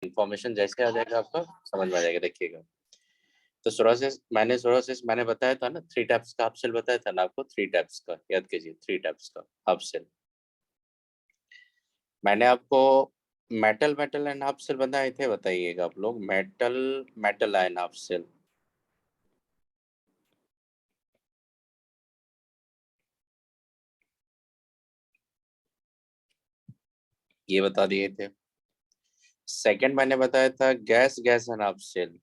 Information जैसे आ जाएगा आपका समझ में आ जाएगा। देखिएगा, तो सोरोसिस मैंने बताया था ना, 3 टाइप्स का हाफ सेल बताया था ना आपको, 3 टाइप्स का याद कीजिए, 3 टाइप्स का हाफ सेल। मैंने आपको मेटल एंड हाफ सेल बताए थे, बताइएगा आप लोग, मेटल एंड हाफ सेल। ये बता दिए थे। सेकंड मैंने बताया था गैस एंड हाफ सेल।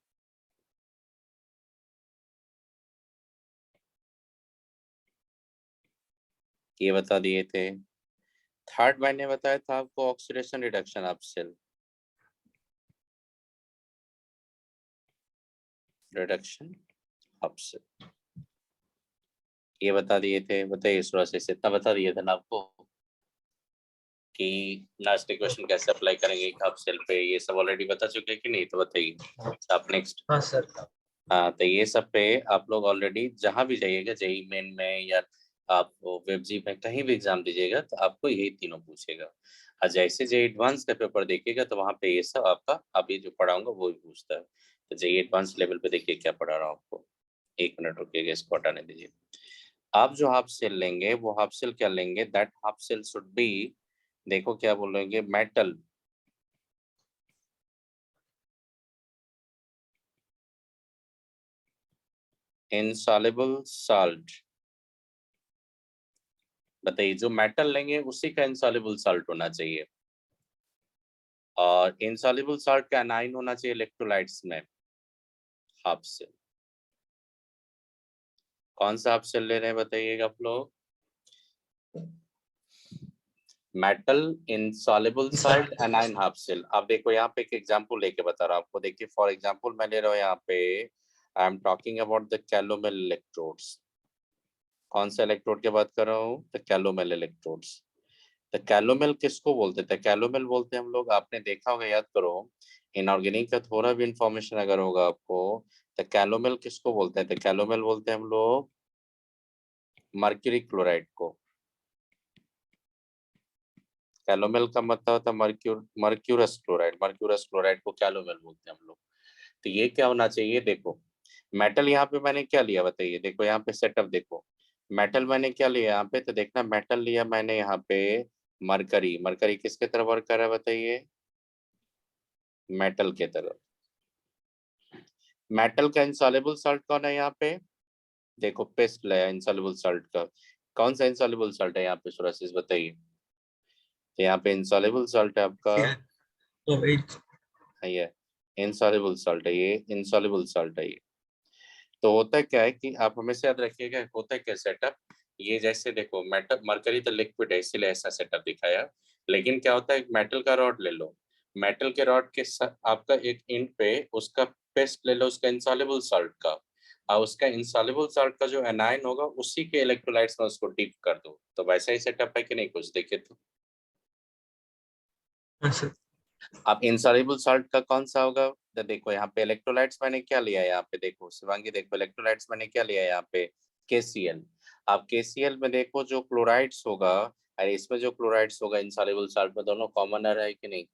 ये बता दिए थे। थर्ड मैंने बताया था आपको oxidation reduction half cell, reduction half cell. ये बता दिए थे। बताइए इस प्रोसेस इतना बता दिए थे ना आपको कि लास्ट इक्वेशन कैसे अप्लाई करेंगे हाफ सेल पे, ये सब ऑलरेडी बता चुके हैं कि नहीं? तो बताइए आप नेक्स्ट। हाँ सर। हाँ, तो ये सब पे आप लोग ऑलरेडी जहां भी जाइएगा, जेई मेन में या आप वेबजी में कहीं भी एग्जाम दीजिएगा तो आपको यही तीनों पूछेगा। और जैसे जेई एडवांस का पेपर देखिएगा तो वहां पे ये सब आपका अभी जो पढ़ाऊंगा वो भी पूछता है। तो जेई एडवांस लेवल पे देखिए क्या पढ़ा रहा हूँ आपको। 1 मिनट रुकिएगा, इसको हटाने दीजिए। आप जो हाफ सेल लेंगे वो हाफ सेल क्या लेंगे, that half cell should be, देखो क्या बोलेंगे, मेटल इनसॉल्युबल सॉल्ट। बताइए, जो मेटल लेंगे उसी का इनसॉल्युबल सॉल्ट होना चाहिए, और इनसॉल्युबल सॉल्ट का एनाइन होना चाहिए इलेक्ट्रोलाइट्स में। हाफ सेल कौन सा हाफ सेल ले रहे हैं बताइएगा आप लोग? Metal insoluble salt anion half cell. अब देखो यहाँ पे एक एग्जांपल लेके बता रहा हूँ आपको। देखिए फॉर एग्जांपल मैं ले रहा हूँ यहाँ पे, I am talking about the calomel electrodes. कौन सा इलेक्ट्रोड की बात कर रहा हूँ? The calomel electrodes. The calomel किसको बोलते थे? कैलोमेल बोलते हैं हम लोग, आपने देखा होगा, याद करो। इनऑर्गेनिक का थोड़ा भी इंफॉर्मेशन अगर होगा आपको, तो कैलोमेल किसको बोलते हैं? तो कैलोमेल बोलते हैं हम लोग मर्क्यूरी क्लोराइड को। कैलोमेल का मतलब होता है मर्क्यूरस क्लोराइड को कैलोमेल बोलते हैं हम लोग। तो ये क्या होना चाहिए? देखो मेटल यहाँ पे मैंने क्या लिया बताइए, देखो यहाँ पे सेटअप देखो। मेटल मैंने क्या लिया यहाँ पे, तो देखना मेटल लिया मैंने यहाँ पे मरकरी। मरकरी किसके तरफ वर्क कर रहा है बताइए? मेटल के तरफ। मेटल का इंसॉल्युबल सॉल्ट कौन है यहाँ पे? देखो पेस्ट लाया इंसॉल्युबल सॉल्ट का। कौन सा इंसॉल्युबल सॉल्ट है यहाँ पे सोरासिस बताइए? तो यहाँ पे इंसॉल्युबल सॉल्ट है आपका, ये इनसॉल्युबल सॉल्ट है, ये इनसॉल्युबल सॉल्ट है ये। तो होता क्या है कि आप हमेशा याद रखिएगा, होता क्या सेटअप, ये जैसे देखो मेटल मरकरी तो लिक्विड है इसीलिए ऐसा सेटअप दिखाया। लेकिन क्या होता है, मेटल का रॉड ले लो, मेटल के रॉड के आपका एक इंड पे उसका पेस्ट ले लो उसका इंसॉल्युबल सॉल्ट का, और उसका इंसॉल्युबल सॉल्ट का जो एनाइन होगा उसी के इलेक्ट्रोलाइट्स में उसको डीप कर दो। तो वैसा ही सेटअप है कि नहीं? कुछ देखिए तो। अब इनसॉल्युबल सॉल्ट का कौन सा होगा? तो देखो यहाँ पे इलेक्ट्रोलाइट्स मैंने क्या लिया है यहाँ पे, देखो शिवांगी देखो इलेक्ट्रोलाइट्स मैंने क्या लिया है यहाँ पे, KCl। अब KCl में देखो जो क्लोराइड्स होगा, और इसमें जो क्लोराइड्स होगा इनसॉल्युबल सॉल्ट में, दोनों कॉमनर है कि नहीं?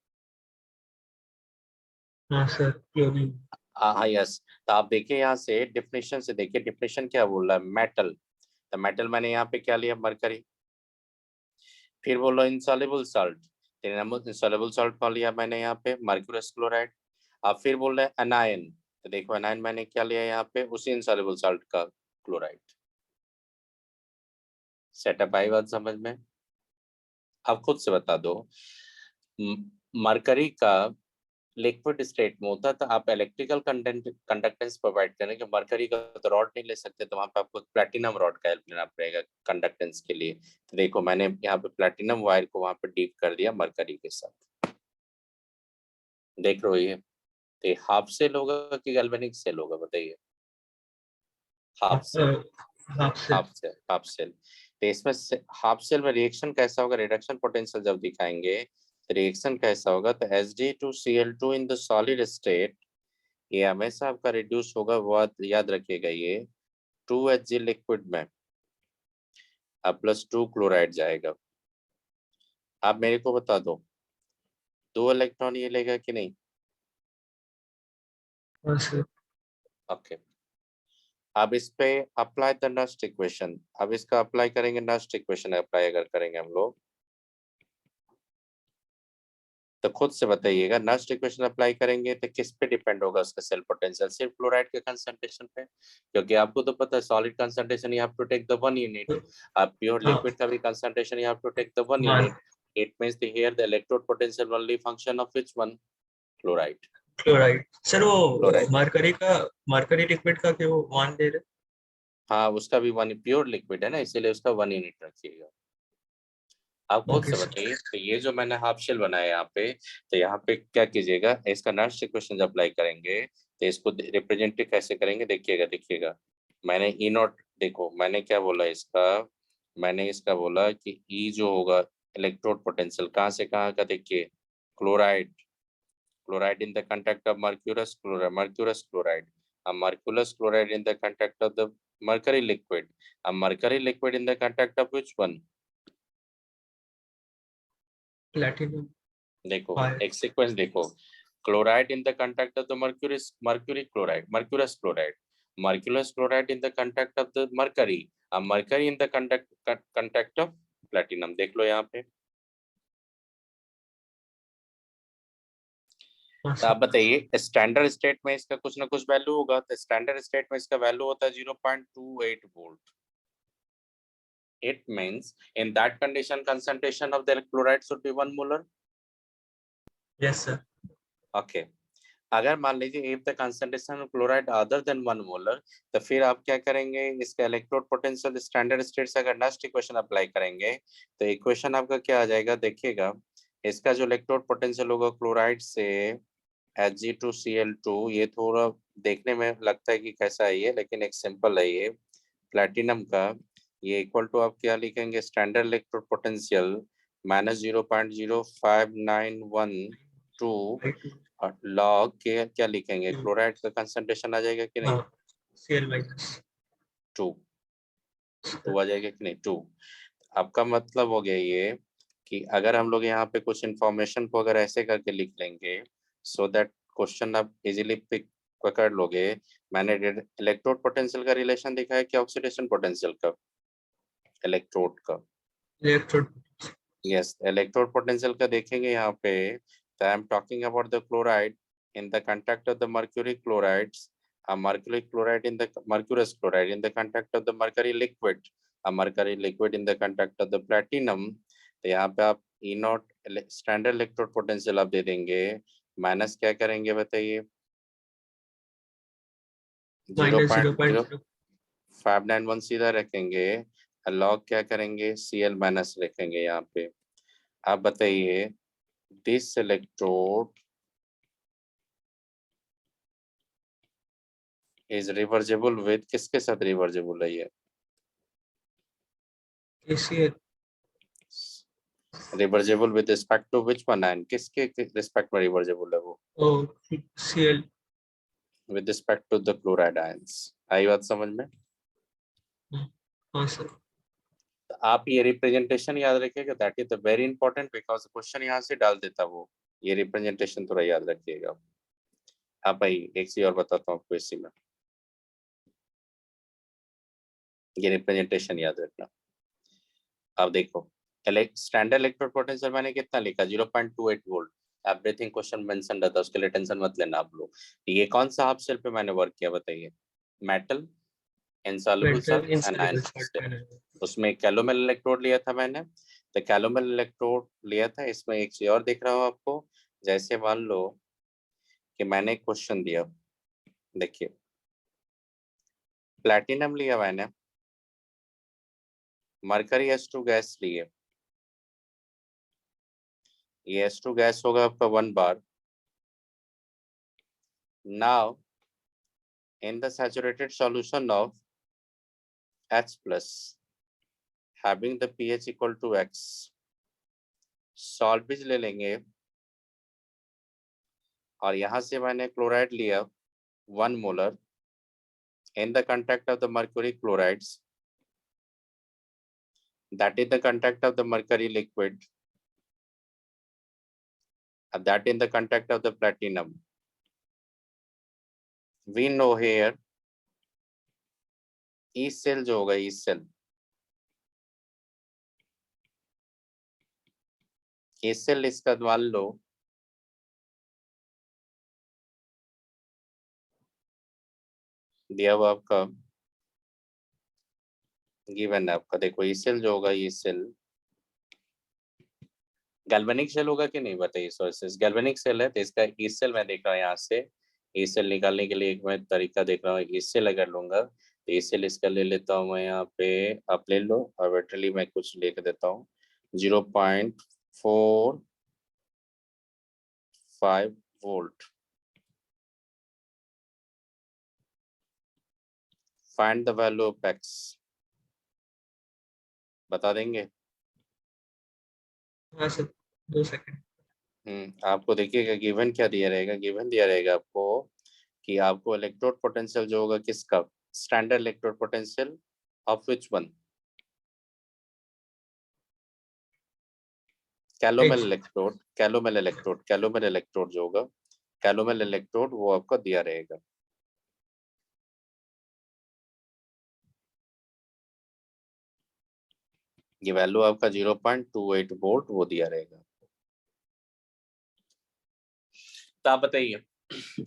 हाँ सर, क्लोरीन। हाँ यस। तो आप देखिए यहाँ से डिफिनेशन से देखिए, डिफिनेशन क्या बोल रहा है, मेटल। तो मेटल मैंने यहाँ पे क्या लिया, मरकरी। फिर बोलो insoluble salt, 3 number insoluble salt कौन लिया मैंने यहाँ पे, मर्क्यूरस क्लोराइड। अब फिर बोल रहे हैं अनायन, तो देखो अनायन मैंने क्या लिया यहाँ पे, उसी इंसॉल्युबल सॉल्ट का क्लोराइड। सेटअप आई बात समझ में? अब खुद से बता दो, मरकरी का लिक्विड स्टेट में होता तो आप इलेक्ट्रिकल कंडक्टेंस प्रोवाइड करें कि मरकरी का तो रॉड नहीं ले सकते, तो वहां पे आपको प्लेटिनम रॉड का हेल्प लेना पड़ेगा कंडक्टेंस के लिए। तो देखो मैंने यहाँ पे प्लेटिनम वायर को वहां पे डीप कर दिया मरकरी के साथ। देख रहे हो ये? तो ये हाफ सेल होगा कि गैल्वेनिक सेल होगा बताइए? Half cell. आपसे। Half cell. तो इसमें हाफ सेल में रिएक्शन कैसा होगा, रिडक्शन पोटेंशियल जब दिखाएंगे तो रिएक्शन कैसा होगा, तो Hg2Cl2 in the solid state, ये हमेशा आपका रिड्यूस होगा, वो याद रखिएगा ये 2Hg लिक्विड में, अब +2 क्लोराइड जाएगा। आप मेरे को बता दो 2 इलेक्ट्रॉन ये लेगा कि नहीं? हाँ सर। ओके, अब इस पे अप्लाई द नेक्स्ट इक्वेशन। अब इसका अप्लाई करेंगे, नेक्स्ट इक्वेशन अप्लाई अगर करेंगे हम लोग, तो खुद से बताइएगा नेक्स्ट इक्वेशन अप्लाई करेंगे तो किस पे डिपेंड होगा उसका सेल पोटेंशियल? सिर्फ क्लोराइड के कंसंट्रेशन पे? क्योंकि आपको तो पता है solid concentration you have to take the 1 unit, अब प्योर हाँ लिक्विड का भी concentration you have to take the 1 one unit. It means the here the electrode potential only function of which one? Chloride. Chloride sir. वो chloride, mercury liquid का क्यों one दे रहे? हाँ उसका भी 1 प्योर लिक्विड है ना, इसीलिए उसका 1 यूनिट रखिएगा। आप खुद ओके से सर। बताइए, तो ये जो मैंने हाफ शेल बनाया यहाँ पे, तो यहाँ पे क्या कीजिएगा, इसका नेक्स्ट इक्वेशन जब अप्लाई करेंगे तो इसको रिप्रेजेंट कैसे करेंगे, देखिएगा देखिएगा। मैंने ई नॉट, देखो मैंने क्या बोला इसका, मैंने इसका बोला कि ई जो होगा इलेक्ट्रोड पोटेंशियल कहाँ से कहाँ का, देखिए chloride, chloride in the contact of mercurous chloride, mercurous chloride, mercurous chloride in the contact of the mercury liquid, a mercury liquid in the contact of which one? Platinum. देखो fire. एक sequence देखो, chloride in the contact of the mercury, mercury chloride, mercurous chloride, mercurous chloride in the contact of the mercury, अब mercury in the contact of platinum. देख लो यहाँ पे। हाँ तो सर। आप बताइए स्टैंडर्ड स्टेट में इसका कुछ ना कुछ वैल्यू होगा, तो स्टैंडर्ड स्टेट में इसका वैल्यू होता है 0.28 volt. It means in that condition concentration of the chloride should be 1 molar. Yes sir. Okay, अगर मान लीजिए if the concentration of chloride other than 1 molar, तो फिर आप क्या करेंगे, इसका इलेक्ट्रोड पोटेंशियल स्टैंडर्ड स्टेट से अगर नेक्स्ट इक्वेशन अप्लाई करेंगे तो इक्वेशन आपका क्या आ जाएगा, देखिएगा। इसका जो इलेक्ट्रोड पोटेंशियल होगा क्लोराइड से Hg2Cl2, ये थोड़ा देखने में लगता है कि कैसा है ये, लेकिन एक सिंपल है ये प्लैटिनम का। ये इक्वल टू आप क्या लिखेंगे, standard electrode potential minus 0.0591 I two. और लॉग के क्या लिखेंगे, क्लोराइड का कंसंट्रेशन आ जाएगा कि नहीं, हाँ सीएल माइनस। 2, 2 आ जाएगा कि नहीं, 2। आपका मतलब हो गया ये कि अगर हम लोग यहाँ पे कुछ इंफॉर्मेशन को अगर ऐसे करके लिख लेंगे, सो दैट क्वेश्चन आप इजीली पिक पकड़ लोगे। मैंने इलेक्ट्रोड पोटेंशियल का रिलेशन दिखा है कि ऑक्सीडेशन पोटेंशियल का, इलेक्ट्रोड का। इलेक्ट्रोड। यस, इलेक्ट्रोड पोटेंशियल का देखेंगे यहाँ पे, तो I am talking about the chloride in the contact of the mercury chlorides, a mercury chloride in the mercurous chloride in the contact of the mercury liquid, a mercury liquid in the contact of the platinum। तो यहाँ पे आप ई not standard electrode potential आप दे देंगे, minus क्या करेंगे बताइए, zero minus zero point point zero zero. Five nine one सीधा रखेंगे, लॉग क्या करेंगे, Cl माइनस रखेंगे यहाँ पे। आप बताइए this electrode is reversible with, किसके साथ रिवर्जेबल है ये, KCL. Reversible with respect to which one ion, किसके रिस्पेक्ट में रिवर्जेबल है वो, oh CL. With respect to the chloride ions. आई बात समझ में? हाँ सर। तो आप ये रिप्रेजेंटेशन याद रखिएगा, that is the very important, because question यहाँ से डाल देता वो, ये रिप्रेजेंटेशन थोड़ा याद रखिएगा। आप भाई एक चीज और बताता हूँ आपको इसी में, ये रिप्रेजेंटेशन याद रखना। अब देखो स्टैंडर्ड इलेक्ट्रोड पोटेंशियल मैंने कितना लिखा, 0.28 वोल्ट। एवरीथिंग क्वेश्चन मेंशन रहता है, उसके लिए टेंशन मत लेना आप लोग। ये कौन सा हाफ शेल पे मैंने वर्क किया बताइए, metal insoluble metal salt and ion insoluble half salt cell. है। उसमें कैलोमेल इलेक्ट्रोड लिया था मैंने, तो कैलोमेल इलेक्ट्रोड लिया था। इसमें एक चीज और दिख रहा हो आपको, जैसे मान लो कि मैंने एक क्वेश्चन दिया, देखिए प्लैटिनम लिया मैंने, मरकरी H2 गैस लिए, ये H2 गैस होगा आपका 1 bar. Now in the saturated solution of H plus having the pH equal to X, salvage ले लेंगे और यहाँ से मैंने क्लोराइड लिया 1 molar in the contact of the mercury chlorides, that is the contact of the mercury liquid, that in the contact of the platinum, we know here E cell जो होगा, E cell इसका मान लो दिया हुआ आपका given है आपका। देखो ई सेल जो होगा, ई सेल गैल्वेनिक सेल होगा कि नहीं बताइए। सोर्सेस गैल्वेनिक सेल है तो इसका ई सेल मैं देख रहा हूँ यहाँ से। ई सेल निकालने के लिए एक मैं तरीका देख रहा हूँ। ई सेल अगर लूंगा तो ई सेल इसका ले लेता हूँ मैं यहाँ पे, आप ले लो आर्बिट्रली मैं कुछ लेकर देता हूँ 0.45 volt. Find the value of x, बता देंगे? हाँ सर, 2 सेकंड। आपको देखिएगा गिवन क्या दिया रहेगा। गिवन दिया रहेगा आपको कि आपको इलेक्ट्रोड पोटेंशियल जो होगा किसका, standard electrode potential of which one, calomel electrode. Calomel electrode जो होगा, कैलोमेल इलेक्ट्रोड वो आपका दिया रहेगा। ये वैल्यू आपका 0.28 वोल्ट वो दिया रहेगा। तो आप बताइए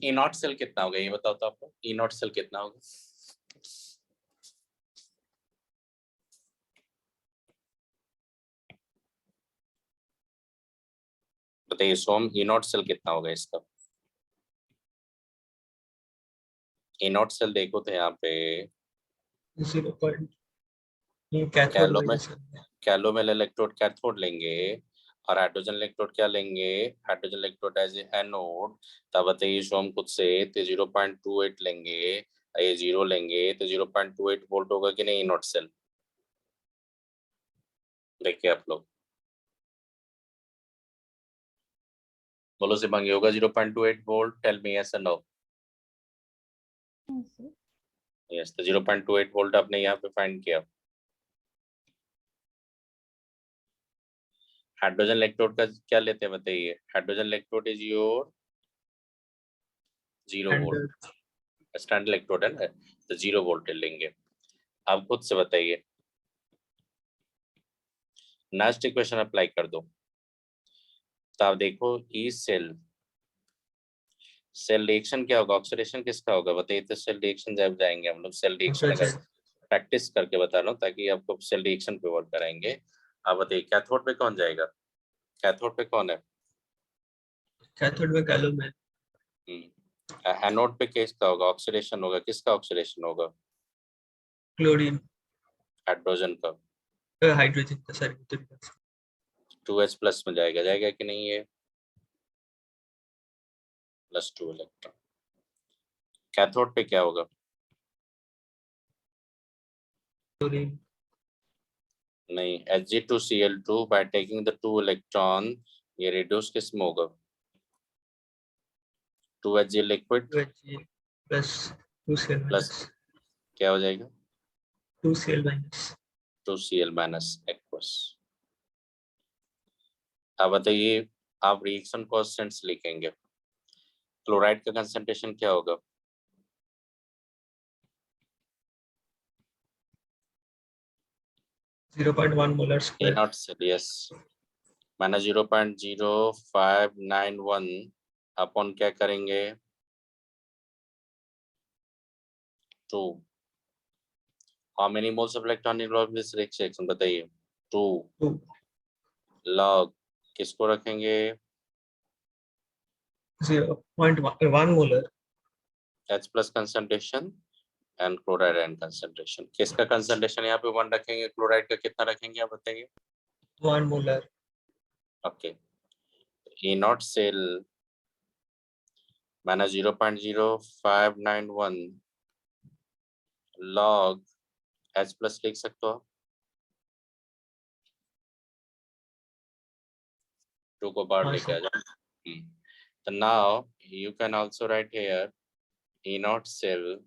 ई नॉट सेल कितना होगा, ये बताओ तो आपको ई नॉट सेल कितना होगा। बताइए सोम, ई नॉट सेल कितना होगा इसका। ई नॉट सेल देखो तो यहाँ पे 0. कैथोड कैलोमेल इलेक्ट्रोड कैथोड लेंगे और हाइड्रोजन इलेक्ट्रोड क्या लेंगे, हाइड्रोजन इलेक्ट्रोड एज एनोड। तब बताइए सोम खुद से तो 0.28 लेंगे, ये 0 लेंगे तो 0.28 वोल्ट होगा कि नहीं ई नॉट सेल। देखिए आप लोग बोलो से बंगे होगा 0.28 वोल्ट। टेल मी यस और नो। यस, तो 0.28 वोल्ट आपने यहाँ पे फाइंड किया। हाइड्रोजन इलेक्ट्रोड का क्या लेते हैं बताइए। Hydrogen electrode is your 0 volt, standard electrode है ना, तो 0 वोल्ट लेंगे। आप खुद से बताइए, नेक्स्ट इक्वेशन अप्लाई कर दो। तो आप देखो ई सेल, सेल रिएक्शन क्या होगा, ऑक्सीडेशन किसका होगा बताइए। तो सेल रिएक्शन जब जाएंगे हम लोग, सेल रिएक्शन अगर प्रैक्टिस करके बता रहा हूँ ताकि आपको सेल रिएक्शन पे वर्क कराएंगे। आप बताइए कैथोड पे कौन जाएगा, कैथोड पे कौन है। कैथोड में कैलोमेल। एनोड पे किसका होगा, ऑक्सीडेशन होगा, किसका ऑक्सीडेशन होगा, क्लोरीन, हाइड्रोजन का। हाइड्रोजन का सर। 2H प्लस में जाएगा, जाएगा कि नहीं है, +2 इलेक्ट्रॉन। कैथोड पे क्या होगा, क्लोरीन, नहीं Hg2Cl2 by taking the 2 electron, ये रिड्यूस किस में होगा, 2Hg liquid plus 2Cl plus क्या हो जाएगा 2Cl minus 2Cl minus aqueous. अब बताइए आप रिएक्शन कांस्टेंट्स लिखेंगे। क्लोराइड का कंसंट्रेशन क्या होगा, 0.1 molar square. Not Celsius minus 0.0591 upon क्या करेंगे 2। How many moles of electron involve in this reaction बताइए 2 लॉग किसको रखेंगे 0.1 molar H plus concentration and chloride and concentration. किसका कंसंट्रेशन यहाँ पे 1 रखेंगे, क्लोराइड का कितना रखेंगे आप बताइए। 1 molar. Okay, E not cell minus 0.0591 log H plus लिख सकते हो, 2 को बाहर लेके आ जाओ। तो now you can also write here E not cell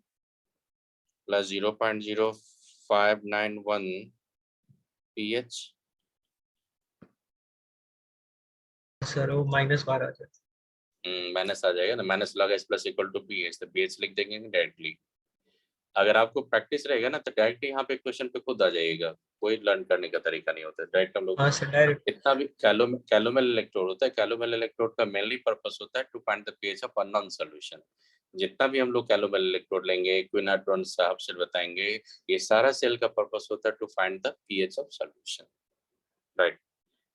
plus 0.0591 pH। Sir वो -12 आ जाए। माइनस आ जाएगा ना, minus log H plus equal to p H, तो पी एच लिख देंगे डायरेक्टली। अगर आपको प्रैक्टिस रहेगा ना तो डायरेक्ट यहाँ पे क्वेश्चन पे खुद आ जाएगा, कोई लर्न करने का तरीका नहीं होता, डायरेक्ट हम लोग हाँ सर डायरेक्ट। इतना भी कैलोमेल इलेक्ट्रोड होता है, कैलोमेल इलेक्ट्रोड का मेनली पर्पस होता है to find the pH of unknown solution. जितना भी हम लोग कैलोमेल इलेक्ट्रोड लेंगे, क्विनाट्रॉन साहब से बताएंगे, ये सारा सेल का पर्पस होता है to find the pH of solution, right.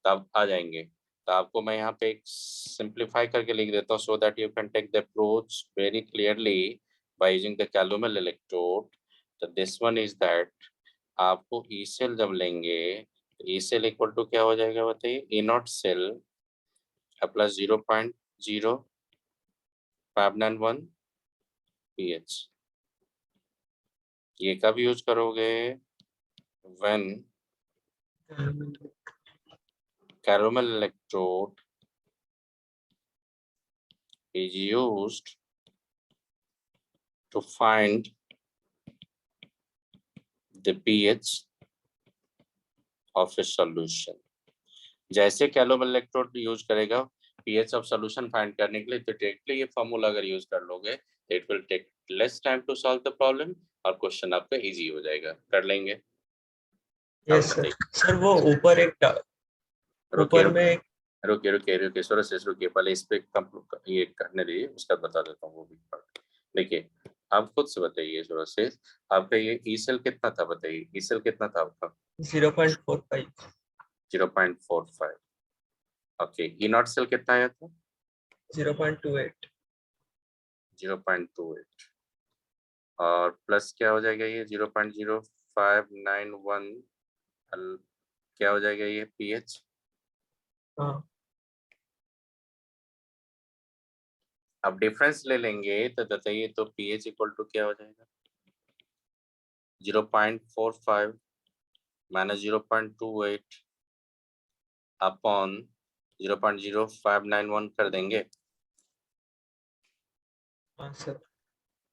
तो आप आ जाएंगे, तो आपको मैं यहाँ पे एक सिंप्लीफाई करके लिख देता हूँ so that you can take the approach very clearly by using the calomel electrode. तो दिस वन इज दैट, आपको ई सेल जब लेंगे, ई सेल इक्वल टू क्या हो जाएगा बताइए, E not cell plus 0.0591 pH। ये कब यूज करोगे, when calomel electrode is used to find the pH of a solution। जैसे कैलोमेल इलेक्ट्रोड यूज करेगा पीएच ऑफ सॉल्यूशन फाइंड करने के लिए, तो डायरेक्टली ये फॉर्मूला अगर यूज कर लोगे it will take less time to solve the problem और क्वेश्चन आपका इजी हो जाएगा। कर लेंगे? Yes sir. सर वो ऊपर एक रुकिए ऊपर में रुकिए रुकिए रुकिए सोरा से रुकिए, पहले इस पे ये करने दीजिए, उसका बता देता हूँ वो भी पार्ट। देखिए आप खुद से बताइए सोरा से, आपका ये ई सेल कितना था बताइए, ई सेल कितना था आपका? 0.45। 0.45। ओके, ई नॉट सेल कितना आया था? 0.28। 0.28 और प्लस क्या हो जाएगा ये 0.0591, क्या हो जाएगा ये पीएच? हाँ अब डिफरेंस ले लेंगे तो बताइए, तो पीएच इक्वल टू क्या हो जाएगा, 0.45 माइनस 0.28 अपॉन 0.0591 कर देंगे हाँ सर।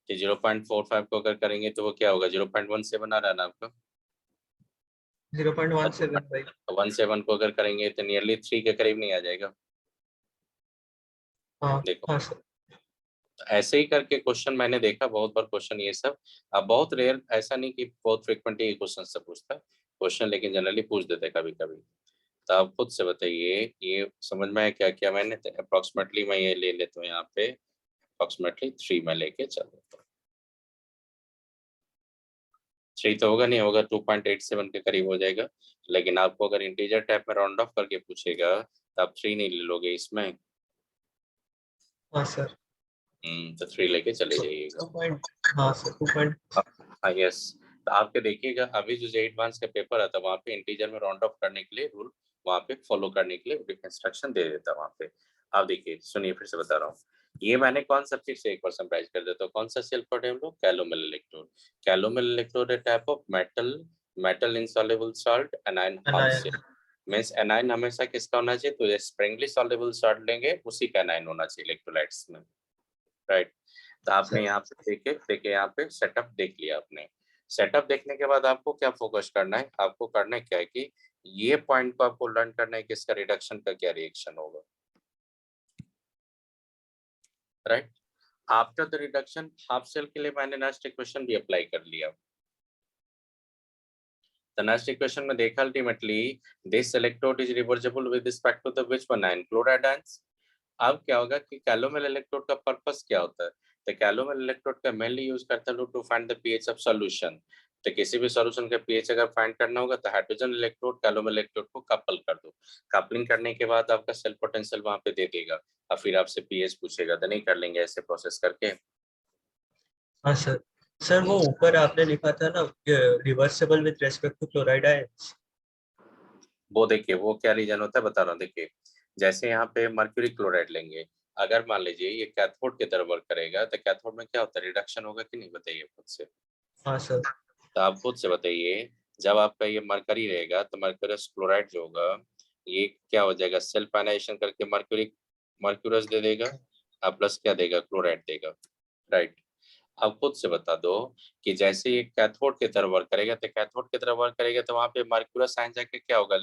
कि 0.45 को अगर करेंगे तो वो क्या होगा, 0.17 आ रहा है ना आपका, 0.17 भाई। 17 को अगर करेंगे तो नियरली 3 के करीब नहीं आ जाएगा? हाँ देखो हाँ सर। ऐसे ही करके क्वेश्चन मैंने देखा बहुत बार, क्वेश्चन ये सब अब बहुत रेयर, ऐसा नहीं कि बहुत फ्रिक्वेंटली ये क्वेश्चन से पूछता है क्वेश्चन, लेकिन जनरली पूछ देते हैं कभी कभी। तो आप खुद से बताइए ये समझ में आया क्या किया मैंने? अप्रोक्सीमेटली मैं ये ले लेता हूँ यहाँ पे, अप्रोक्सीमेटली 3 में लेके चल देता हूँ। 3 तो होगा नहीं, होगा 2.87 के करीब हो जाएगा, लेकिन आपको अगर इंटीजर टाइप में राउंड ऑफ करके पूछेगा तो आप 3 नहीं ले लोगे इसमें। हाँ सर। तो 3 लेके चले जाइएगा। 2. हाँ सर 2. हाँ यस। तो आपके देखिएगा अभी जो एडवांस का पेपर आता है वहाँ पे इंटीजर में राउंड ऑफ करने के लिए रूल वहाँ पे फॉलो करने के लिए इंस्ट्रक्शन दे देता है वहाँ पे। आप देखिए सुनिए फिर से बता रहा हूँ, ये मैंने कौन सा फिर से एक बार समराइज कर देता हूँ, कौन सा सेल पढ़े हम लोग, calomel electrode. Calomel electrode type of metal insoluble salt anion half cell. Means anion हमेशा किसका होना चाहिए, तो स्प्रिंगली सॉल्युबल सॉल्ट लेंगे उसी का एनायन होना चाहिए इलेक्ट्रोलाइट्स में, राइट। तो आपने यहाँ पे देखे यहाँ पे सेटअप देख लिया आपने। सेटअप देखने के बाद आपको क्या फोकस करना है, आपको करना है क्या है कि ये पॉइंट को आपको लर्न करना है कि इसका रिडक्शन का क्या रिएक्शन होगा, right. After the reduction half cell के लिए मैंने नेक्स्ट इक्वेशन भी अप्लाई कर लिया। The next equation में देखा ultimately this electrode is reversible with respect to the which one ion, chloride ions। अब क्या होगा कि कैलोमेल इलेक्ट्रोड का पर्पस क्या होता है, तो कैलोमेल इलेक्ट्रोड का मेनली यूज करता है to find the pH of solution. तो किसी भी सॉल्यूशन का पीएच अगर फाइंड करना होगा तो हाइड्रोजन इलेक्ट्रोड कैलोमेल इलेक्ट्रोड को कपल कर दो, कपलिंग करने के बाद आपका सेल पोटेंशियल वहां पे दे देगा और फिर आपसे पीएच पूछेगा, तो नहीं कर लेंगे ऐसे प्रोसेस करके। हाँ सर। सर वो ऊपर आपने लिखा था ना reversible with respect to chloride ions. वो देखिए वो क्या रीजन होता है बता रहा हूँ, देखिए जैसे यहाँ पे मर्क्यूरी क्लोराइड लेंगे, अगर मान लीजिए ये कैथोड की तरह वर्क करेगा तो कैथोड में क्या होता है, रिडक्शन होगा कि नहीं बताइए खुद से। हाँ सर। तो आप खुद से बताइए, जब आपका ये मरकरी रहेगा तो मर्क्यूरस क्लोराइड जो होगा ये क्या हो जाएगा, सेल्फ आयनाइजेशन करके मर्क्यूरस दे देगा और प्लस क्या देगा, क्लोराइड देगा, राइट। अब खुद से बता दो कि जैसे ये कैथोड की तरह वर्क करेगा तो कैथोड की तरह वर्क करेगा तो वहां पे मर्क्यूरस आयन जाके क्या होगा,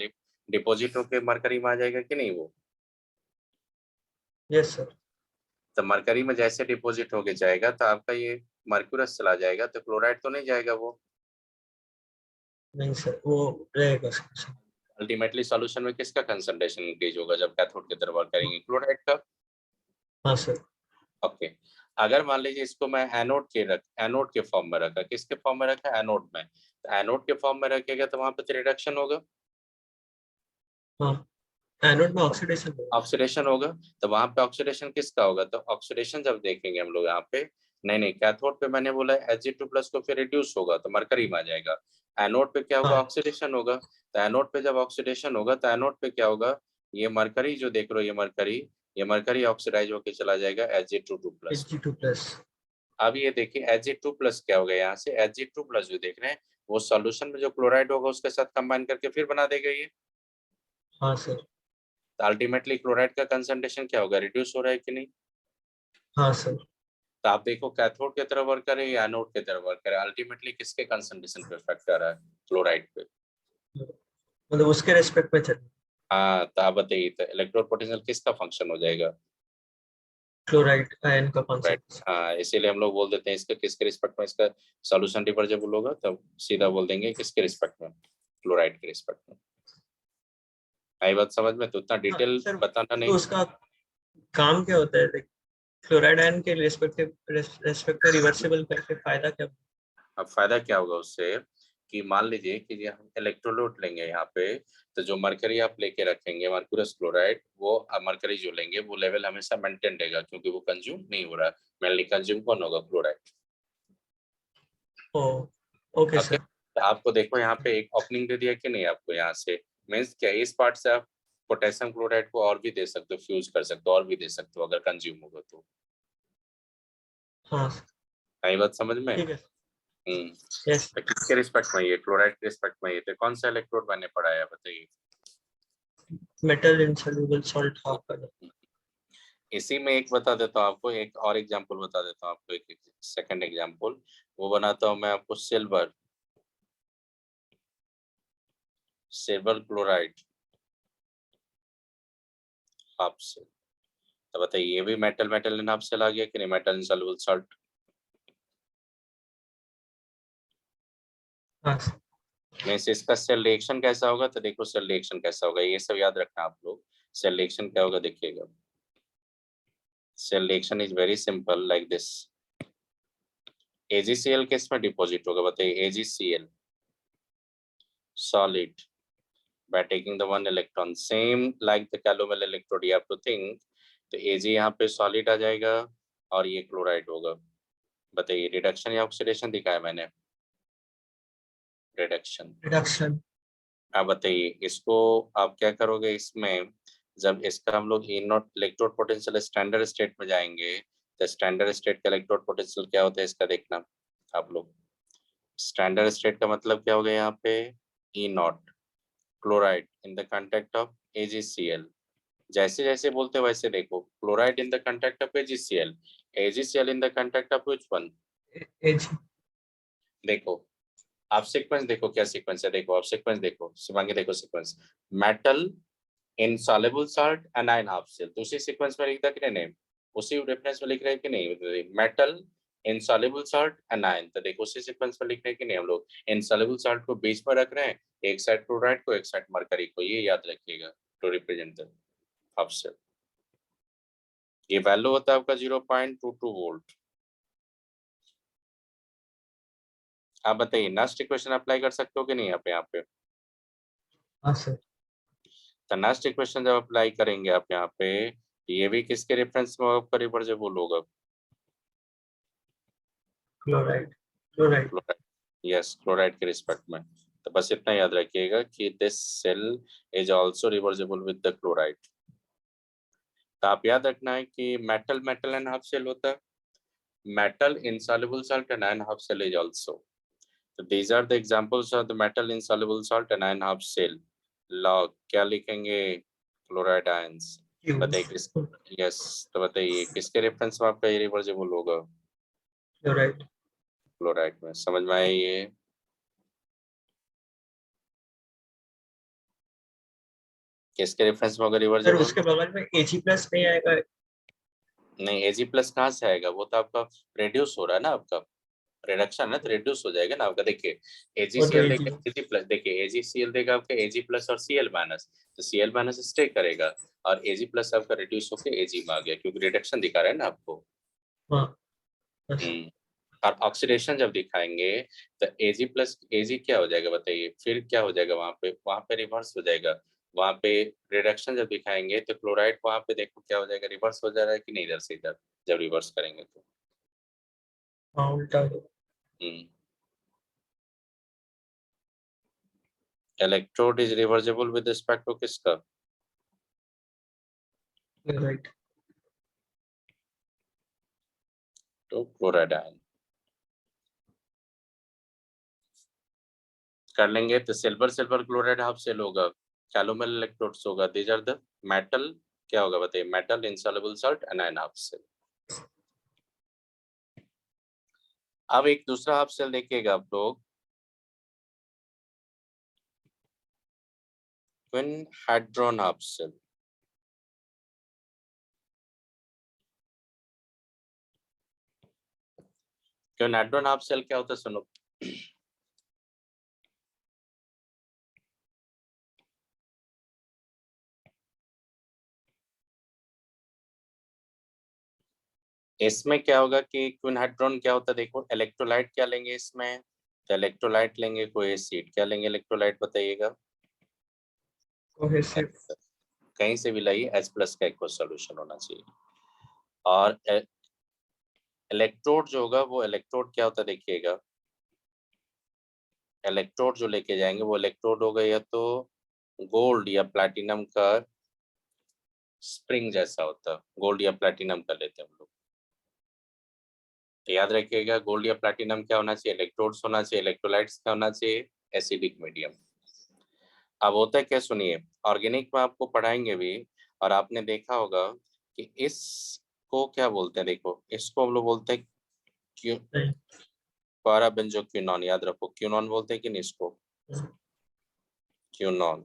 डिपॉजिट होके मरकरी में आ जाएगा कि नहीं वो। Yes sir. तो मरकरी में जैसे डिपॉजिट होके जाएगा तो आपका ये मर्क्यूरस चला जाएगा, तो क्लोराइड तो नहीं जाएगा वो। नहीं सर, वो रहेगा सर। अल्टीमेटली सॉल्यूशन में किसका कंसंट्रेशन इंक्रीज होगा जब कैथोड की तरफ वर्क करेंगे? क्लोराइड का। हाँ सर। ओके। अगर मान लीजिए इसको मैं एनोड के फॉर्म में रखा, किसके फॉर्म में रखा? एनोड में। तो एनोड के फॉर्म में रखेगा तो वहां पे रिडक्शन होगा, हाँ, एनोड में ऑक्सीडेशन होगा। ऑक्सीडेशन होगा। तो वहां पे ऑक्सीडेशन किसका होगा? तो ऑक्सीडेशन जब देखेंगे हम लोग यहाँ पे, नहीं नहीं, कैथोड पे मैंने बोला Ag2+ को फिर रिड्यूस होगा तो मरकरी में आ जाएगा। एनोड पे क्या होगा? हाँ ऑक्सीडेशन होगा। तो एनोड पे जब ऑक्सीडेशन होगा तो एनोड पे क्या होगा? ये मरकरी जो देख रहे हो, ये मरकरी ऑक्सीडाइज होकर चला जाएगा Ag2+ में। Ag2+। अब ये देखिए Ag2+ क्या हो गया, यहाँ से Ag2+ जो देख रहे हैं वो सॉल्यूशन में जो क्लोराइड होगा उसके साथ कंबाइन करके फिर बना देगा ये। हाँ सर। तो अल्टीमेटली क्लोराइड का कंसंट्रेशन क्या होगा? रिड्यूस हो रहा है कि नहीं? हाँ सर। तो आप देखो कैथोड की तरफ वर्क करे या एनोड की तरफ वर्क करे, अल्टीमेटली किसके कंसंट्रेशन पे इफेक्ट कर रहा है? क्लोराइड पे। मतलब उसके रेस्पेक्ट में चल, हाँ, तो आप बताइए, तो इलेक्ट्रोड पोटेंशियल किसका फंक्शन हो जाएगा? क्लोराइड आयन का राइट। कॉन्सेंट्रेशन। हाँ, इसीलिए हम लोग बोल देते हैं इसका किसके रिस्पेक्ट में इसका सॉल्यूशन रिवर्जेबल होगा, तब सीधा बोल देंगे किसके रिस्पेक्ट में? क्लोराइड के रिस्पेक्ट में। आई बात समझ में? तो उतना हाँ डिटेल सर, बताना तो नहीं। उसका काम क्या होता है? क्लोराइड आयन के रेस्पेक्ट में रिवर्सिबल करके फायदा क्या? अब फायदा क्या होगा उससे, कि मान लीजिए कि ये हम इलेक्ट्रोलाइट लेंगे यहाँ पे, तो जो मरकरी आप लेके रखेंगे मर्क्यूरस क्लोराइड, वो मरकरी जो लेंगे वो लेवल हमेशा मेंटेन रहेगा क्योंकि वो कंज्यूम नहीं हो रहा है। मेनली कंज्यूम कौन होगा? क्लोराइड। ओ, ओके ओके। सर। तो आपको देखो यहाँ पे एक ओपनिंग दे दिया कि नहीं आपको, यहाँ से मीन्स क्या, इस पार्ट से आप पोटेशियम क्लोराइड को और भी दे सकते हो, फ्यूज कर सकते हो और भी दे सकते हो अगर कंज्यूम होगा तो। हाँ आई बात समझ में? ठीक है। हम्म। यस। तो किसके रिस्पेक्ट में ये क्लोराइड के रिस्पेक्ट में ये थे? कौन सा इलेक्ट्रोड मैंने पढ़ाया बताइए? मेटल इनसॉल्युबल सॉल्ट हाफ का। इसी में एक बता देता हूँ आपको, एक और एग्जांपल बता देता हूँ आपको, एक सेकंड एग्जांपल वो बनाता हूँ मैं आपको। सिल्वर, सिल्वर क्लोराइड हाफ से। तो बताइए ये भी मेटल इन हाफ से आ गया कि नहीं? Metal insoluble salt. हाँ में से इसका सेल रिएक्शन कैसा होगा? तो देखो सेल रिएक्शन कैसा होगा, ये सब याद रखना आप लोग। सेल रिएक्शन क्या होगा देखिएगा। Cell reaction is very simple like this. AgCl किस में डिपॉजिट होगा बताइए? AgCl solid by taking the one electron, same like the calomel electrode, you have to think। तो Ag यहाँ पे सॉलिड आ जाएगा और ये क्लोराइड होगा। बताइए रिडक्शन या ऑक्सीडेशन दिखाया मैंने? रिडक्शन। रिडक्शन। आप बताइए इसको आप क्या करोगे इसमें, जब इसका हम लोग इलेक्ट्रोड पोटेंशियल स्टैंडर्ड स्टेट में जाएंगे, तो स्टैंडर्ड स्टेट का इलेक्ट्रोड पोटेंशियल क्या होता है इसका देखना आप लोग। स्टैंडर्ड स्टेट का मतलब क्या हो गया यहाँ पे? E0 chloride in the contact of AgCl। जैसे जैसे बोलते हो वैसे देखो, chloride in the contact of AgCl, AgCl in the contact of which one? एज। देखो आप सीक्वेंस देखो, क्या सीक्वेंस है देखो, आप सीक्वेंस देखो शिवांगी, देखो sequence. Metal insoluble salt anion half cell, तो उसी सीक्वेंस में लिखता कि नहीं? उसी रेफरेंस में लिख रहे हैं कि नहीं? मेटल इनसॉल्युबल सॉल्ट एनाइन, तो देखो उसी सीक्वेंस में लिख रहे हैं कि नहीं? हम लोग इनसॉल्युबल सॉल्ट को बीच में रख रहे हैं, एक साइड क्लोराइड को एक साइड मरकरी को, ये याद रखिएगा to represent the half cell. ये वैल्यू होता है आपका 0.22 वोल्ट। आप बताइए नेक्स्ट इक्वेशन अप्लाई कर सकते हो कि नहीं आप यहाँ पे? हाँ सर। तो नेक्स्ट इक्वेशन जब अप्लाई करेंगे आप यहाँ पे, ये भी किसके रेफरेंस में आपका रिवर्जेबल होगा? Chloride. Chloride. Chloride. Yes, chloride के रिस्पेक्ट में। तो बस इतना याद रखिएगा कि this cell is also reversible with the chloride. तो आप याद रखना है कि metal metal and half cell होता है, metal insoluble salt and iron half cell is also। So these are the examples of the metal insoluble salt and iron half cell। Log क्या लिखेंगे? Chloride ions. बताइए किस, yes, तो बताइए किसके reference में आपका ये रिवर्जेबल होगा? क्लोराइड। क्लोराइड में। समझ में आया ये? किसके रेफरेंस में होगा सर रिवर्जेबल? उसके बगल में Ag+ नहीं आएगा? नहीं, Ag+ कहाँ से आएगा? वो तो आपका रिड्यूस हो रहा है ना, आपका रिडक्शन है तो रिड्यूस हो जाएगा ना आपका। देखिए वो तो AgCl इजी देगा Ag+, देखिए AgCl देगा आपका Ag+ और Cl-, तो Cl- स्टे करेगा और Ag+ आपका रिड्यूस होकर Ag में आ गया, क्योंकि रिडक्शन दिखा रहा है ना आपको। हाँ हाँ सर। हम्म। और ऑक्सीडेशन जब दिखाएंगे तो Ag+ क्या हो जाएगा बताइए, फिर क्या हो जाएगा वहां पे रिवर्स हो जाएगा। वहां पे रिडक्शन जब दिखाएंगे तो क्लोराइड वहां पे देखो क्या हो जाएगा, रिवर्स हो जा रहा है कि नहीं इधर से इधर, जब रिवर्स करेंगे तो। हाँ उल्टा हो। Electrode is reversible with respect to किसका? राइट। तो क्लोराइड आयन कर लेंगे तो silver silver chloride half cell होगा, कैलोमल इलेक्ट्रोड्स होगा, दीज आर द मेटल, क्या होगा बताइए, metal insoluble salt anion half cell. अब एक दूसरा हाफ सेल देखिएगा आप लोग, quinhydrone half cell. Quinhydrone half cell क्या होता है सुनो। इसमें क्या होगा कि क्विनहेड्रॉन क्या होता है, देखो इलेक्ट्रोलाइट क्या लेंगे इसमें, तो इलेक्ट्रोलाइट लेंगे कोई एसिड, क्या लेंगे इलेक्ट्रोलाइट बताइएगा, कोहेसिव। कहीं से भी लाइए H+ का एक सोल्यूशन होना चाहिए। और इलेक्ट्रोड जो होगा वो इलेक्ट्रोड क्या होता है देखिएगा, इलेक्ट्रोड जो लेके जाएंगे वो इलेक्ट्रोड होगा या तो गोल्ड या प्लैटिनम का स्प्रिंग जैसा होता है, गोल्ड या प्लैटिनम का लेते हैं हम लोग। तो याद रखिएगा गोल्ड या प्लैटिनम क्या होना चाहिए, इलेक्ट्रोड्स होना चाहिए, इलेक्ट्रोलाइट्स क्या होना चाहिए, एसिडिक मीडियम। अब होता है क्या सुनिए, ऑर्गेनिक में आपको पढ़ाएंगे भी, और आपने देखा होगा कि इसको क्या बोलते हैं, देखो इसको हम लोग बोलते हैं क्यों, नहीं। पाराबेंजोक्विनोन, याद रखो क्यूनॉन बोलते हैं कि नहीं इसको, क्यूनॉन।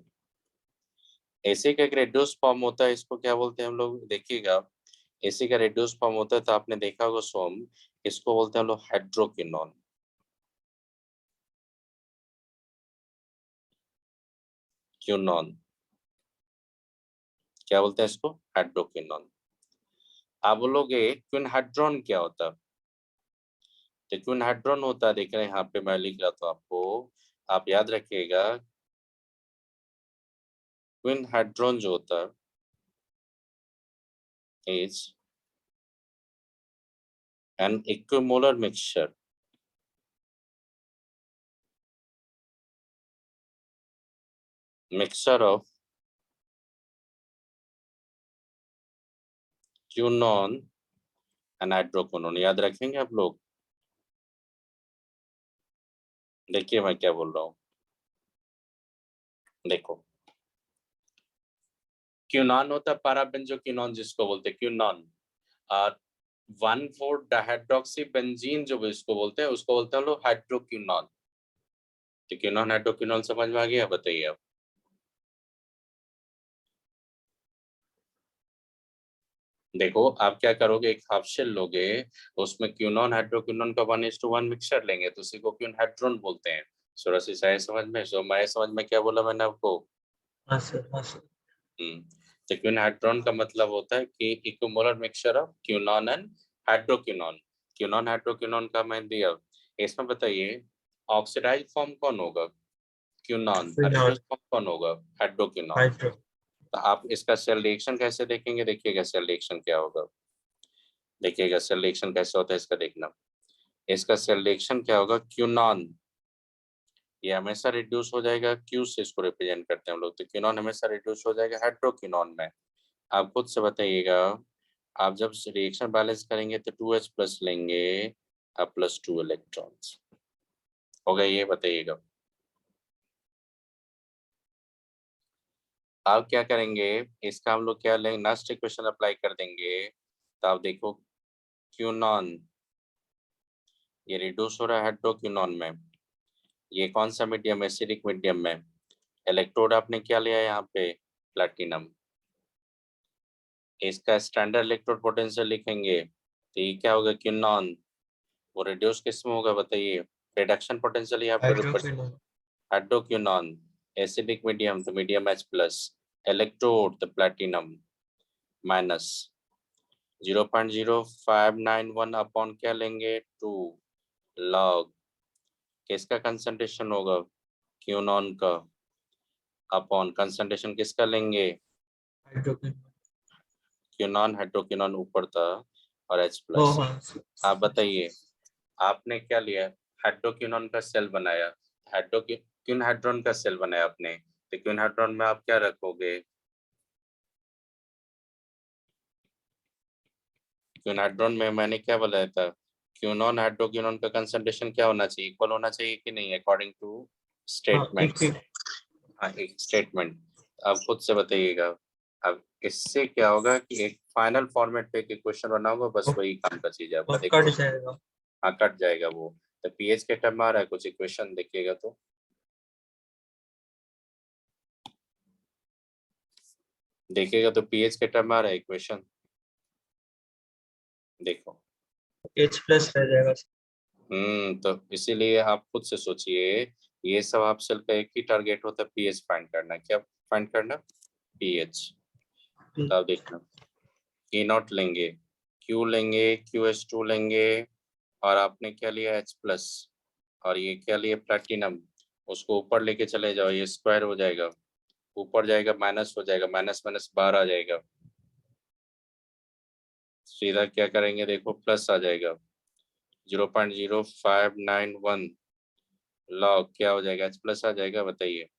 एसी का एक रेड्यूस फॉर्म होता है, इसको क्या बोलते हैं हम लोग देखिएगा, एसी का रेड्यूस फॉर्म होता है तो आपने देखा होगा सोम, इसको बोलते हैं हम लोग हाइड्रोक्विनोन, क्यूनॉन, क्या बोलते हैं इसको, हाइड्रोक्विनोन। आप बोलोगे क्विनहेड्रॉन क्या होता है, तो क्विनहेड्रॉन होता है, देख रहे हैं यहाँ पे मैं लिख रहा था आपको, आप याद रखिएगा क्विनहेड्रॉन जो होता है is an equimolar mixture, mixture of quinone and hydroquinone, याद रखेंगे आप लोग। देखिए मैं क्या बोल रहा हूँ, देखो क्यूनॉन होता है पाराबेंजोक्विनोन जिसको बोलते हैं क्यूनॉन, और 1,4 डाइहाइड्रोक्सी बेंजीन जो इसको बोलते हैं उसको बोलते हैं लोग हाइड्रोक्विनोन। तो क्यूनॉन हाइड्रोक्विनोन समझ में आ गया, बताइए आप। देखो आप क्या करोगे, एक हाफ शेल लोगे, उसमें क्यूनॉन हाइड्रोक्विनोन का 1:1 मिक्सचर लेंगे तो उसी को क्यूनहेड्रॉन बोलते हैं। सुरसी साय समझ में, सो मैं समझ में क्या बोला मैंने आपको। हाँ सर हाँ सर। हम्म। तो क्यूनहेड्रॉन का मतलब होता है कि equimolar mixture of quinone and hydroquinone. Quinone hydroquinone का मैं दिया, इसमें बताइए ऑक्सीडाइज फॉर्म कौन होगा, क्यूनॉन, और फिनॉल। रिड्यूस फॉर्म कौन होगा, हाइड्रोक्विनोन। हाइड्रो। तो आप इसका सेल रिएक्शन कैसे देखेंगे, देखिएगा सेल रिएक्शन क्या होगा, देखिएगा सेल रिएक्शन कैसे होता है इसका देखना, इसका सेल रिएक्शन क्या होगा, क्यूनॉन ये हमेशा रिड्यूस हो जाएगा, क्यू से इसको रिप्रेजेंट करते हैं हम लोग, तो क्यूनॉन हमेशा रिड्यूस हो जाएगा हाइड्रोक्विनोन में। आप खुद से बताइएगा, आप जब रिएक्शन बैलेंस करेंगे तो 2H+ लेंगे, अब +2 इलेक्ट्रॉन्स हो गए, ये बताइएगा। आप क्या करेंगे, इसका हम लोग क्या लेंगे, नेक्स्ट इक्वेशन अप्लाई कर देंगे, तो आप देखो क्यूनॉन ये रिड्यूस हो रहा है हाइड्रोक्विनोन में, ये कौन सा मीडियम है, एसिडिक मीडियम में, इलेक्ट्रोड आपने क्या लिया है यहाँ पे, प्लैटिनम, इसका स्टैंडर्ड इलेक्ट्रोड पोटेंशियल लिखेंगे तो ये क्या होगा, क्यूनॉन। वो रिड्यूस किस में होगा बताइए, रिडक्शन पोटेंशियल यहाँ पे हाइड्रोक्विनोन। हाइड्रोक्यूनॉन। एसिडिक मीडियम तो मीडियम H प्लस, इलेक्ट्रोड तो प्लैटिनम माइनस 0.0591 अपॉन क्या लेंगे 2 लॉग किसका कंसंट्रेशन होगा, क्यूनॉन का, अपॉन कंसंट्रेशन किसका लेंगे, हाइड्रोक्विनोन। क्यूनॉन हाइड्रोक्यूनॉन ऊपर था और H ओ प्लस। हाँ। आप बताइए आपने क्या लिया, हाइड्रोक्यूनॉन का सेल बनाया, क्यून हाइड्रोन का सेल बनाया आपने, तो क्यून हाइड्रोन में आप क्या रखोगे, क्यून हाइड्रोन में मैंने क्या बताया था, क्यूनॉन हाइड्रोक्यूनॉन का कंसंट्रेशन क्या होना चाहिए, इक्वल होना चाहिए कि नहीं, अकॉर्डिंग टू हाँ स्टेटमेंट्स। हाँ एक स्टेटमेंट, आप खुद से बताइएगा। अब इससे क्या होगा कि एक फाइनल फॉर्मेट पे क्वेश्चन बना होगा, बस वही काम का चीज है आपका, देखो कट जाएगा। हाँ कट जाएगा वो। तो पीएच के टर्म में आ रहा है कुछ इक्वेशन देखिएगा तो, देखिएगा तो पीएच के टर्म में आ रहा है इक्वेशन, देखो। H प्लस रह जाएगा। तो इसीलिए आप खुद से सोचिए, ये सब आप सेल का एक ही टारगेट होता है, पीएच फाइंड करना, क्या फाइंड करना, पीएच। तो आप देखना ई नॉट लेंगे, क्यू लेंगे, QH2 लेंगे, और आपने क्या लिया H प्लस, और ये क्या लिया प्लैटिनम, उसको ऊपर लेके चले जाओ, ये स्क्वायर हो जाएगा, ऊपर जाएगा माइनस हो जाएगा, माइनस माइनस बाहर आ जाएगा, सीधा क्या करेंगे देखो प्लस आ जाएगा, 0.0591 लॉग क्या हो जाएगा, H प्लस आ जाएगा, बताइए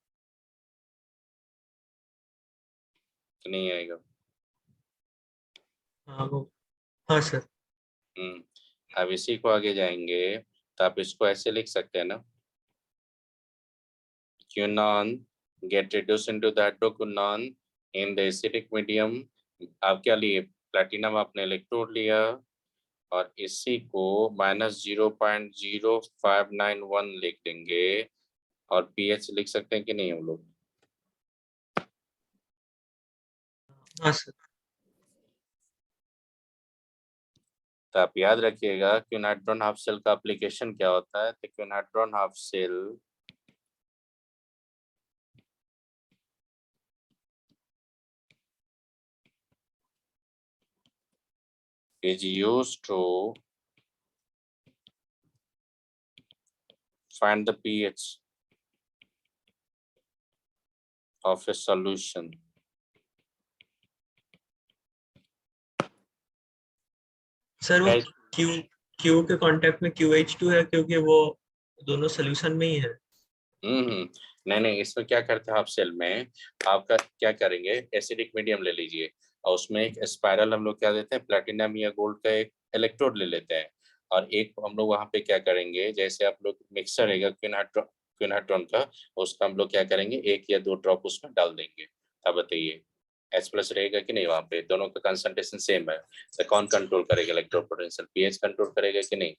कि नहीं आएगा। हाँ वो। हाँ सर। अब इसी को आगे जाएंगे तो आप इसको ऐसे लिख सकते हैं ना, quinone get reduced into the hydroquinone in the acidic medium। आप क्या लिए, प्लैटिनम आपने इलेक्ट्रोड लिया, और इसी को -0.0591 लिख देंगे, और पीएच लिख सकते हैं कि नहीं हम लोग। हाँ सर। तो आप याद रखिएगा क्विनाइट्रोन हाफ सेल का एप्लीकेशन क्या होता है, तो quinhydrone half cell is used to find the pH of a solution। Sir वो क्यू क्यू के कांटेक्ट में QH2 है क्योंकि वो दोनों सोल्यूशन में ही है। नहीं नहीं, इसमें क्या करते हैं आप सेल में, आपका क्या करेंगे, एसिडिक मीडियम ले लीजिए, और उसमें एक स्पाइरल हम लोग क्या देते हैं, प्लैटिनम या गोल्ड का एक इलेक्ट्रोड ले लेते हैं, और एक हम लोग वहां पे क्या करेंगे, जैसे आप लोग मिक्सर रहेगा क्विनाइट्रोन का, उसका हम लोग क्या करेंगे, 1 या 2 ड्रॉप उसमें डाल देंगे। अब बताइए H प्लस रहेगा कि नहीं, वहां पे दोनों का कंसंट्रेशन सेम है, तो कौन कंट्रोल करेगा इलेक्ट्रोड पोटेंशियल, पीएच कंट्रोल करेगा कि नहीं।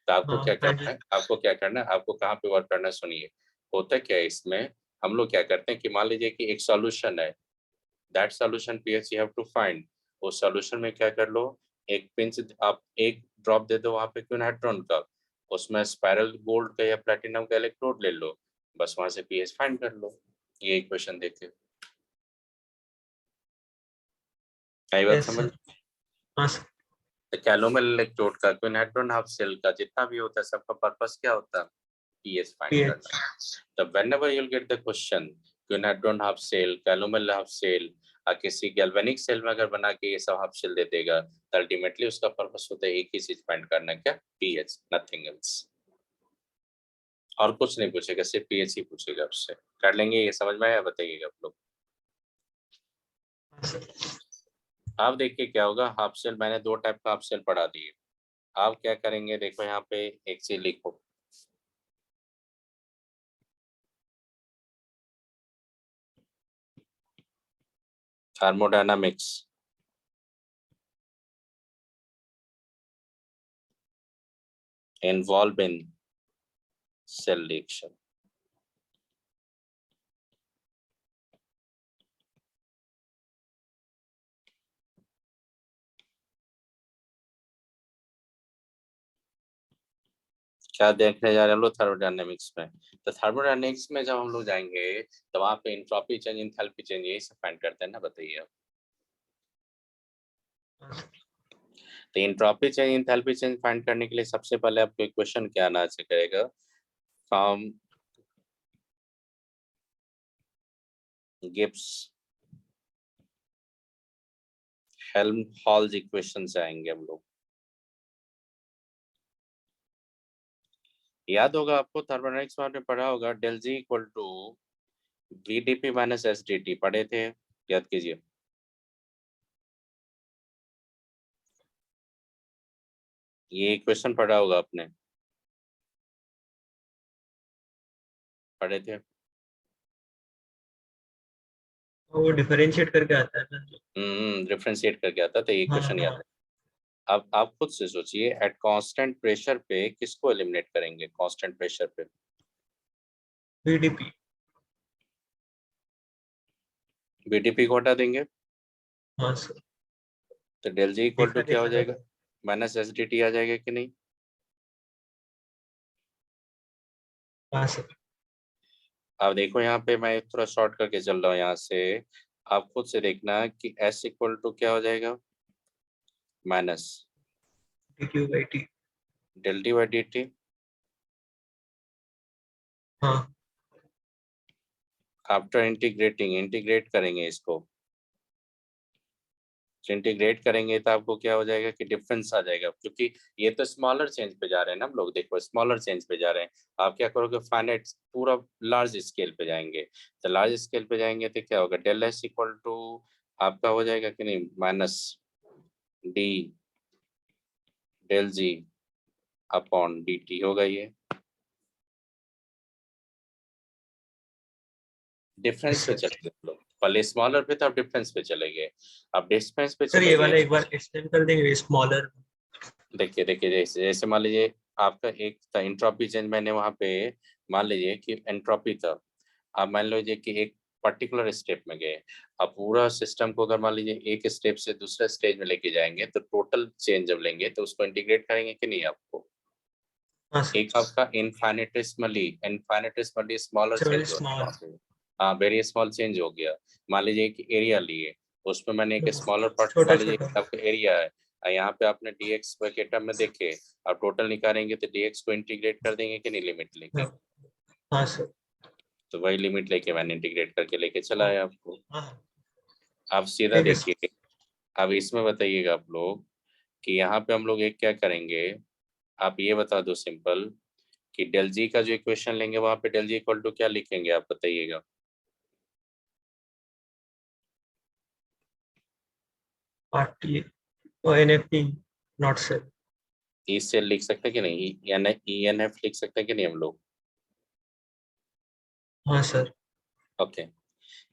तो आपको हाँ क्या करना हाइड्रो। है, आपको क्या करना है, आपको कहाँ पे वर्क करना है, सुनिए। होता क्या है इसमें, हम लोग क्या करते हैं कि मान लीजिए कि एक सॉल्यूशन है, that solution pH you have to find, उस सॉल्यूशन में क्या कर लो, एक पिंच आप एक ड्रॉप दे दो वहां पे क्विनाइट्रोन का, उसमें स्पाइरल गोल्ड का या प्लैटिनम का इलेक्ट्रोड ले लो, बस वहां से पीएच फाइंड कर लो। ये इक्वेशन देखे, आई बात यस समझ। सर। हाँ सर। कैलोमल इलेक्ट्रोड का, क्विनाइट्रोन हाफ सेल का, जितना भी होता है सबका पर्पस क्या होता है, पीएच फाइंड पीएच। करना। तो whenever you'll get the question quinhydrone half cell, calomel half cell, किसी गैल्वेनिक सेल में अगर बना के ये सब हाफ सेल दे देगा, तो अल्टीमेटली उसका पर्पस होता है एक ही चीज फाइंड करना, क्या, पीएच, नथिंग एल्स। और कुछ नहीं पूछेगा, सिर्फ पीएच ही पूछेगा उससे। कर लेंगे, ये समझ में आया, बताइएगा आप लोग। हाँ सर। आप देखिए क्या होगा, हाफ सेल मैंने 2 टाइप का हाफ सेल पढ़ा दिए। आप क्या करेंगे देखो, यहाँ पे एक चीज लिखो, thermodynamics involved in cell reaction। क्या देखने जा रहे हैं हम लोग थर्मोडायनेमिक्स में? तो थर्मोडायनेमिक्स में जब हम लोग जाएंगे तो वहां पे एंट्रोपी चेंज, एंथैल्पी चेंज यही सब फाइंड करते हैं ना, बताइए आप। तो entropy change, enthalpy change find करने के लिए सबसे पहले आपको इक्वेशन क्या आना चाहिए करेगा, फ्रॉम गिब्स हेल्महोल्ट्ज इक्वेशन से आएंगे हम लोग। याद होगा आपको, थर्मोडायनेमिक्स में आपने पढ़ा होगा del G equal to VdP minus SdT, पढ़े थे, याद कीजिए। ये इक्वेशन पढ़ा होगा आपने, पढ़े थे। वो डिफरेंशिएट करके आता है ना। डिफरेंशिएट करके आता, तो ये हाँ इक्वेशन याद हाँ। है। अब आप खुद से सोचिए, एट कांस्टेंट प्रेशर पे किसको एलिमिनेट करेंगे? कांस्टेंट प्रेशर पे VdP। VdP को हटा देंगे, हाँ सर। तो डेल जी इक्वल देखा टू क्या हो देखा जाएगा, मैंने। माइनस SdT आ जाएगा कि नहीं? हाँ सर। अब देखो यहाँ पे मैं थोड़ा शॉर्ट करके चल रहा हूँ यहाँ से, आप खुद से देखना कि S इक्वल टू क्या हो जाएगा, minus dQ/T। Del T by d T. हाँ आफ्टर इंटीग्रेटिंग, इंटीग्रेट करेंगे इसको, इंटीग्रेट करेंगे तो आपको क्या हो जाएगा कि डिफरेंस आ जाएगा, क्योंकि ये तो स्मॉलर चेंज पे जा रहे हैं ना हम लोग, देखो स्मॉलर चेंज पे जा रहे हैं। आप क्या करोगे, फाइनाइट पूरा लार्ज स्केल पे जाएंगे, तो लार्ज स्केल पे जाएंगे तो क्या होगा, डेल एस इक्वल टू आपका हो जाएगा कि नहीं, माइनस डी डेल जी अपॉन डी टी होगा। ये डिफरेंस पे सर। चलेंगे हम लोग, पहले स्मॉलर पे, तो अब डिफरेंस पे चलेंगे। अब डिफरेंस पे सर ये चलेंगे, वाला एक बार एक्सटेंड कर देंगे, स्मॉलर। देखिए देखिए, जैसे जैसे मान लीजिए आपका एक था एंट्रोपी चेंज, मैंने वहां पे मान लीजिए कि एंट्रोपी था, आप मान लीजिए कि एक पर्टिकुलर स्टेप में गए, अब पूरा सिस्टम को अगर मान लीजिए एक स्टेप से दूसरे स्टेज में लेके जाएंगे, तो टोटल चेंज जब लेंगे तो उसको इंटीग्रेट करेंगे कि नहीं आपको? हाँ सर। एक आपका इनफाइनेटिस्मली इनफाइनेटिस्मली स्मॉलर अच्छा, वेरी चेंज हो गया स्मॉल। वहाँ पे। हाँ, वेरी स्मॉल चेंज हो गया। मान लीजिए कि एरिया लिए, उसमें मैंने एक स्मॉलर पार्ट, छोटा मान लीजिए छोटा। कि आपका एरिया है, यहाँ पे आपने dx के टर्म में देखे, अब टोटल निकालेंगे तो dx को इंटीग्रेट कर देंगे कि नहीं, लिमिट लेके? हाँ हाँ सर। तो वही लिमिट लेके मैंने इंटीग्रेट करके लेके चला है आपको। हाँ आप सीधा ठीक है सर। देखिए, अब इसमें बताइएगा आप लोग कि यहाँ पे हम लोग एक क्या करेंगे, आप ये बता दो सिंपल, कि डेल जी का जो इक्वेशन लेंगे वहां पे डेल जी इक्वल टू क्या लिखेंगे, आप बताइएगा। RT और NFT, not sir. E cell लिख सकते हैं कि नहीं, ENF लिख सकते हैं कि नहीं हम लोग? हाँ सर। ओके,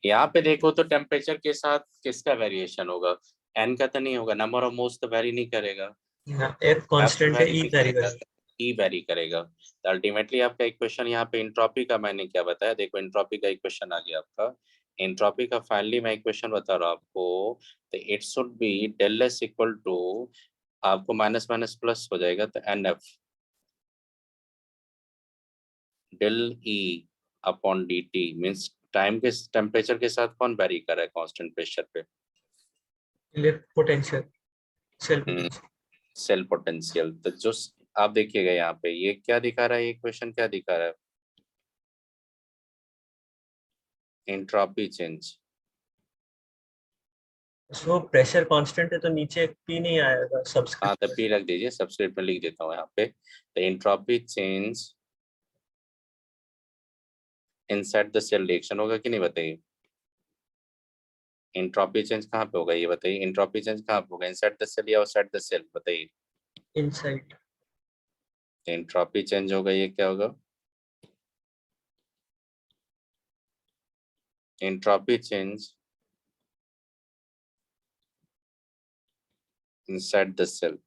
यहाँ पे देखो तो टेम्परेचर के साथ किसका वेरिएशन होगा, एन का तो नहीं होगा, नंबर ऑफ मोल्स तो वेरी नहीं करेगा, F एफ तो कांस्टेंट है, वेरी E नहीं वेरी करेगा, करेगा। ई वेरी करेगा। तो अल्टीमेटली आपका इक्वेशन यहाँ पे इंट्रोपी का मैंने क्या बताया, देखो इंट्रोपी का इक्वेशन आ गया आपका, इंट्रोपी का फाइनली मैं इक्वेशन बता रहा हूँ आपको, तो it should be del S equal to, आपको माइनस माइनस प्लस हो जाएगा, तो NF del E upon D T, means time के टेम्परेचर के साथ कौन वेरी कर रहा है कांस्टेंट प्रेशर पे? Electric potential, cell potential. Cell potential. तो जो आप देखिएगा यहाँ पे ये क्या दिखा रहा है, ये क्वेश्चन क्या दिखा रहा है, entropy change. So pressure constant है तो नीचे P नहीं आएगा हाँ, तो सब्सक्रिप्ट। पी रख दीजिए, सब्सक्रिप्ट में लिख देता हूँ यहाँ पे, तो entropy change inside the cell reaction होगा कि नहीं, बताइए। एंट्रोपी चेंज कहाँ पे होगा ये बताइए, एंट्रोपी चेंज कहाँ पे होगा, इनसाइड द सेल या आउटसाइड द सेल, बताइए। इनसाइड। एंट्रोपी चेंज होगा, ये क्या होगा, entropy change inside the cell.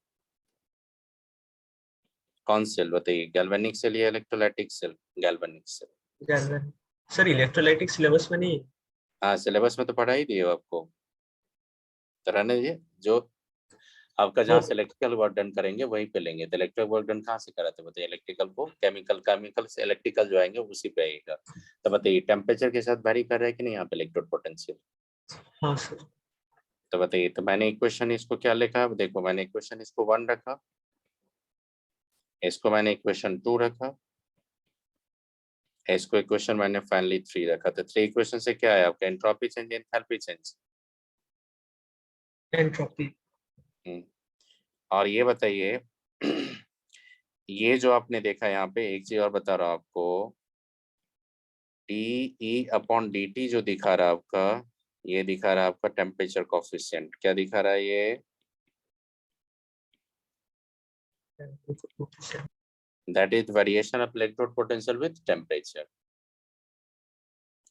कौन सेल बताइए, गैल्वेनिक सेल या इलेक्ट्रोलाइटिक सेल? Galvanic cell. गैल्वेन। सर इलेक्ट्रोलाइटिक सिलेबस में नहीं है। हाँ, सिलेबस में तो पढ़ा ही दिए हो आपको, तो रहने दीजिए जो आपका जहाँ से इलेक्ट्रिकल वर्क डन करेंगे वहीं पे लेंगे। तो इलेक्ट्रिकल वर्क डन कहाँ से कराते हैं बताइए? इलेक्ट्रिकल को केमिकल, केमिकल से इलेक्ट्रिकल जो आएंगे उसी पे आएगा। तो बताइए टेम्परेचर के साथ वेरी कर रहा है कि नहीं यहाँ पे इलेक्ट्रोड पोटेंशियल? हाँ सर। तो बताइए, तो मैंने इक्वेशन इसको क्या लिखा है? देखो मैंने इक्वेशन इसको 1 रखा, इसको मैंने इक्वेशन 2 रखा, इसको इक्वेशन मैंने फाइनली 3 रखा। तो 3 इक्वेशन से क्या है आपका? Entropy change, enthalpy change. Entropy. और ये बताइए ये जो आपने देखा यहाँ पे, एक चीज और बता रहा हूँ आपको, D E upon D T जो दिखा रहा है आपका, ये दिखा रहा है आपका टेम्परेचर कोफिशिएंट। क्या दिखा रहा है ये? That is variation of electrode potential with temperature.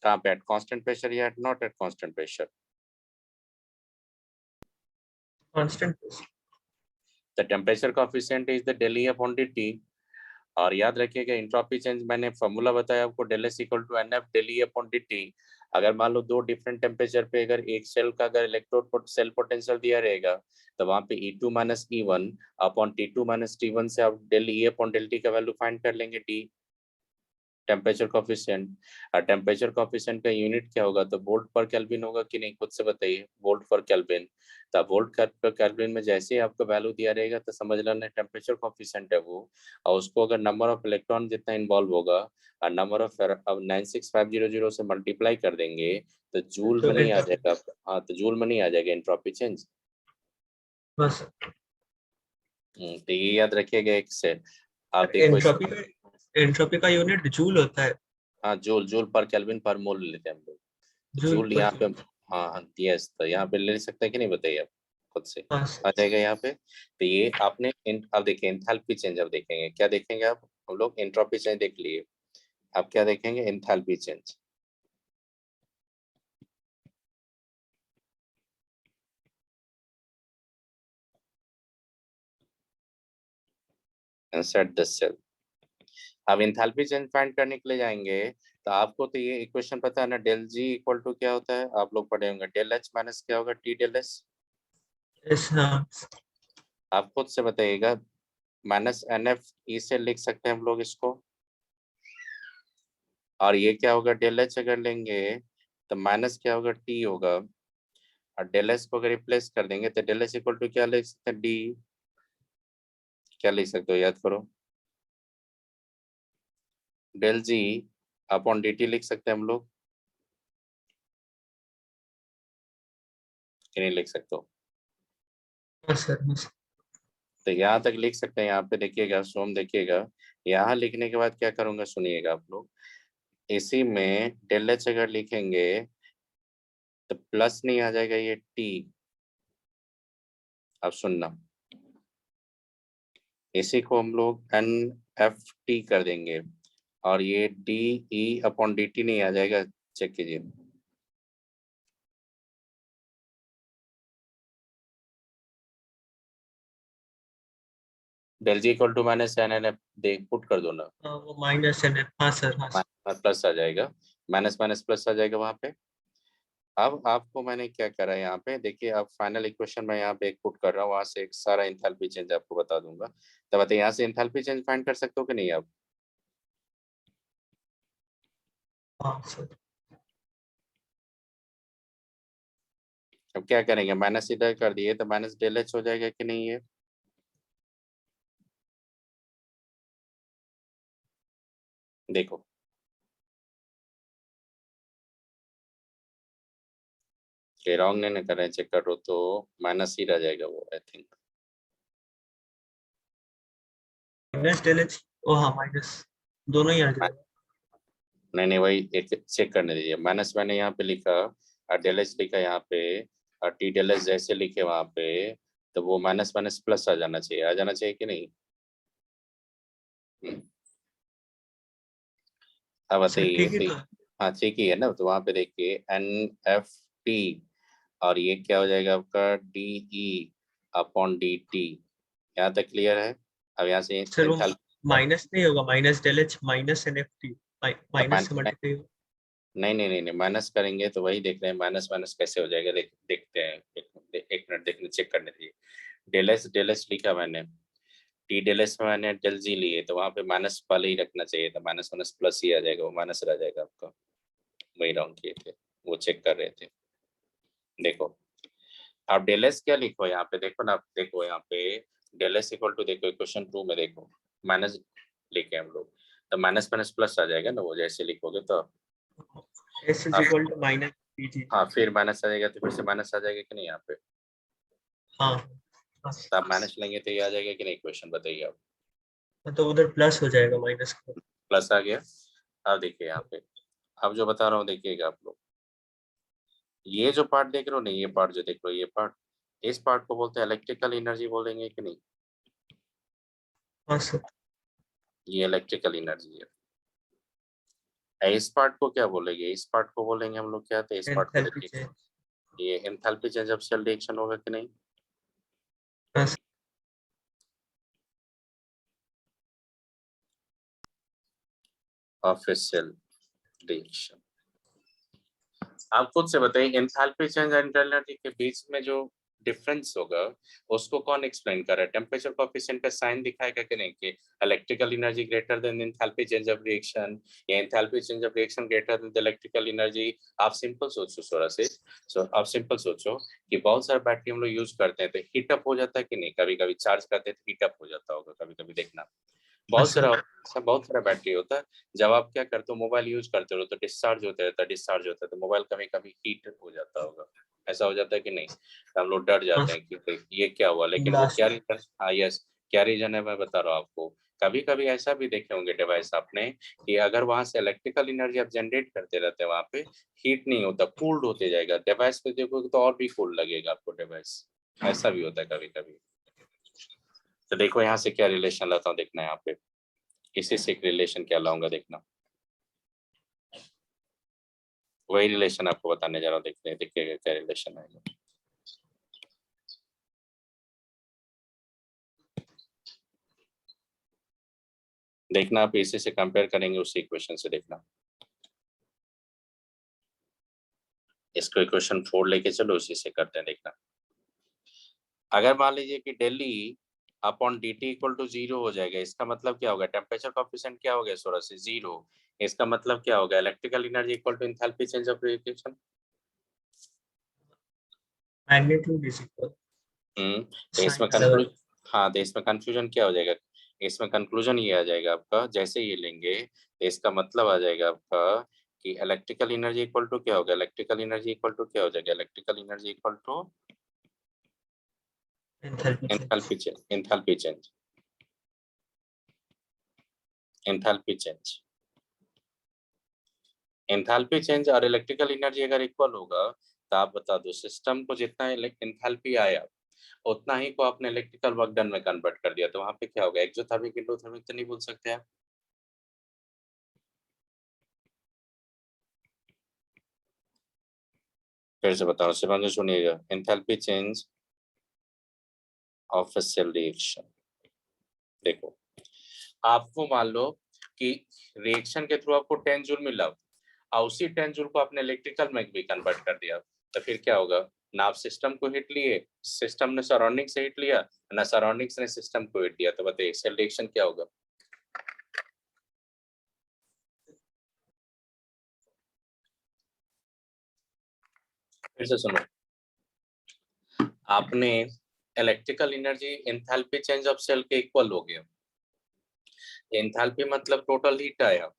कहाँ पे? एट कांस्टेंट प्रेशर या at not at constant pressure? Constant. The temperature coefficient is the del E upon D T. और याद रखिएगा एंट्रोपी चेंज मैंने फॉर्मूला बताया आपको, del S equal to n F del E upon D T. अगर मान लो दो डिफरेंट टेम्परेचर पे अगर एक सेल का अगर इलेक्ट्रोड सेल पोटेंशियल दिया रहेगा, तो वहां पे E2 minus E1 upon T2 minus T1 से आप del E upon del T का वैल्यू फाइंड कर लेंगे, डी टेम्परेचर कोफिशिएंट। और टेम्परेचर कोफिशिएंट का यूनिट क्या होगा? तो वोल्ट पर केल्विन होगा कि नहीं? खुद से बताइए, वोल्ट पर केल्विन। तो वोल्ट पर केल्विन में जैसे ही आपको वैल्यू दिया रहेगा तो समझ लेना टेम्परेचर कोफिशिएंट है वो। और उसको अगर नंबर ऑफ इलेक्ट्रॉन जितना इन्वॉल्व होगा और नंबर ऑफ अब 96500 से मल्टीप्लाई कर देंगे तो जूल तो में नहीं आ एंट्रोपी। जाएगा। हाँ, तो जूल में नहीं आ जाएगा एंट्रोपी चेंज। बस। तो ये याद रखिएगा एक से। आप देखो इस, एंट्रोपी का यूनिट जूल होता है। हाँ जूल, जूल पर केल्विन पर मोल लेते हैं हम लोग। तो जूल जूल पर। यहाँ पे, हाँ हाँ यस, तो यहाँ पे ले सकते हैं कि नहीं बताइए आप खुद से? हाँ आ सर। जाएगा यहाँ पे। तो ये आपने अब देखिए एंथैल्पी चेंज, अब देखेंगे क्या देखेंगे आप? हम लोग एंट्रोपी चेंज देख लिए, अब क्या देखेंगे? Enthalpy change. Set the cell. अब एंथैल्पी चेंज फाइंड करने के लिए जाएंगे तो आपको तो ये इक्वेशन पता है ना, डेल जी इक्वल टू क्या होता है? आप लोग पढ़े होंगे, डेल एच माइनस क्या होगा? T del S. यस। हाँ। आप खुद से बताइएगा। माइनस एन एफ ई से लिख सकते हैं हम लोग इसको। और ये क्या होगा? डेल एच अगर लेंगे तो माइनस क्या होगा? टी होगा। और डेल एस को अगर रिप्लेस कर देंगे तो डेल एस इक्वल टू क्या लिख सकते हैं? डी। क्या लिख सकते हो? याद करो। डेल जी अपॉन डी टी लिख सकते हैं हम लोग कि नहीं लिख सकते हो? हाँ सर। हाँ सर। तो यहाँ तक लिख सकते हैं। यहाँ पे देखिएगा, सोम देखिएगा, यहाँ लिखने के बाद क्या करूंगा सुनिएगा आप लोग। इसी में डेल एच अगर लिखेंगे तो प्लस नहीं आ जाएगा ये टी? अब सुनना, इसी को हम लोग एन एफ टी कर देंगे और ये D E upon D T नहीं आ जाएगा? चेक कीजिए। Del G equal to minus N N F दे पुट कर दो ना, हाँ, वो माइनस एन। हाँ सर। हाँ सर। प्लस आ जाएगा, माइनस माइनस प्लस आ जाएगा वहां पे। अब आपको मैंने क्या करा है यहाँ पे देखिए, अब फाइनल इक्वेशन मैं यहाँ पे एक पुट कर रहा हूँ, वहां से एक सारा इंथैल्पी चेंज आपको बता दूंगा। तो बताइए यहाँ से इंथैल्पी चेंज फाइंड कर सकते हो कि नहीं आप? हाँ सर। अब क्या करेंगे? माइनस इधर कर दिए तो माइनस डेल एच हो जाएगा कि नहीं ये? देखो ये रॉन्ग नहीं कर रहे हैं, चेक करो तो माइनस ही रह जाएगा वो, I think. Minus del H. Oh हाँ, माइनस दोनों ही आ जाएगा। नहीं नहीं, वही एक चेक करने दीजिए। माइनस मैंने यहाँ पे लिखा और डेल एच लिखा यहाँ पे, और टी डेल एच जैसे लिखे वहां पे, तो वो माइनस माइनस प्लस आ जाना चाहिए, आ जाना चाहिए कि नहीं? हम्म, अब सर बताइए ठीक है तो। तो। हाँ ठीक ही है ना, तो वहां पे देखिए एन एफ टी और ये क्या हो जाएगा आपका? D E upon D T. यहाँ तक क्लियर है? अब यहाँ से सर वो एंथैल्पी, माइनस नहीं होगा, minus del H minus N F T. Minus से मल्टीप्लाई होगा। नहीं नहीं नहीं नहीं, माइनस करेंगे तो वही देख रहे हैं, माइनस माइनस कैसे हो जाएगा? देखते हैं, एक मिनट देखने चेक करने दीजिए। डेल एस लिखा मैंने, टी डेल एस में मैंने डेल जी लिए, तो वहां पे माइनस वाले ही रखना चाहिए था, माइनस माइनस प्लस ही आ जाएगा, वो माइनस रह जाएगा आपका। वही राउंड किए थे, वो चेक कर रहे थे। देखो आप डेल एस क्या लिखो यहाँ पे, देखो ना, आप देखो यहाँ पे डेल एस इक्वल टू, देखो क्वेश्चन 2 में देखो माइनस लिखे हम लोग, तो माइनस माइनस प्लस आ जाएगा ना, वो जैसे लिखोगे तो S is equal to minus PG. हाँ फिर माइनस आ जाएगा, तो फिर से माइनस आ जाएगा कि नहीं यहाँ पे, हाँ हाँ, तो आप माइनस लेंगे तो ये आ जाएगा कि नहीं, क्वेश्चन बताइए आप। तो उधर प्लस हो जाएगा माइनस का। प्लस आ गया। अब देखिए यहाँ पे, अब जो बता रहा हूँ देखिएगा आप लोग, ये जो पार्ट देख रहे हो ना, ये पार्ट जो देख रहे हो, ये पार्ट, इस पार्ट को बोलते हैं इलेक्ट्रिकल एनर्जी, बोलेंगे कि नहीं, हाँ सर। ये इलेक्ट्रिकल एनर्जी है। इस पार्ट को क्या बोलेंगे, इस पार्ट को बोलेंगे हम लोग क्या, तो इस पार्ट को एंथैल्पी देखिए, चेंज। ये enthalpy change of cell reaction होगा कि नहीं, हाँ सर। Of cell reaction. आप खुद से बताइए, एंथैल्पी चेंज और इंटरनल एनर्जी के बीच में जो डिफरेंस होगा, उसको कौन एक्सप्लेन कर रहा है, टेम्परेचर कोएफिशिएंट का साइन दिखाएगा कि नहीं, कि electrical energy greater than enthalpy change of reaction, या enthalpy change of reaction greater than the electrical energy. आप सिंपल सोचो थोड़ा से, आप सिंपल सोचो कि बहुत सारे बैटरी हम लोग यूज करते हैं, तो हीट अप हो जाता है कि नहीं, कभी कभी चार्ज करते हैं तो हीट अप हो जाता होगा, कभी कभी देखना, हाँ बहुत सारा बैटरी होता है। जब आप क्या करते हो, मोबाइल यूज करते हो, तो डिस्चार्ज होता रहता है, डिस्चार्ज होता है, तो मोबाइल कभी कभी हीट हो जाता होगा, ऐसा हो जाता है कि नहीं, तो हम लोग डर जाते हैं कि ये क्या हुआ, लेकिन वो क्या लास्ट। रीजन, हाँ यस, क्या रीजन है मैं बता रहा हूँ आपको। कभी कभी ऐसा भी देखे होंगे डिवाइस आपने, कि अगर वहां से इलेक्ट्रिकल एनर्जी आप जनरेट करते रहते हैं, वहां पे हीट नहीं होता, कूल्ड होते जाएगा, डिवाइस पे देखोगे तो और भी कूल लगेगा आपको डिवाइस, ऐसा भी होता है कभी कभी। तो देखो यहाँ से क्या रिलेशन लाता हूँ, देखना यहाँ पे, इसी से एक रिलेशन क्या लाऊंगा, देखना, वही रिलेशन आपको बताने जा रहा हूँ, देखते हैं देखिएगा क्या रिलेशन आएगा। देखना आप इसी से कंपेयर करेंगे उसी इक्वेशन से, देखना इसको इक्वेशन 4 लेके चलो, उसी से करते हैं, देखना। अगर मान लीजिए कि del E upon D T equal to 0 हो जाएगा, इसका मतलब क्या होगा, टेम्परेचर कोएफिशिएंट क्या हो गया थोड़ा से 0, इसका मतलब क्या होगा, electrical energy equal to enthalpy change of reaction. Magnitude is equal तो इसमें साइन लेवल। कंक्लूजन, हाँ तो इसमें कंफ्यूजन क्या हो जाएगा, इसमें कंक्लूजन ये आ जाएगा आपका, जैसे ये लेंगे तो इसका मतलब आ जाएगा आपका कि इलेक्ट्रिकल एनर्जी इक्वल टू क्या होगा, इलेक्ट्रिकल एनर्जी इक्वल टू क्या हो जाएगा, electrical energy equal to enthalpy change. Enthalpy change, enthalpy change, enthalpy change, enthalpy change और इलेक्ट्रिकल एनर्जी अगर इक्वल होगा, तो आप बता दो सिस्टम को जितना एंथैल्पी आया, उतना ही को आपने इलेक्ट्रिकल वर्क डन में कन्वर्ट कर दिया, तो वहां पे क्या होगा, एक्सोथर्मिक एंडोथर्मिक तो नहीं बोल सकते आप। फिर से बताओ, शिवांगी सुनिएगा, enthalpy change of a cell reaction. देखो आपको मान लो कि रिएक्शन के थ्रू आपको 10 जूल मिला, और उसी 10 जूल को आपने इलेक्ट्रिकल में भी कन्वर्ट कर दिया, तो फिर क्या होगा, ना आप सिस्टम को हिट लिए, सिस्टम ने सराउंडिंग से हिट लिया, ना सराउंडिंग्स ने सिस्टम को हिट दिया, तो बताइए सेल रिएक्शन क्या होगा। फिर से सुनो, आपने electrical energy enthalpy change of cell के इक्वल हो गया, एंथैल्पी मतलब टोटल हीट आया,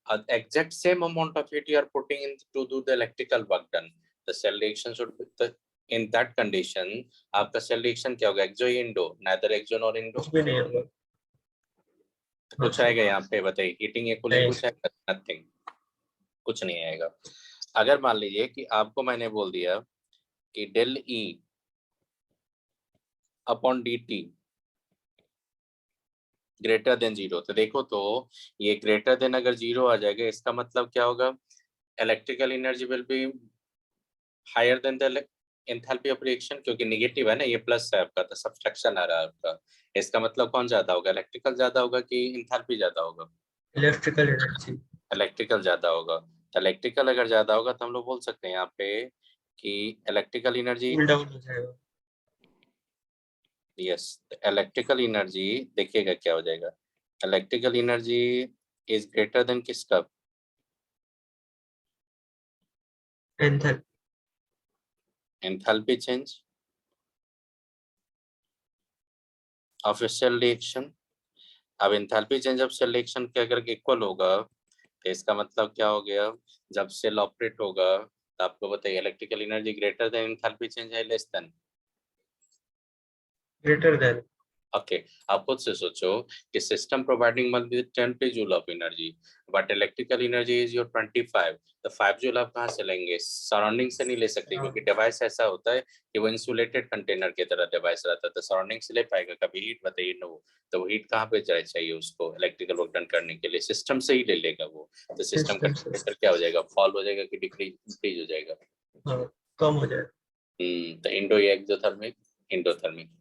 exact same amount of heat you are putting in to do the electrical work done, the cell reaction should be the, in that condition आपका cell reaction क्या होगा, exo indo, neither exo nor indo, कुछ भी नहीं होगा। हाँ कुछ sir. आएगा यहाँ पे बताइए, हीटिंग या कूलिंग नहीं कुछ आएगा, नथिंग, कुछ नहीं आएगा। अगर मान लीजिए कि आपको मैंने बोल दिया कि del E upon D T greater than 0, तो देखो तो ये ग्रेटर देन अगर 0 आ जाएगा, इसका मतलब क्या होगा, electrical energy will be higher than the enthalpy of reaction, क्योंकि नेगेटिव है ना, ये प्लस है आपका, तो सब्ट्रैक्शन आ रहा है आपका, इसका मतलब कौन ज्यादा होगा, इलेक्ट्रिकल ज्यादा होगा कि एंथैल्पी ज्यादा होगा, इलेक्ट्रिकल एनर्जी। इलेक्ट्रिकल ज्यादा होगा। तो इलेक्ट्रिकल अगर ज्यादा होगा तो हम लोग बोल सकते हैं यहाँ पे कि इलेक्ट्रिकल एनर्जी, कूल डाउन हो जाएगा। यस, इलेक्ट्रिकल एनर्जी देखिएगा क्या हो जाएगा, electrical energy is greater than किसका, enthalpy. Enthalpy change of cell reaction. अब enthalpy change of cell reaction के अगर इक्वल होगा तो इसका मतलब क्या हो गया, जब सेल ऑपरेट होगा तो आपको बताइए electrical energy greater than enthalpy change है less than. Greater than. Okay, आप खुद से सोचो कि system providing must be 10 joule of energy but electrical energy is your 25, तो 5 जूल आप कहाँ से लेंगे, सराउंडिंग से नहीं ले सकते क्योंकि डिवाइस ऐसा होता है कि वो इंसुलेटेड कंटेनर की तरह डिवाइस रहता है, तो सराउंडिंग से ले पाएगा कभी हीट, बताइए ना वो, तो वो हीट कहाँ पे चाहिए उसको इलेक्ट्रिकल वर्क डन करने के लिए, सिस्टम से ही ले लेगा वो, तो सिस्टम का टेम्परेचर क्या हो जाएगा, फॉल हो जाएगा कि डिक्रीज इंक्रीज हो जाएगा, हाँ, कम हो जाएगा। तो इंडो या एक्सोथर्मिक, इंडोथर्मिक।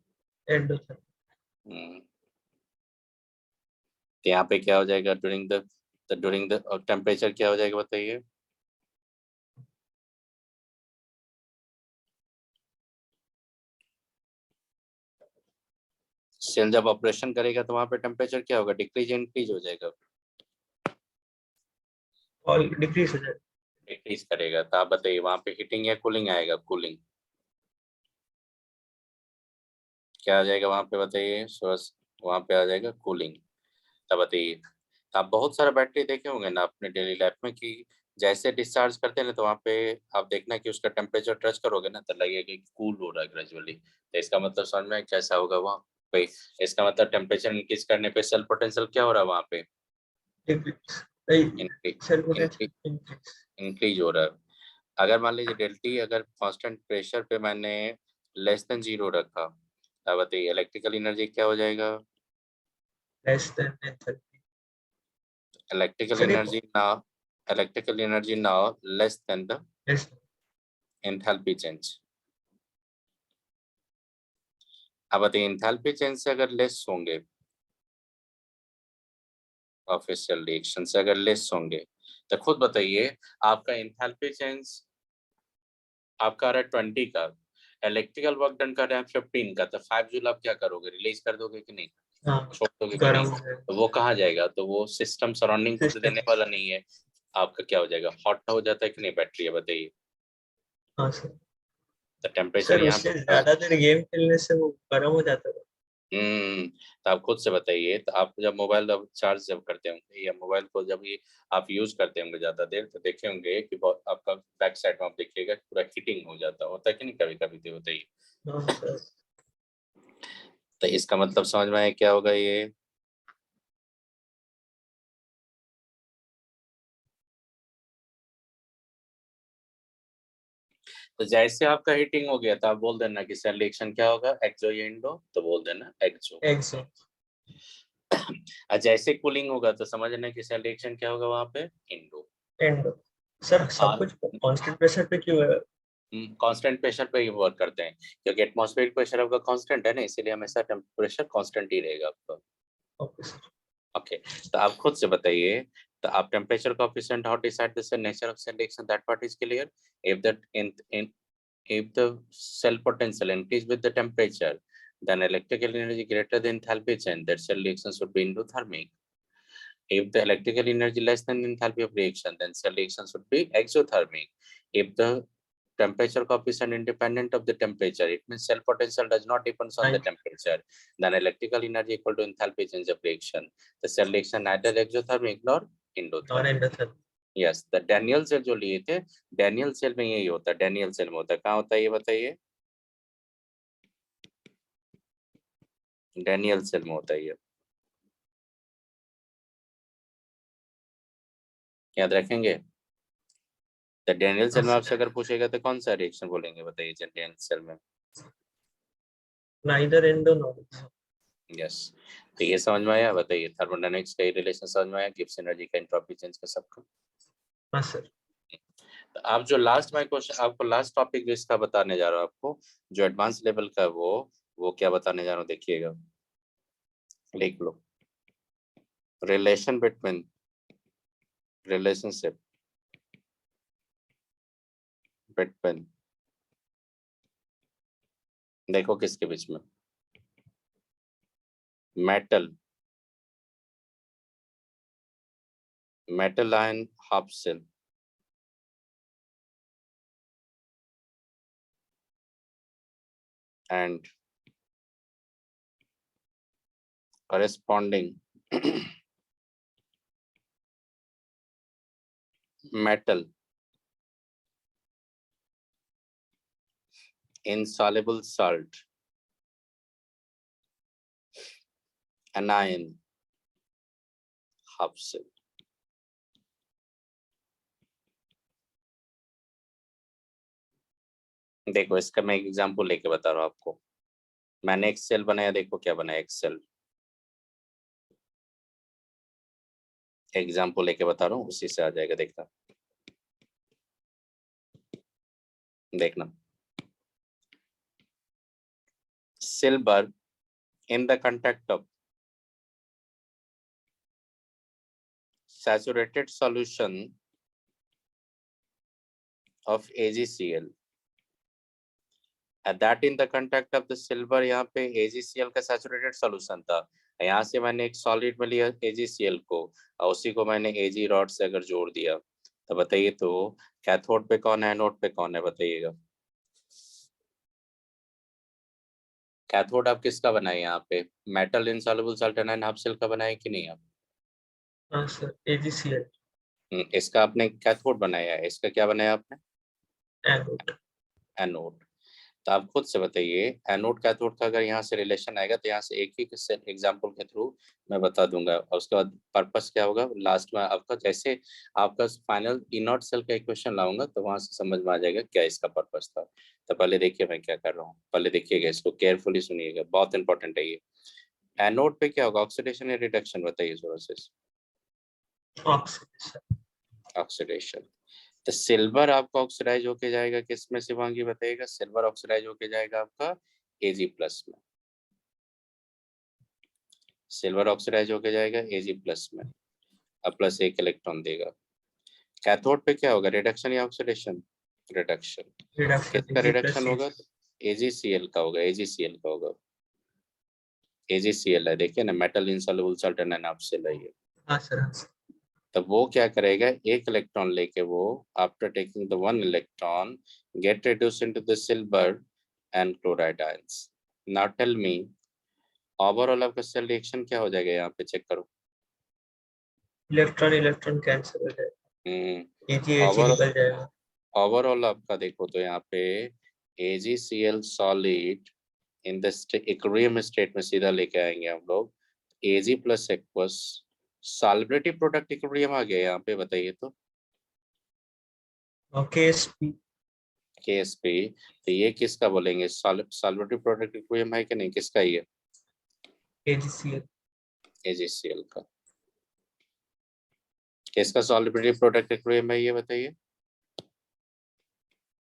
एंडोथर्मिक। तो यहाँ पे क्या हो जाएगा ड्यूरिंग द टेम्परेचर क्या हो जाएगा बताइए, सेल जब ऑपरेशन करेगा तो वहां पे टेम्परेचर क्या होगा, डिक्रीज इंक्रीज हो जाएगा, और डिक्रीज हो जाएगा। डिक्रीज करेगा, तो आप बताइए वहां पे हीटिंग या कूलिंग आएगा, कूलिंग क्या आ जाएगा वहां पे बताइए, वहां पे आ जाएगा कूलिंग। तब बताइए, आप बहुत सारा बैटरी देखे होंगे ना अपने डेली लाइफ में कि जैसे डिस्चार्ज करते हैं ना तो वहां पे आप देखना कि उसका टेम्परेचर टच करोगे ना तो लगेगा कि कूल हो रहा है ग्रेजुअली, तो इसका मतलब समझ में कैसा होगा वहाँ पे, इसका मतलब टेम्परेचर इंक्रीज करने पे सेल पोटेंशियल क्या हो रहा है वहाँ पे, सेल पोटेंशियल इंक्रीज। इंक्रीज हो रहा है। अगर मान लीजिए डेल्टी अगर कांस्टेंट प्रेशर पे मैंने लेस देन जीरो रखा, तब बताइए इलेक्ट्रिकल एनर्जी क्या हो जाएगा, less than enthalpy. Electrical sir ये एनर्जी ना, electrical energy now less than the less. Enthalpy change. अब बताइए एंथैल्पी चेंज से अगर लेस होंगे, ऑफिशियल रिएक्शन से अगर लेस होंगे, तो खुद बताइए आपका एंथैल्पी चेंज आपका आ रहा है 20 का, इलेक्ट्रिकल वर्क डन कर रहे हैं 15 का, तो 5 जूल आप क्या करोगे, रिलीज कर दोगे कि नहीं, हाँ, छोड़ दोगे कि गर्म नहीं, हो जाएगा तो वो कहाँ जाएगा, तो वो सिस्टम सराउंडिंग को तो सिस्टम। देने वाला नहीं है, आपका क्या हो जाएगा, हॉट हो जाता है कि नहीं बैटरी है बताइए, हाँ सर। तो टेम्परेचर सर यहाँ उससे पे ज्यादा देर गेम खेलने से वो गर्म हो जाता है। तो आप खुद से बताइए, तो आप जब मोबाइल चार्ज जब करते होंगे या मोबाइल को जब ये आप यूज करते होंगे ज्यादा देर, तो देखे होंगे कि बहुत आपका बैक साइड में आप देखिएगा पूरा हीटिंग हो जाता होता है कि नहीं, कभी कभी तो बताइए, हाँ सर। तो इसका मतलब समझ में आया क्या होगा ये, तो जैसे आपका हीटिंग हो गया तो आप बोल देना कि सेल रिएक्शन क्या होगा, एक्सो या इंडो, तो बोल देना एक्सो। एग्जो। और जैसे कूलिंग होगा तो समझना कि सेल रिएक्शन क्या होगा वहां पे, इंडो। एंडो। सर सब और कुछ कांस्टेंट प्रेशर पे क्यों है? कांस्टेंट प्रेशर पे ही वर्क करते हैं क्योंकि एटमॉस्फेरिक प्रेशर आपका कांस्टेंट है ना, इसीलिए हमेशा टेम्परेचर कांस्टेंट ही रहेगा आपका। Okay sir. ओके, तो आप खुद से बताइए, तो आप temperature coefficient how decide the nature of cell reaction, that part is clear, if that in if the cell potential increase with the temperature then electrical energy greater than enthalpy change, that cell reactions would be endothermic. If the electrical energy less than enthalpy of reaction, then cell reactions would be exothermic. If the temperature coefficient independent of the temperature, it means cell potential does not depends on the 90। temperature, then electrical energy equal to enthalpy change of reaction. The cell reaction neither exothermic nor non endothermic. Endothermic. Yes, the Daniell cell जो लिए थे, Daniel cell में यही होता है, Daniel cell में होता है, कहाँ होता है ये बताइए, डैनियल सेल में होता है ये, याद रखेंगे। तो डैनियल हाँ सेल में सर। आपसे अगर पूछेगा तो कौन सा रिएक्शन बोलेंगे बताइए डैनियल सेल में, नाइदर एंडो नॉर। यस। तो ये समझ में आया, बताइए थर्मोडायनेमिक्स का रिलेशन समझ में आया, गिब्स एनर्जी का, एंट्रोपी चेंज का, सबका। हाँ सर। तो आप जो लास्ट में क्वेश्चन आपको लास्ट टॉपिक जिसका बताने जा रहा हूँ आपको, जो एडवांस लेवल का वो क्या बताने जा रहा हूँ देखिएगा, लिख लो, रिलेशन बिटवीन, रिलेशनशिप बिटवीन, देखो किसके बीच में, metal ion half cell, and corresponding metal insoluble salt anion half cell. देखो इसका मैं एग्जांपल लेके बता रहा हूँ आपको। मैंने एक सेल बनाया, देखो क्या बनाया, एक सेल। एग्जांपल लेके बता रहा हूँ, उसी से आ जाएगा, देखना देखना। silver in the contact of saturated solution of AgCl, that in the contact of the silver, यहाँ पे AgCl का saturated solution था। यहाँ से मैंने एक सॉलिड में लिया AgCl को, और उसी को मैंने Ag रॉड से अगर जोड़ दिया, तो बताइए तो कैथोड पे कौन है, एनोड पे कौन है, बताइएगा। कैथोड आप किसका बनाए यहाँ पे, metal insoluble salt anion half cell का बनाए कि नहीं आप? हाँ सर, AgCl। इसका आपने कैथोड बनाया है, इसका क्या बनाया आपने? एनोड। एनोड। तो आप खुद से बताइए, एनोड कैथोड का अगर यहाँ से रिलेशन आएगा, तो यहाँ से एक ही एग्जांपल के थ्रू मैं बता दूंगा, और उसके बाद पर्पस क्या होगा लास्ट में आपका, जैसे आपका फाइनल इनॉट सेल का इक्वेशन लाऊंगा, तो वहां से समझ में आ जाएगा क्या इसका पर्पस था। तो पहले देखिए मैं क्या कर रहा हूँ, पहले देखिएगा, इसको केयरफुली सुनिएगा, बहुत इंपॉर्टेंट है ये। एनोड पे क्या होगा, ऑक्सीडेशन या रिडक्शन, बताइए सोर्सेस। ऑक्सीडेशन। तो सिल्वर आपका ऑक्सीडाइज होके जाएगा किस में शिवांगी, बताइएगा। सिल्वर ऑक्सीडाइज होके जाएगा आपका Ag+ में। सिल्वर ऑक्सीडाइज होके जाएगा Ag+ में, अब प्लस एक इलेक्ट्रॉन देगा। कैथोड पे क्या होगा, रिडक्शन या ऑक्सीडेशन? रिडक्शन। किसका रिडक्शन होगा? AgCl का होगा, AgCl का होगा। AgCl है, देखिए ना, metal insoluble salt anion half cell है ये। हाँ सर, हाँ सर। तब वो क्या करेगा, एक इलेक्ट्रॉन लेके वो, after taking the one electron, get reduce into the silver and chloride ions. Now tell me, overall आपका सेल रिएक्शन क्या हो जाएगा, यहाँ पे चेक करो। इलेक्ट्रॉन इलेक्ट्रॉन कैंसिल हो जाएगा, Ag निकल जाएगा। ओवरऑल आपका देखो तो यहाँ पे AgCl solid in the equilibrium state में सीधा लेके आएंगे हम लोग। Ag+ aqueous solubility product equilibrium आ गया यहाँ पे, बताइए तो। KSP। तो ये किसका बोलेंगे, सॉल्युबिलिटी प्रोडक्ट इक्विलिब्रियम है कि नहीं, किसका ये? AgCl। AgCl का। किसका सॉल्युबिलिटी प्रोडक्ट इक्विलिब्रियम है ये बताइए?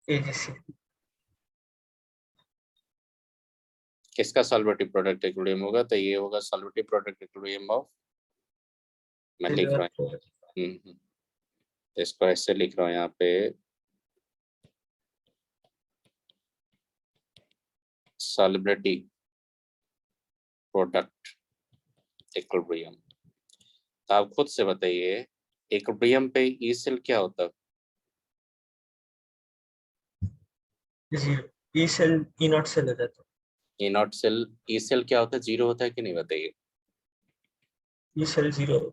AgCl। किसका सॉल्युबिलिटी प्रोडक्ट इक्विलिब्रियम होगा, तो ये होगा सॉल्युबिलिटी प्रोडक्ट इक्विलिब्रियम ऑफ, मैं लिख रहा हूँ, तो इसको ऐसे लिख रहा हूँ यहाँ पे, सॉल्युबिलिटी प्रोडक्ट इक्विलिब्रियम। तो आप खुद से बताइए, इक्विलिब्रियम पे ई सेल क्या होता है? E cell E not cell हो जाता E not cell, E cell क्या होता है, जीरो होता है कि नहीं, बताइए। है। E cell 0।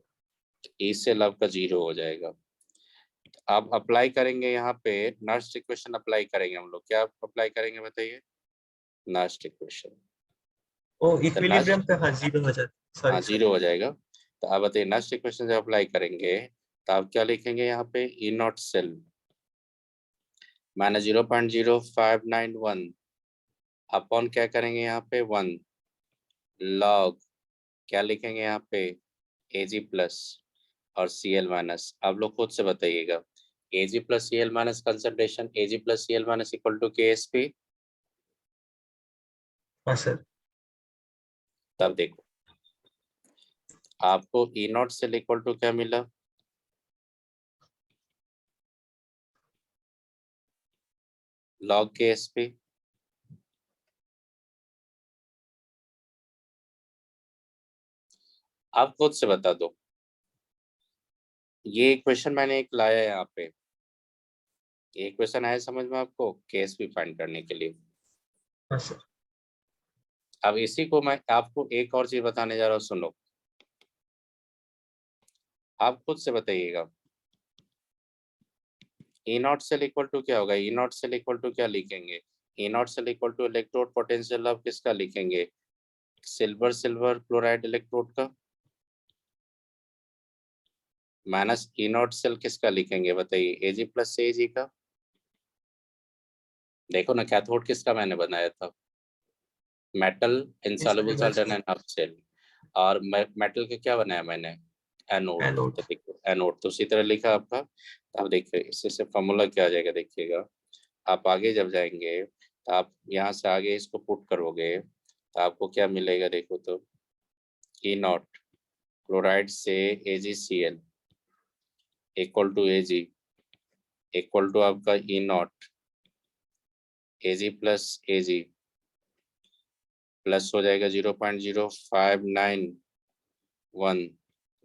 ई सेल आपका जीरो हो जाएगा। आप अप्लाई करेंगे यहाँ पे नर्स्ट इक्वेशन अप्लाई करेंगे हम लोग, क्या अप्लाई करेंगे बताइए? Nernst equation. ओ, तो इक्विलिब्रियम पे हाँ 0 हो जाता है, हाँ सॉरी सर। जीरो हो जाएगा। तो आप बताइए, नर्स्ट इक्वेशन जब अप्लाई करेंगे, तो आप क्या लिखेंगे यहाँ पे, ई नॉट सेल माइनस 0.0591 अपॉन क्या करेंगे यहाँ पे 1 लॉग, क्या लिखेंगे यहाँ पे, Ag+ और Cl-। आप लोग खुद से बताइएगा, Ag+ Cl- concentration, Ag+ Cl- equal to KSP। हाँ सर। तब देखो आपको E not cell equal to क्या मिला, log KSP। आप खुद से बता दो। ये क्वेश्चन मैंने एक लाया है यहाँ पे, ये क्वेश्चन आया समझ में आपको, केएसपी फाइंड करने के लिए। हाँ सर। अब इसी को मैं आपको एक और चीज बताने जा रहा हूँ, सुनो। आप खुद से बताइएगा, E not cell equal to क्या होगा? E not cell equal to क्या लिखेंगे? E not cell equal to electrode potential of किसका लिखेंगे? सिल्वर सिल्वर क्लोराइड इलेक्ट्रोड का, माइनस ई नॉट सेल किसका लिखेंगे बताइए? एजी प्लस एजी का। देखो ना, कैथोड किसका मैंने बनाया था? Metal insoluble salt and half cell. और मेटल के क्या बनाया मैंने? एनोड। एनोड। तो देखो एनोड तो उसी तरह लिखा आपका। तो आप देखिए इससे से फॉर्मूला क्या आ जाएगा, देखिएगा। आप आगे जब जाएंगे तो आप यहाँ से आगे इसको पुट करोगे तो आपको क्या मिलेगा? देखो तो ई नॉट क्लोराइड से AgCl equal to Ag equal to आपका E not Ag plus Ag plus हो जाएगा 0.0591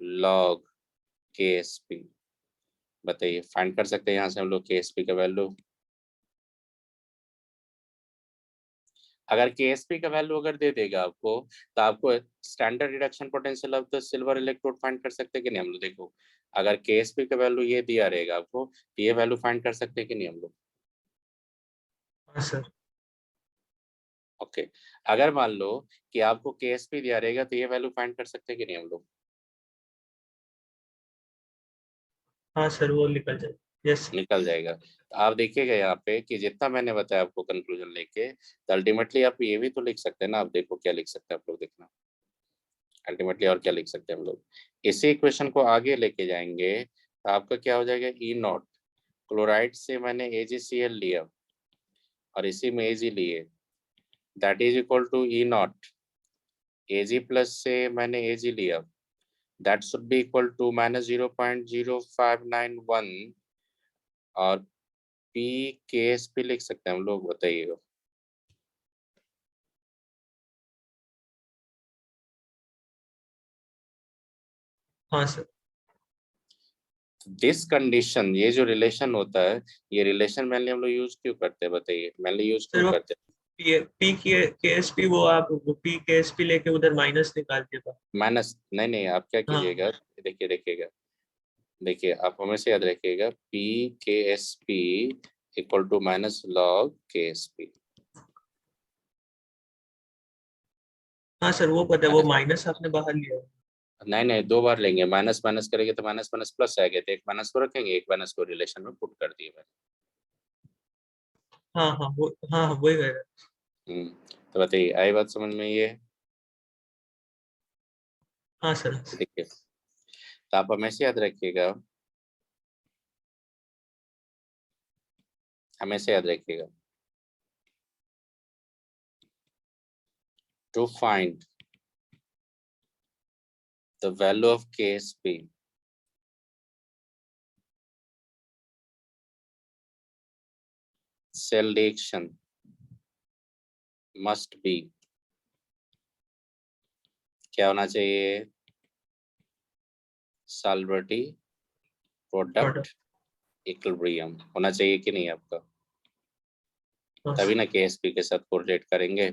लॉग KSP। बताइए, फाइंड कर सकते हैं यहाँ से हम लोग KSP का वैल्यू? अगर KSP का वैल्यू अगर दे देगा आपको, तो आपको standard reduction potential of the silver electrode find कर सकते हैं कि नहीं हम लोग? देखो, अगर KSP का वैल्यू ये दिया रहेगा आपको, तो ये वैल्यू फाइंड कर सकते हैं कि नहीं हम लोग? हाँ सर। ओके। अगर मान लो कि आपको KSP दिया रहेगा, तो ये वैल्यू फाइंड कर सकते हैं कि नहीं हम लोग? हाँ सर, वो निकल जाए। Yes sir. निकल जाएगा। तो आप देखिएगा यहाँ पे कि जितना मैंने बताया आपको कंक्लूजन लेके, तो अल्टीमेटली आप ये भी तो लिख सकते हैं ना। आप देखो क्या लिख सकते हैं आप लोग, देखना अल्टीमेटली और क्या लिख सकते हैं हम लोग। इसी इक्वेशन को आगे लेके जाएंगे तो आपका क्या हो जाएगा? ई नॉट क्लोराइड से मैंने AgCl लिया और इसी में Ag लिए, that is equal to E not Ag plus से मैंने Ag लिया, that should be equal to minus 0.0591 और PKSP लिख सकते हैं हम लोग, बताइएगा। हाँ सर। दिस कंडीशन, ये जो रिलेशन होता है, ये रिलेशन मेनली हम लोग यूज क्यों करते हैं बताइए? मेनली यूज सर क्यों वो करते हैं? पी के एस पी, वो आप पी के एस पी लेके उधर माइनस निकाल दिएगा। माइनस नहीं नहीं, आप क्या हाँ कीजिएगा, देखिए देखिएगा, देखिए आप हमेशा याद रखिएगा, PKSP equal to minus log KSP। हाँ सर, वो पता है, वो माइनस, माइनस आपने बाहर लिया है। नहीं नहीं, दो बार लेंगे, माइनस माइनस करेंगे तो माइनस माइनस प्लस आएगा, तो एक माइनस को रखेंगे, एक माइनस को रिलेशन में पुट कर दिए मैंने। हाँ हाँ, वो हाँ हाँ वही है। तो बताइए, आई बात समझ में? ये हाँ सर। देखिए, तो आप हमेशा याद रखिएगा, हमेशा याद रखिएगा, to find the value of KSP, cell reaction must be क्या होना चाहिए? सॉल्वेटी प्रोडक्ट प्रोडक्ट। इक्विलिब्रियम होना चाहिए कि नहीं आपका? हाँ तभी सर। ना KSP के साथ कोरिलेट करेंगे।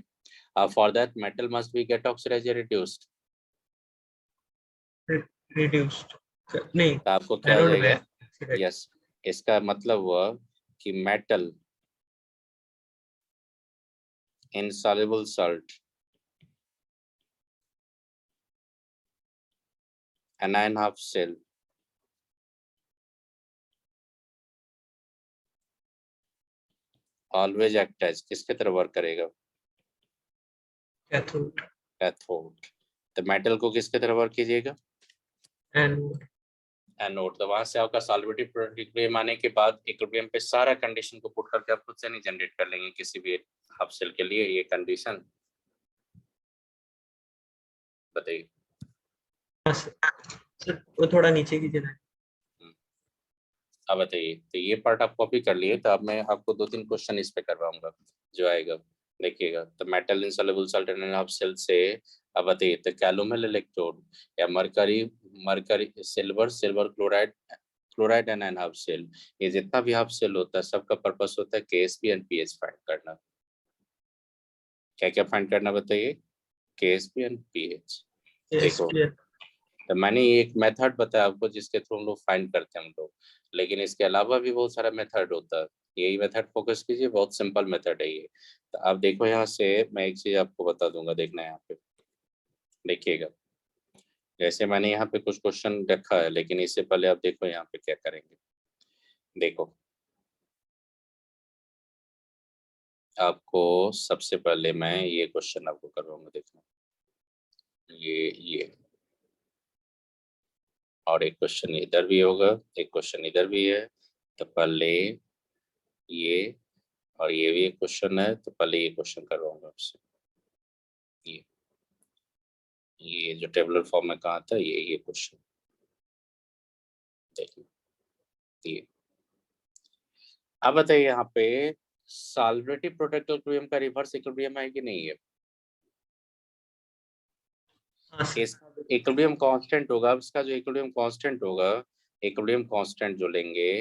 For that metal must be get oxidise reduced. Reduced नहीं, तो आपको क्या हो एनोड में जाएगा? है। यस, इसका मतलब हुआ कि मेटल insoluble salt anion half cell always act as किसके तरह वर्क करेगा? कैथोड। कैथोड। तो मेटल को किसके तरह वर्क कीजिएगा? एनोड। एनोड। तो वहां से आपका सॉल्वेटी प्रोडक्ट इक्विलिब्रियम आने के बाद इक्विलिब्रियम पे सारा कंडीशन को पुट करके आप खुद से नहीं जनरेट कर लेंगे किसी भी हाफ सेल के लिए ये कंडीशन? बताइए। हाँ सर। सर वो थोड़ा नीचे कीजिए ना। अब बताइए, तो ये पार्ट आप कॉपी कर लिए, तो अब मैं आपको 2-3 क्वेश्चन इस पे करवाऊंगा जो आएगा। देखिएगा, तो metal insoluble salt and half cell से अब बताइए तो कैलोमल इलेक्ट्रोड या mercury silver chloride and half cell, ये जितना भी हाफ सेल होता है सबका पर्पस होता है केएसपी एंड पीएच फाइंड करना। क्या क्या फाइंड करना बताइए? Ksp and pH. देखो SPL तो मैंने एक मेथड बताया आपको जिसके थ्रू हम लोग फाइंड करते हैं हम लोग, लेकिन इसके अलावा भी बहुत सारा मेथड होता है। यही मेथड फोकस कीजिए, बहुत सिंपल मेथड है ये। तो आप देखो यहाँ से मैं एक चीज आपको बता दूंगा, देखना यहाँ पे देखिएगा। जैसे मैंने यहाँ पे कुछ क्वेश्चन रखा है, लेकिन इससे पहले आप देखो यहाँ पे क्या करेंगे। देखो आपको सबसे पहले मैं ये क्वेश्चन आपको करवाऊंगा, देखना ये और एक क्वेश्चन इधर भी होगा, एक क्वेश्चन इधर भी है। तो पहले ये और ये भी एक क्वेश्चन है, तो पहले ये क्वेश्चन करवाऊंगा आपसे। ये जो टेबुलर फॉर्म में कहा था ये क्वेश्चन देखिए। ये अब बताइए यहाँ पे सॉल्वेटिव प्रोडक्ट इक्विलिब्रियम का रिवर्स इक्विलिब्रियम है कि नहीं है? हाँ सर। इसका इक्विलिब्रियम कांस्टेंट होगा, अब इसका जो इक्विलिब्रियम कांस्टेंट होगा, इक्विलिब्रियम कांस्टेंट जो लेंगे,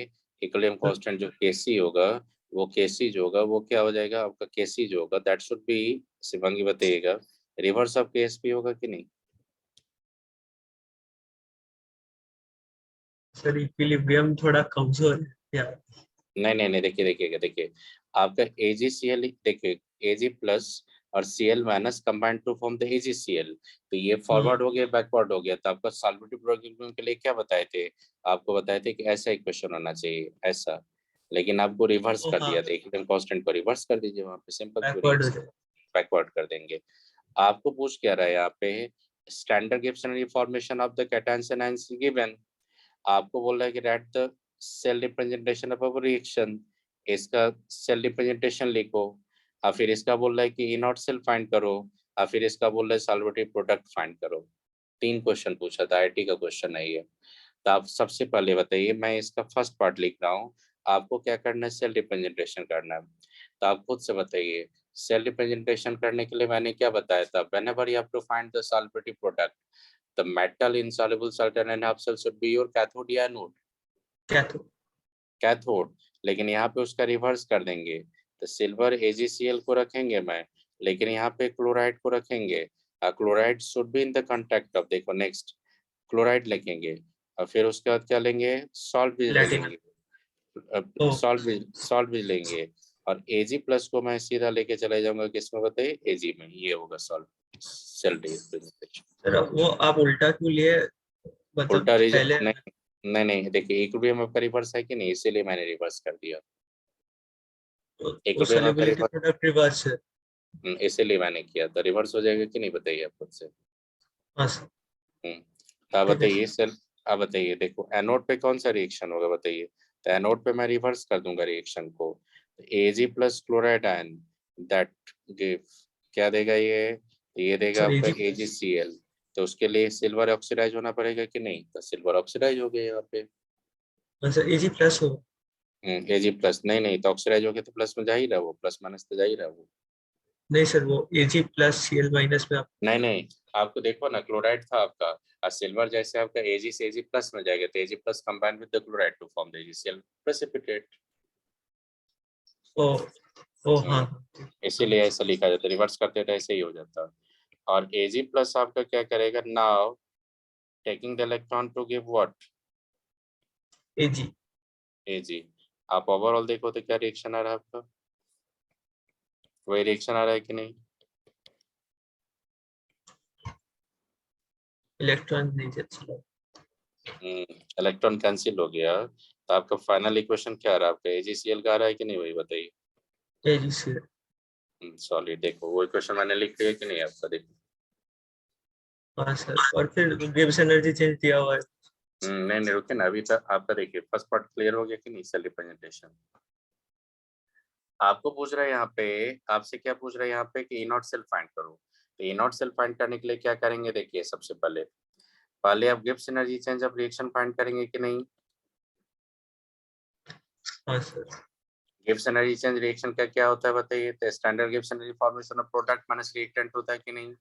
इक्विलिब्रियम कांस्टेंट जो केसी होगा, वो केसी जो होगा वो क्या हो जाएगा आपका, केसी जो होगा दैट शुड बी, शिवांगी बताइएगा, रिवर्स ऑफ केएसपी होगा कि नहीं? सर इक्विलिब्रियम थोड़ा कमजोर है यार। नहीं, देखिए आपका AgCl, देखिए Ag प्लस और Cl minus combined to form the AgCl, तो ये फॉरवर्ड हो गया बैकवर्ड हो गया। तो आपका सॉल्वेटिव प्रोडक्ट के लिए क्या बताए थे? आपको बताए थे कि ऐसा इक्वेशन होना चाहिए ऐसा, लेकिन आपको रिवर्स तो कर हाँ दिया था। एकदम कांस्टेंट को रिवर्स कर दीजिए, वहां पे सिंपल थ्योरी है, बैकवर्ड हो जाए। बैकवर्ड कर देंगे। आपको पूछ क्या रहा है यहाँ पे, standard Gibbs formation of the cations and ions given. आपको बोल रहा है कि right the cell representation of a reaction, इसका सेल रिप्रेजेंटेशन लिखो। और फिर इसका बोल रहा है कि इनॉट सेल फाइंड करो, और फिर इसका बोल रहा है सॉल्वेटिव प्रोडक्ट फाइंड करो। 3 क्वेश्चन पूछा था, आईटी का क्वेश्चन है ये। तो आप सबसे पहले बताइए, मैं इसका फर्स्ट पार्ट लिख रहा हूँ, आपको क्या करना है, सेल रिप्रेजेंटेशन करना है। तो आप खुद से बताइए, सेल रिप्रेजेंटेशन करने के लिए मैंने क्या बताया था, whenever you have to find the solubility product, the metal insoluble salt and half cell should be your cathode या anode, क्या तो कैथोड। लेकिन यहाँ पे उसका रिवर्स कर देंगे, तो सिल्वर AgCl को रखेंगे मैं, लेकिन यहाँ पे क्लोराइड को रखेंगे। Chloride should be in the contact of, देखो नेक्स्ट क्लोराइड लिखेंगे, और फिर उसके बाद क्या लेंगे, सॉल्ट भी प्लेटिनम। लेंगे, ओ सॉल्ट भी लेंगे। और Ag प्लस को मैं सीधा लेके चले जाऊंगा किसमें बताइए, Ag में, ये होगा सॉल्ट सेल रिप्रेजेंटेशन। सर वो आप उल्टा क्यों लिए, मतलब उल्टा रीजन पहले। नहीं, देखिए इक्विलिब्रियम आपका रिवर्स है कि नहीं, इसीलिए मैंने रिवर्स कर दिया। वो इक्विलिब्रियम आपका सोल्युबिलिटी रिवर्स, प्रोडक्ट रिवर्स है। इसीलिए मैंने किया, तो रिवर्स हो जाएगा कि नहीं बताइए आप खुद से। हाँ सर। तो आप ठीक है बताइए सर। सर, आप बताइए देखो एनोड पे कौन सा रिएक्शन होगा बताइए। तो एनोड पे मैं रिवर्स कर दूंगा रिएक्शन को, Ag plus chloride ion that give, क्या देगा ये देगा सर आपका Ag प्लस। AgCl। तो उसके लिए सिल्वर ऑक्सीडाइज होना पड़ेगा कि नहीं, तो सिल्वर ऑक्सीडाइज हो गया यहाँ पे। हाँ सर Ag प्लस हो। Ag प्लस, नहीं तो ऑक्सीडाइज हो गया तो प्लस में जा ही रहा वो, प्लस माइनस तो जा ही रहा वो। नहीं सर वो Ag प्लस Cl माइनस में आप। नहीं, आपको देखो ना, क्लोराइड था आपका, और सिल्वर जैसे आपका Ag से Ag प्लस में जाएगा, तो Ag plus combine with the chloride to form the AgCl precipitate. Oh oh हाँ हाँ, इसीलिए समझ। ऐसा लिखा जाता है, रिवर्स करते तो ऐसे ही हो जाता। और Ag प्लस आपका क्या करेगा, now taking the electron to give what, Ag Ag। आप ओवरऑल देखो तो क्या रिएक्शन आ रहा है आपका, वही रिएक्शन आ रहा है कि नहीं? इलेक्ट्रॉन नहीं चला। इलेक्ट्रॉन कैंसिल हो गया, तो आपका फाइनल इक्वेशन क्या आ रहा है आपका, AgCl का आ रहा है कि नहीं, वही बताइए। AgCl। सॉलिड, देखो वो इक्वेशन मैंने लिख दिया कि नहीं आपका, देखो। हाँ सर और फिर गिब्स एनर्जी चेंज दिया हुआ है। नहीं रुके ना, अभी तक आपका देखिए फर्स्ट पार्ट क्लियर हो गया कि नहीं, सेल रिप्रेजेंटेशन। आपको पूछ रहा है यहाँ पे, आपसे क्या पूछ रहा है यहाँ पे कि इनॉट सेल फाइंड करो। तो इनॉट सेल फाइंड करने के लिए क्या करेंगे, देखिए सबसे पहले पहले आप Gibbs energy change of reaction find करेंगे कि नहीं। हाँ sir. Gibbs energy change reaction का क्या होता है बताइए, तो standard Gibbs energy formation of product minus reactant होता है कि नहीं।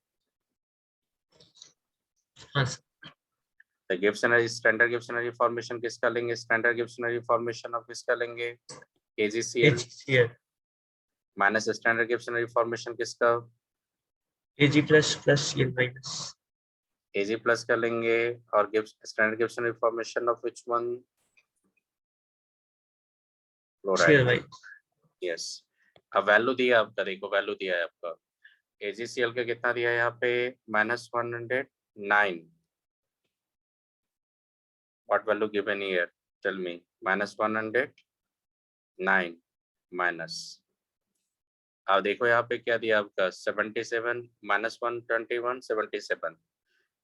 हाँ सर, तो गिब्सनरी स्टैंडर्ड गिब्सनरी फॉर्मेशन किसका लेंगे? स्टैंडर्ड गिब्सनरी फॉर्मेशन ऑफ किसका लेंगे? KGCL HCl minus standard Gibbs energy formation किसका? Ag plus plus Cl minus Ag plus का लेंगे और standard Gibbs energy formation of which one? Cl chloride. minus yes. अब वैल्यू दिया आपका, देखो वैल्यू दिया है आपका AgCl का कितना दिया है यहाँ पे? -109। What value given here? Tell me. -109 minus. अब देखो यहाँ पे क्या दिया आपका? 77 -121 77।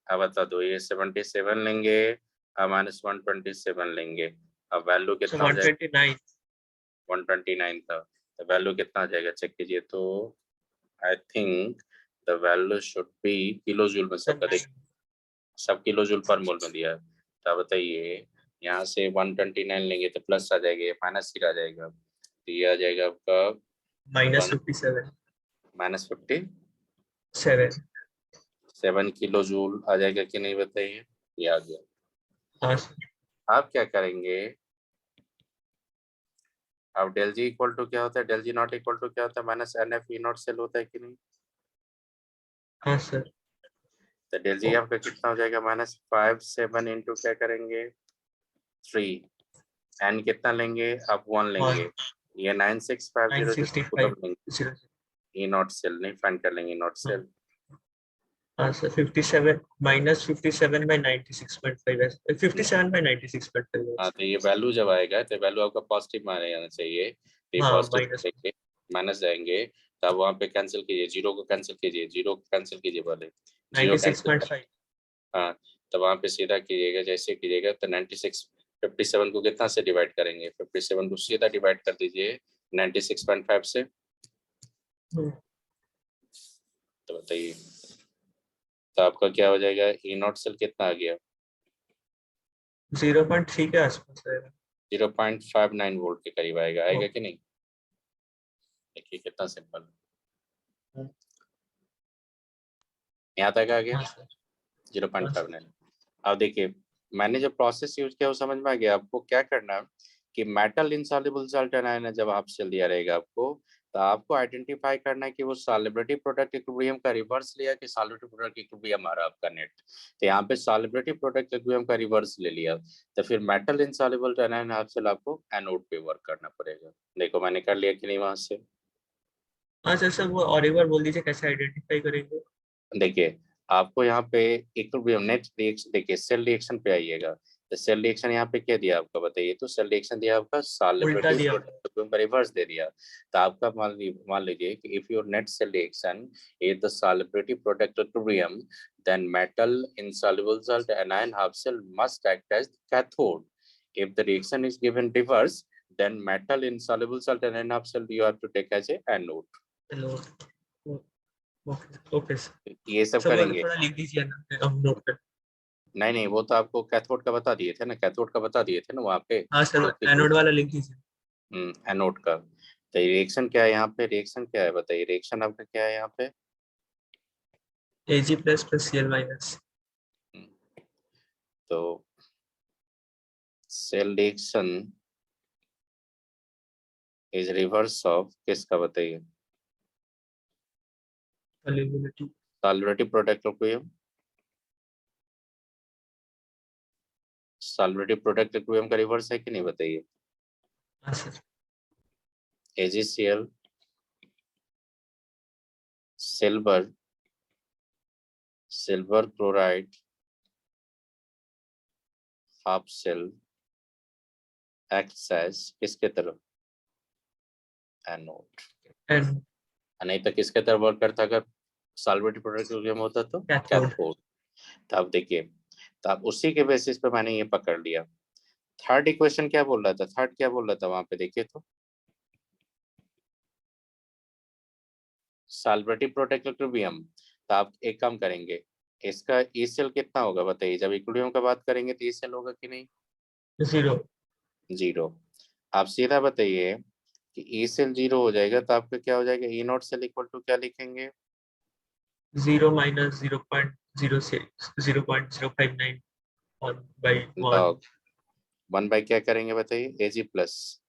अब बता दो, ये 77 लेंगे अब -127 लेंगे, अब वैल्यू so कितना हो जाएगा? 129 129 था, तो वैल्यू कितना आ जाएगा चेक कीजिए। तो I think the value should be kilo joule में, sir सबका देख 9 सब किलो जूल पर मोल में दिया है। तो बताइए यहाँ से 129 लेंगे तो प्लस आ जाएगा, ये माइनस ही आ जाएगा, तो ये आ जाएगा आपका -57 -57 किलो जूल आ जाएगा कि नहीं बताइए? ये आ गया। हाँ सर, आप क्या करेंगे? अब डेल जी इक्वल टू क्या होता है? Del G not equal to क्या होता है? -NF E नॉट सेल होता है कि नहीं? हाँ सर, तो डेल जी आपका कितना हो जाएगा? -57 इंटू क्या करेंगे? 3। एन कितना लेंगे? आप 1 लेंगे, ये 9650 965 लेंगे। 0 ई नॉट सेल नहीं फाइंड कर लेंगे, नॉट सेल। हाँ सर 57 -57 by 96.5 है, 57 by 96.5 है। हाँ, तो ये वैल्यू जब आएगा तो वैल्यू आपका पॉजिटिव माने जाना चाहिए, तो ये हाँ पॉजिटिव माइनस लेंगे, माइनस जाएंगे, तब वहाँ पे कैंसिल कीजिए, जीरो को कैंसिल कीजिए, जीरो को कैंसिल कीजिए पहले, जीरो कैंसिल। 96.5 हाँ, तो वहाँ पे सीधा कीजिएगा, जैसे कीजिएगा तो 96 57 को कितना से डिवाइड करेंगे? 57 को सीधा डिवाइड कर दीजिए 96.5 से। तो बताइए, तो आपका क्या हो जाएगा? ई नॉट सेल कितना आ गया? 0.3 के आसपास है। 0.59 वोल्ट के करीब आएगा, आएगा कि नहीं? देखिए कितना सिंपल, यहाँ तक आ गया हाँ सर, 0.59। अब देखिए मैंने जो प्रोसेस यूज किया वो समझ में आ गया आपको? क्या करना है कि मेटल इनसॉल्युबल सॉल्ट एनायन जब आप सेल दिया रहेगा आपको, तो आपको आइडेंटिफाई करना है कि वो सॉल्युबिलिटी प्रोडक्ट इक्विलिब्रियम का रिवर्स लिया कि सॉल्युबिलिटी प्रोडक्ट इक्विलिब्रियम आ रहा है आपका नेट। तो यहाँ पे सॉल्युबिलिटी प्रोडक्ट इक्विलिब्रियम का रिवर्स ले लिया, तो फिर मेटल इनसॉल्युबल एनायन सेल आपको एनोड पे वर्क करना पड़ेगा। देखो मैंने कर लिया कि नहीं वहां से? हाँ सर सर वो और एक बार बोल दीजिए कैसे आइडेंटिफाई करेंगे। देखिए आपको यहाँ पे इक्विलिब्रियम नेट रिएक्शन, देखिए सेल रिएक्शन पे आइएगा, तो सेल रिएक्शन यहाँ पे क्या दिया आपका बताइए? तो सेल रिएक्शन दिया आपका उल्टा सॉल्युबिलिटी दिया। प्रोडक्ट रिवर्स दे दिया। तो आपका मान लीजिए कि if your net cell reaction is the solubility product equilibrium, then metal insoluble salt anion half cell must act as cathode. If the reaction is given reverse, then metal insoluble salt anion half cell you have to take as a anode. Hello, okay okay sir, ये सब सब वो करेंगे। थोड़ा लिख दीजिए ना हम नोट पे। नहीं नहीं, वो तो आपको कैथोड का बता दिए थे ना, कैथोड का बता दिए थे ना वहाँ पे। हाँ सर तो एनोड वाला लिख दीजिए। एनोड का। तो रिएक्शन क्या है यहाँ पे? रिएक्शन क्या है बताइए? रिएक्शन आपका क्या है यहाँ पे? Ag plus plus Cl minus hmm, तो cell reaction is reverse of किसका बताइए? solubility। Solubility product equilibrium, solubility product equilibrium का रिवर्स है कि नहीं बताइए? हाँ sir AgCl silver, silver chloride half cell acts as किसके तरफ? एनोड। एंड नहीं तो किसके तरफ वर्क करता अगर सॉल्युबिलिटी प्रोडक्ट इक्विलिब्रियम होता? तो कैथोड। कैथोड। तो आप देखिए, तो आप उसी के बेसिस पे मैंने ये पकड़ लिया। थर्ड इक्वेशन क्या बोल रहा था? थर्ड क्या बोल रहा था वहां पे देखिए तो? Solubility product equilibrium. तो आप एक काम करेंगे, इसका ई सेल कितना होगा बताइए? जब इक्विलिब्रियम का बात करेंगे तो ई सेल होगा कि नहीं? 0 जीरो। आप सीधा बताइए कि ई सेल जीरो हो जाएगा तो आपका क्या हो जाएगा? ई नॉट सेल इक्वल टू क्या लिखेंगे? 0 minus 0. 0.059 1 by 1 log 1 by क्या करेंगे बताइए, AG plus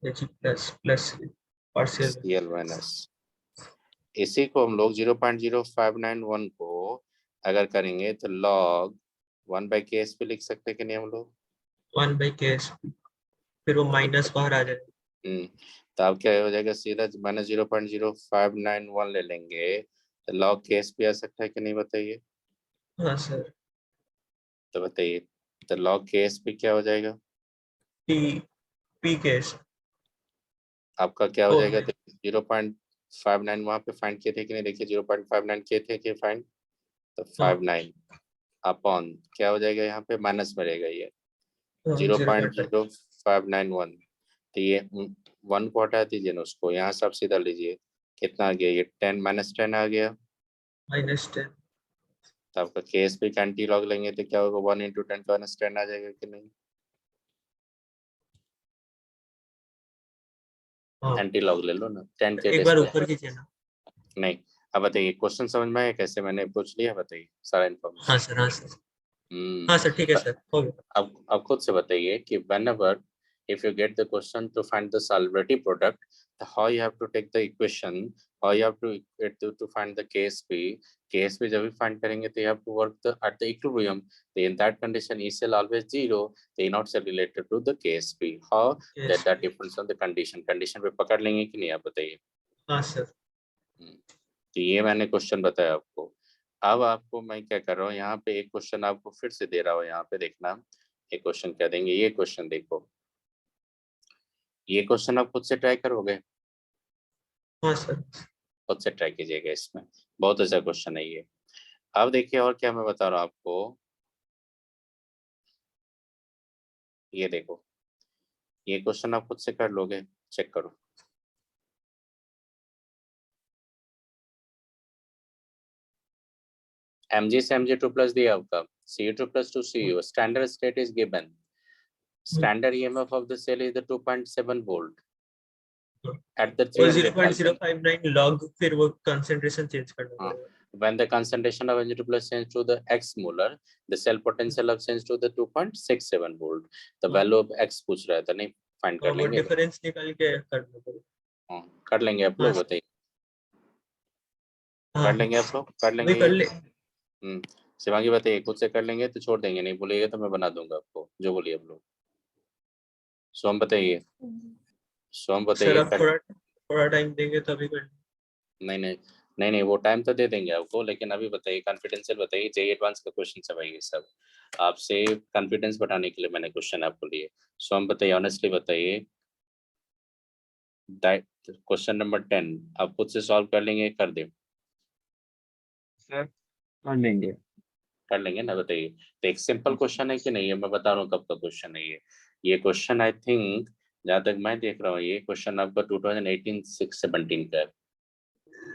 H plus partial CL minus. इसी को हम लोग 0.0591 को अगर करेंगे तो log 1 by KS पे लिख सकते हैं कि नहीं हम लोग? 1 by KS, फिर वो माइनस बाहर आ जाएगा। तो अब क्या हो जाएगा, सीधा माइनस 0.0591 ले लेंगे तो log KS भी आ सकता है कि नहीं बताइए? हाँ सर, तो बताइए, तो log KS भी क्या हो जाएगा P P KS आपका, क्या हो ओ जाएगा? 0.59 वहां पे फाइंड किए थे कि नहीं, देखिए 0.59 किए थे कि फाइंड, तो 59 अपॉन क्या हो जाएगा, यहाँ पे माइनस में रहेगा ये 0.0591। तो ये 1 को हटा दीजिए ना, उसको यहाँ से आप सीधा लीजिए, कितना आ गया ये 10 माइनस 10 आ गया। -10 तो आपका केस भी एंटी लॉग लेंगे तो क्या होगा, 1 into 10 का माइनस 10 आ जाएगा कि नहीं? हाँ, एंटी लॉग ले लो ना 10 के एक बार डेसिमल। ऊपर कीजिए ना। नहीं, अब बताइए क्वेश्चन समझ में आया कैसे मैंने पूछ लिया, बताइए सारा हाँ इन्फॉर्मेशन। सर, हाँ सर, हाँ सर, ठीक है सर, हो गया। अब खुद से बताइए कि whenever if you get the question to find the solidity product, how you have to take the equation, how you have to to find the KSP जब भी find करेंगे तो you have to work at the equilibrium. So in that condition E cell always 0, the E naught cell related to the KSP. How? Yes. That depends on the condition पे पकड़ लेंगे कि नहीं, आप बताइए। हाँ सर, तो ये मैंने क्वेश्चन बताया आपको। अब आपको मैं क्या कर रहा हूँ, यहाँ पे एक क्वेश्चन आपको फिर से दे रहा हूँ, यहाँ पे देखना एक क्वेश्चन क्या देंगे। ये क्वेश्चन देखो, ये क्वेश्चन आप खुद से ट्राई करोगे, हाँ सर, खुद से ट्राई कीजिएगा, इसमें बहुत अच्छा क्वेश्चन है ये। अब देखिए और क्या मैं बता रहा हूँ आपको, ये देखो, ये क्वेश्चन आप खुद से कर लोगे, चेक करो। mg से mg2 प्लस दिया आपका, cu2 plus 2 cu, standard state is given, standard EMF of the cell is the 2.7 volt at the और 300 Kelvin. 0.059 log, फिर वो कंसेंट्रेशन चेंज करना पड़ेगा। When the concentration of Mg2 plus change to the x molar, the cell potential of change to the 2.67 volt. The value of x पूछ रहा था, नहीं find कर वो लेंगे। डिफरेंस निकाल के करना पड़ेगा। कर लेंगे आप लोग, बताइए कर लेंगे आप लोग, कर लेंगे कर ले। शिवांगी बताइए, खुद से कर लेंगे तो छोड़ देंगे, नहीं बोलिएगा तो मैं बना दूंगा आपको, जो बोलिए आप लोग। सोम बताइए, सोम सर बताइए आप थोड़ा टाइम देंगे तभी कर। नहीं नहीं नहीं नहीं, वो टाइम तो दे देंगे आपको, लेकिन अभी बताइए कॉन्फिडेंशियल बताइए, जेई एडवांस का क्वेश्चन सब है ये सब, आपसे कॉन्फिडेंस बढ़ाने के लिए मैंने क्वेश्चन आपको लिए। सो हम बताइए, ऑनेस्टली बताइए, क्वेश्चन नंबर 10 आप खुद से सॉल्व कर लेंगे, कर दे सर कर लेंगे। कर लेंगे ना, बताइए। तो एक सिंपल क्वेश्चन है कि नहीं है, मैं बता रहा हूँ कब का क्वेश्चन है ये क्वेश्चन आई थिंक, जहाँ तक मैं देख रहा हूँ ये क्वेश्चन आपका 2018-17 का है,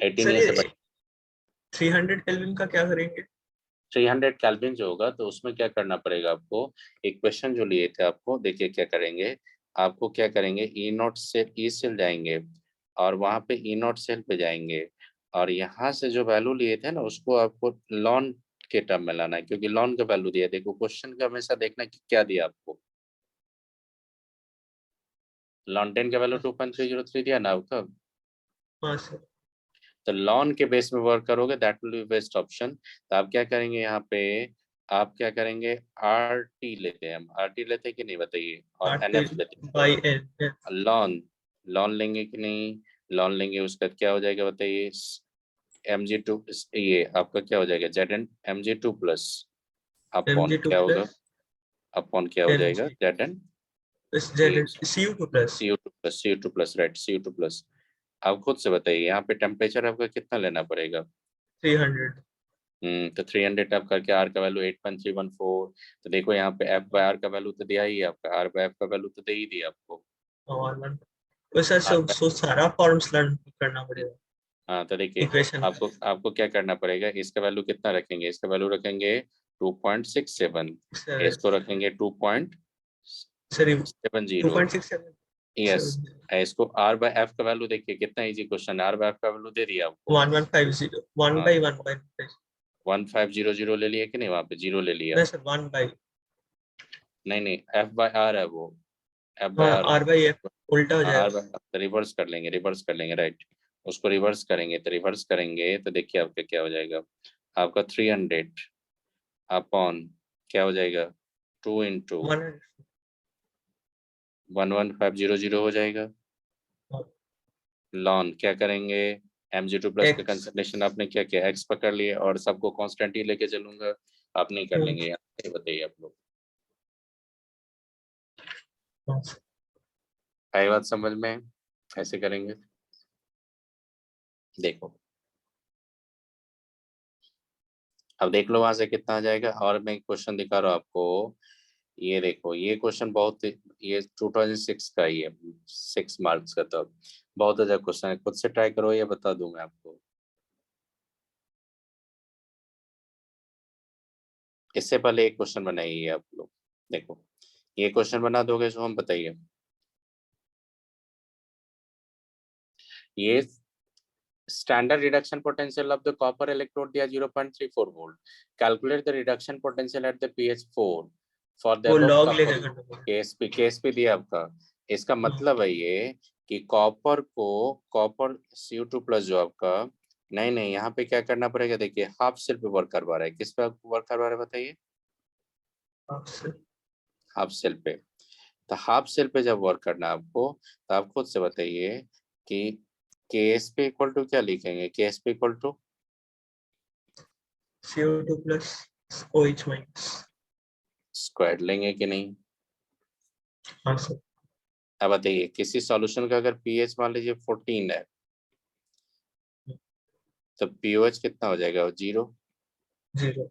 18 सर या ये 17। 300 केल्विन का क्या करेंगे? 300 केल्विन जो होगा तो उसमें क्या करना पड़ेगा आपको, एक क्वेश्चन जो लिए थे आपको, देखिए क्या करेंगे, आपको क्या करेंगे, ई नॉट से ई सेल जाएंगे और वहां पे ई नॉट सेल पे जाएंगे, और यहाँ से जो वैल्यू लिए थे ना उसको आपको लॉन के टर्म में लाना है, क्योंकि लॉन का वैल्यू दिया, देखो क्वेश्चन का हमेशा देखना कि क्या दिया आपको, लॉन 10 का वैल्यू 2.303 दिया ना आपका, हाँ सर, तो लॉन के बेस में वर्क करोगे, that will be best option. तो आप क्या करेंगे यहाँ पे, आप क्या करेंगे, आर टी लेते हैं, हम आर टी लेते हैं कि नहीं बताइए, और एन एफ लेते बाई एन। हैं, लॉन लॉन लेंगे कि नहीं, लॉन लेंगे, उसका क्या हो जाएगा बताइए, mg2, ये आपका क्या हो जाएगा, Z N mg2 plus upon mg2 क्या होगा, प्लस अपॉन क्या हो जाएगा, mg Z N Z cu2 plus cu2 plus right, cu2 plus. आप खुद से बताइए यहाँ पे टेम्परेचर आपका कितना लेना पड़ेगा, 300। तो 300 आप करके आर का वैल्यू 8.314, तो देखो यहाँ पे एफ बाय आर का वैल्यू तो दिया ही है आपका, आर बाय एफ का वैल्यू तो दे ही दिया आपको, और वो सर आर सो सारा फॉर्म्स लर्न करना पड़ेगा हाँ तो देखिए इक्वेशन। आपको क्या करना पड़ेगा, इसका वैल्यू कितना रखेंगे, इसका वैल्यू रखेंगे 2.67, सर इसको रखेंगे 2.70, 2.67 यस, इसको आर बाय एफ का वैल्यू देखिए, कितना इजी क्वेश्चन है, आर बाय एफ का वैल्यू दे दिया आपको। 1150 1 हाँ by 1 by 1500 ले लिया कि नहीं, वहां पे 0 ले लिया? नहीं सर 1 बाई, नहीं F by R है वो, F by हाँ R। R बाई एफ उल्टा हो हाँ जाएगा। तो रिवर्स कर लेंगे, रिवर्स कर लेंगे, राइट। उसको रिवर्स करेंगे, तो रिवर्स करेंगे तो देखिए आपका क्या हो जाएगा, आपका 300 अपॉन क्या हो जाएगा, 2 इंटू 100, 11500 हो जाएगा। लॉन क्या करेंगे, mg2 प्लस का X, कंसंट्रेशन आपने क्या किया, x पकड़ लिए, और सबको कांस्टेंट ही लेके चलूंगा, आप नहीं कर लेंगे यहाँ पे, बताइए आप लोग। आई बात समझ में? ऐसे करेंगे, देखो अब देख लो वहां से कितना आ जाएगा। और मैं क्वेश्चन दिखा रहा हूँ आपको, ये देखो, ये क्वेश्चन बहुत, ये 2006 का ही है, 6 मार्क्स का, तो बहुत अच्छा क्वेश्चन है, खुद से ट्राई करो, ये बता दूं मैं आपको। इससे पहले एक क्वेश्चन बनाइए आप लोग, देखो ये क्वेश्चन बना दोगे तो हम बताइए, ये standard reduction potential of the copper electrode दिया 0.34 volt, calculate the reduction potential at the pH 4 for the वो अबव लॉग लेके कॉपर। करना पड़ेगा। केएसपी दिया आपका। इसका मतलब है ये कि कॉपर को, कॉपर Cu2 प्लस जो आपका, नहीं यहाँ पे क्या करना पड़ेगा, देखिए हाफ सेल पे वर्क करवा रहा है, किस पे वर्क करवा रहा है बताइए, हाफ सेल पे। तो हाफ सेल पे जब वर्क करना है आपको, तो आप खुद से बताइए कि KSP इक्वल टू क्या लिखेंगे, KSP equal to CO2 plus OH minus. Square लेंगे कि नहीं। हाँ सर। अब बताइए किसी सॉल्यूशन का अगर पीएच मान लीजिए 14 है, तो पीओएच कितना हो जाएगा, 0। 0,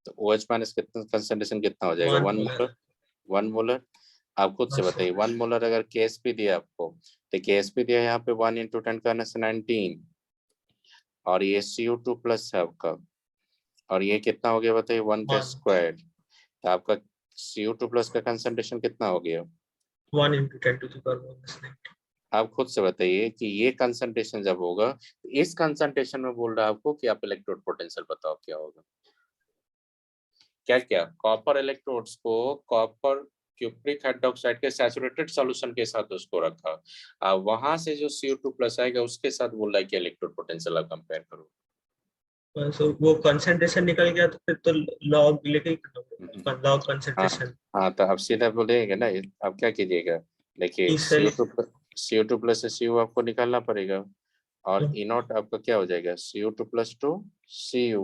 तो OH माइनस कितना, कंसंट्रेशन कितना हो जाएगा, 1 1 मोलर। मोलर। 1 मोलर। आप खुद हाँ से सर। बताइए 1 मोलर अगर केएसपी दिया आपको, तो केएसपी दिया यहाँ पे 1 × 10⁻19, और ये CO2 प्लस है आपका, और ये कितना हो गया बताइए, 1 का 1, स्क्वायर। तो आपका CO2 प्लस का कंसंट्रेशन कितना हो गया, 1 × 10⁻⁹। आप खुद से बताइए कि ये कंसंट्रेशन जब होगा, तो इस कंसंट्रेशन में बोल रहा है आपको कि आप इलेक्ट्रोड पोटेंशियल बताओ क्या होगा। क्या क्या, कॉपर इलेक्ट्रोड्स को कॉपर क्यूप्रिक हाइड्रोक्साइड के सैचुरेटेड सॉल्यूशन के साथ उसको रखा, वहां से जो CO2 प्लस आएगा उसके साथ बोल रहा है कि इलेक्ट्रोड पोटेंशियल आप कंपेयर करो। सो वो कंसंट्रेशन निकल गया तो फिर तो लॉग लेके ही करना पड़ेगा, लॉग हाँ कंसंट्रेशन। हाँ, तो अब सीधा बोलेंगे ना, अब क्या कीजिएगा, देखिए ई सेल। CO2 प्लस से CO आपको निकालना पड़ेगा, और ई नॉट आपका क्या हो जाएगा, CO2 plus two CU,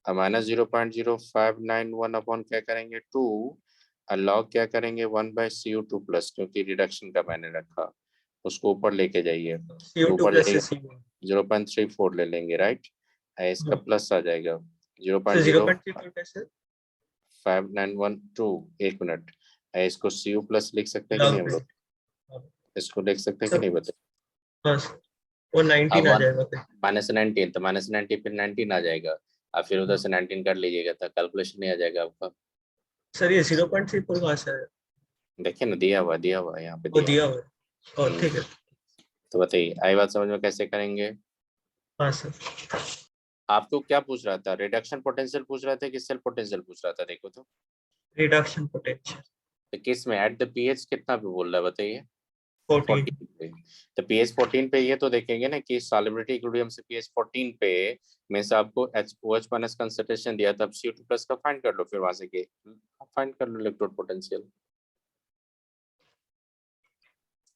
minus 0.0591 upon क्या करेंगे 2, और लॉग क्या करेंगे 1/CO2 प्लस, क्योंकि रिडक्शन का मैंने रखा, उसको ऊपर लेके जाइए, तो CO2 ऊपर प्लस ले से CO। 0.34 ले लेंगे, राइट। इसका प्लस आ जाएगा तो 0.34 कैसे 0.0591 एक मिनट, इसको CU प्लस लिख सकते हैं कि नहीं लॉग हम में। लोग, इसको लिख सकते हैं कि सर नहीं बताइए। हाँ सर, वो 19 अब आ 1 जाएगा फिर। -19, तो -19 फिर 19 आ जाएगा, आप फिर उधर से 19 कर लीजिएगा, तो कैलकुलेशन नहीं आ जाएगा आपका। सर ये 0.34 कहाँ से है? देखिए ना, दिया हुआ है यहाँ पे, वो दिया दिया हुआ हुआ है, और है। ठीक है। तो बताइए आई बात समझ में, कैसे करेंगे। हाँ सर। आपको क्या पूछ रहा था, रिडक्शन पोटेंशियल पूछ रहा था कि सेल पोटेंशियल पूछ रहा था, देखो रिडक्शन पोटेंशियल तो किस में, एट द पीएच कितना पे बोल रहा है बताइए, 14। 14 पे। तो पीएच 14 पे ये तो देखेंगे ना कि सॉल्युबिलिटी इक्विलिब्रियम से पीएच 14 पे में से आपको OH माइनस कंसंट्रेशन दिया, तब CO2 प्लस का फाइंड कर लो, फिर वहां से के फाइंड कर लो इलेक्ट्रोड पोटेंशियल,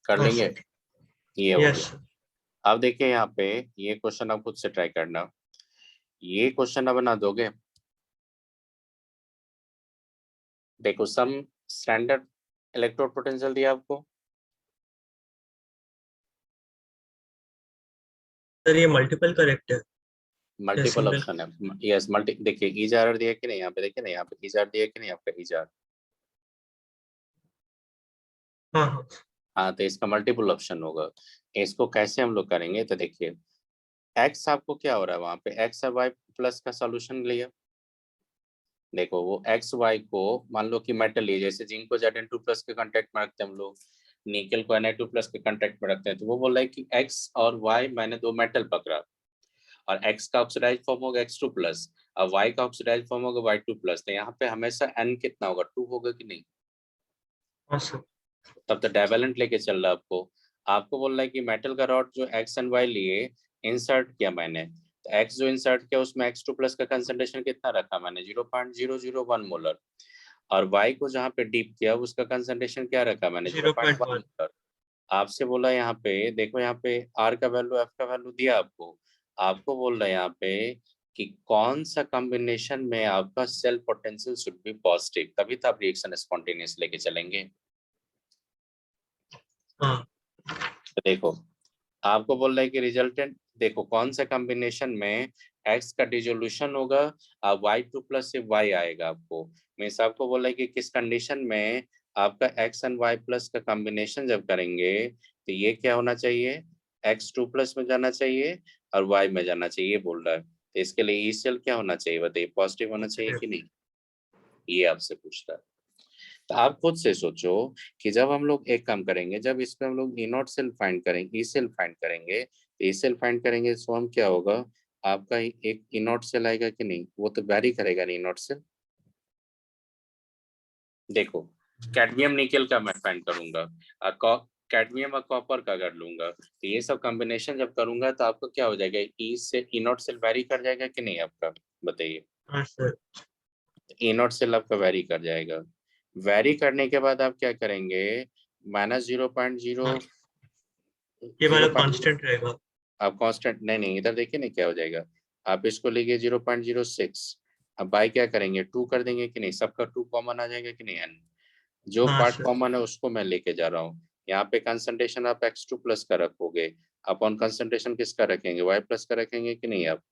कर हाँ लेंगे। सर। ये हो यस गया। सर। अब देखिए यहाँ पे, ये क्वेश्चन आप खुद से ट्राई करना, ये क्वेश्चन अब बना दोगे, देखो सम स्टैंडर्ड इलेक्ट्रोड पोटेंशियल दिया आपको, सर ये मल्टीपल करेक्ट है या मल्टीपल सिंगल? ऑप्शन है, यस मल्टी, देखिए ईजार दिया कि नहीं यहाँ पे, देखिए ना यहाँ पे ईजार दिया कि नहीं आपका ईजार, हाँ हाँ। हाँ तो इसका मल्टीपल ऑप्शन होगा। इसको कैसे हम लोग करेंगे, तो देखिए एक्स आपको क्या हो रहा है वहां पे, एक्स और वाई प्लस का सॉल्यूशन लिया, देखो वो एक्स वाई को मान लो कि मेटल लिए, जैसे जिंक को Zn2 प्लस के कांटेक्ट में रखते हैं हम लोग, निकल को Na2 प्लस के कांटेक्ट में रखते हैं, तो वो बोल रहा है कि एक्स और वाई मैंने दो मेटल पकड़ा, और x का ऑक्सीडाइज फॉर्म होगा X2+, और y का ऑक्सीडाइज फॉर्म होगा Y2+। तो यहाँ पे हमेशा n कितना होगा, 2 होगा कि नहीं? हाँ सर। तब तो डाइवेलेंट लेके चल रहा है आपको बोल रहा है कि मेटल का रॉड जो x एंड y लिए इंसर्ट किया मैंने, तो x जो इंसर्ट किया उसमें X2+ का कंसंट्रेशन कितना रखा मैंने, 0.001 मोलर, और y को जहाँ पे डीप किया उसका कंसंट्रेशन क्या रखा मैंने, 0.1 0.1। मोलर। आपसे बोला यहाँ पे देखो, यहाँ पे R का वैल्यू, F का वैल्यू दिया आपको बोल रहा है यहाँ पे कि कौन सा कॉम्बिनेशन में आपका cell potential should be positive, तभी तो आप रिएक्शन स्पॉन्टेनियस लेके चलेंगे। हाँ तो देखो आपको बोल रहा है कि रिजल्टेंट, देखो कौन सा कॉम्बिनेशन में x का डिसोल्यूशन होगा और Y2+ से y आएगा। आपको मीन्स आपको बोल रहा है कि किस कंडीशन में आपका x एंड y+ का कॉम्बिनेशन जब करेंगे तो ये क्या होना चाहिए, X2+ में जाना चाहिए और y में जाना चाहिए, ये बोल रहा है। तो इसके लिए ई सेल क्या होना चाहिए बताइए, पॉजिटिव होना चाहिए कि नहीं, ये आपसे पूछ रहा है। तो आप खुद से सोचो कि जब हम लोग एक काम करेंगे, जब इसमें हम लोग ई नॉट सेल फाइंड करेंगे, ई सेल फाइंड करेंगे, तो ई सेल फाइंड करेंगे तो हम क्या होगा, आपका एक ई नॉट सेल आएगा कि नहीं, वो तो वैरी करेगा नहीं ई नॉट सेल। देखो कैडमियम निकेल का मैं फाइंड करूंगा, कैडमियम और कॉपर का कर लूंगा, तो ये सब कॉम्बिनेशन जब करूंगा तो आपको क्या हो जाएगा, ई से ई नॉट सेल वैरी कर जाएगा कि नहीं आपका, बताइए। हाँ सर। ई नॉट सेल आपका वैरी कर जाएगा, वैरी करने के बाद आप क्या करेंगे, -0.0 हाँ, ये वाला 0.0 कांस्टेंट रहेगा। आप कांस्टेंट, नहीं इधर देखिए ना क्या हो जाएगा, आप इसको लीजिए 0.06, अब बाई क्या करेंगे 2 कर देंगे कि नहीं, सबका 2 कॉमन आ जाएगा कि नहीं, n जो हाँ पार्ट सर। कॉमन है उसको मैं लेके जा रहा हूँ। यहाँ पे कंसंट्रेशन आप X2+ का रखोगे, अपॉन कंसंट्रेशन किसका रखेंगे, Y+ का रखेंगे कि नहीं आप,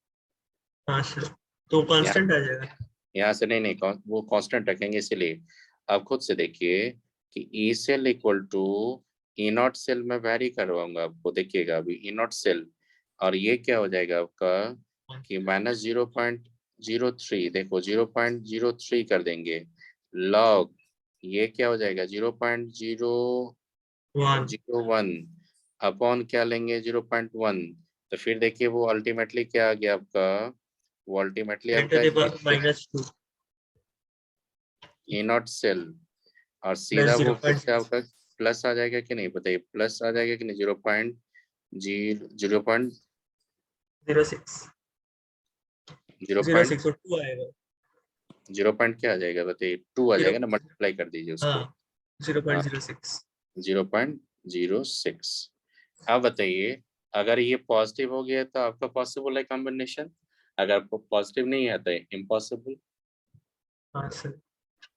हाँ सर, तो यहाँ कांस्टेंट आ जाएगा। यहाँ से नहीं वो कांस्टेंट रखेंगे, इसीलिए आप खुद से देखिए कि E cell equal to E not cell में वैरी करवाऊंगा आपको, देखिएगा अभी ई नॉट सेल, और ये क्या हो जाएगा आपका कि -0.03, देखो 0.03 कर देंगे लॉग, ये क्या हो जाएगा 1 0.001 अपॉन क्या लेंगे 0.1, तो फिर देखिए वो अल्टीमेटली क्या आ गया आपका, वो अल्टीमेटली 10 to आपका the power -2 E not cell, और सीधा प्लस वो फिर से 0.06। आपका प्लस आ जाएगा कि नहीं, बताइए प्लस आ जाएगा कि नहीं, 0.0 और 2 आएगा। क्या आ जाएगा बताइए, 2 आ 0। जाएगा ना, मल्टीप्लाई कर दीजिए उसको। हाँ, हाँ 0.06। 0.06। अब बताइए अगर ये पॉजिटिव हो गया तो आपका पॉसिबल है कॉम्बिनेशन, अगर पॉजिटिव नहीं है तो इम्पॉसिबल। हाँ सर।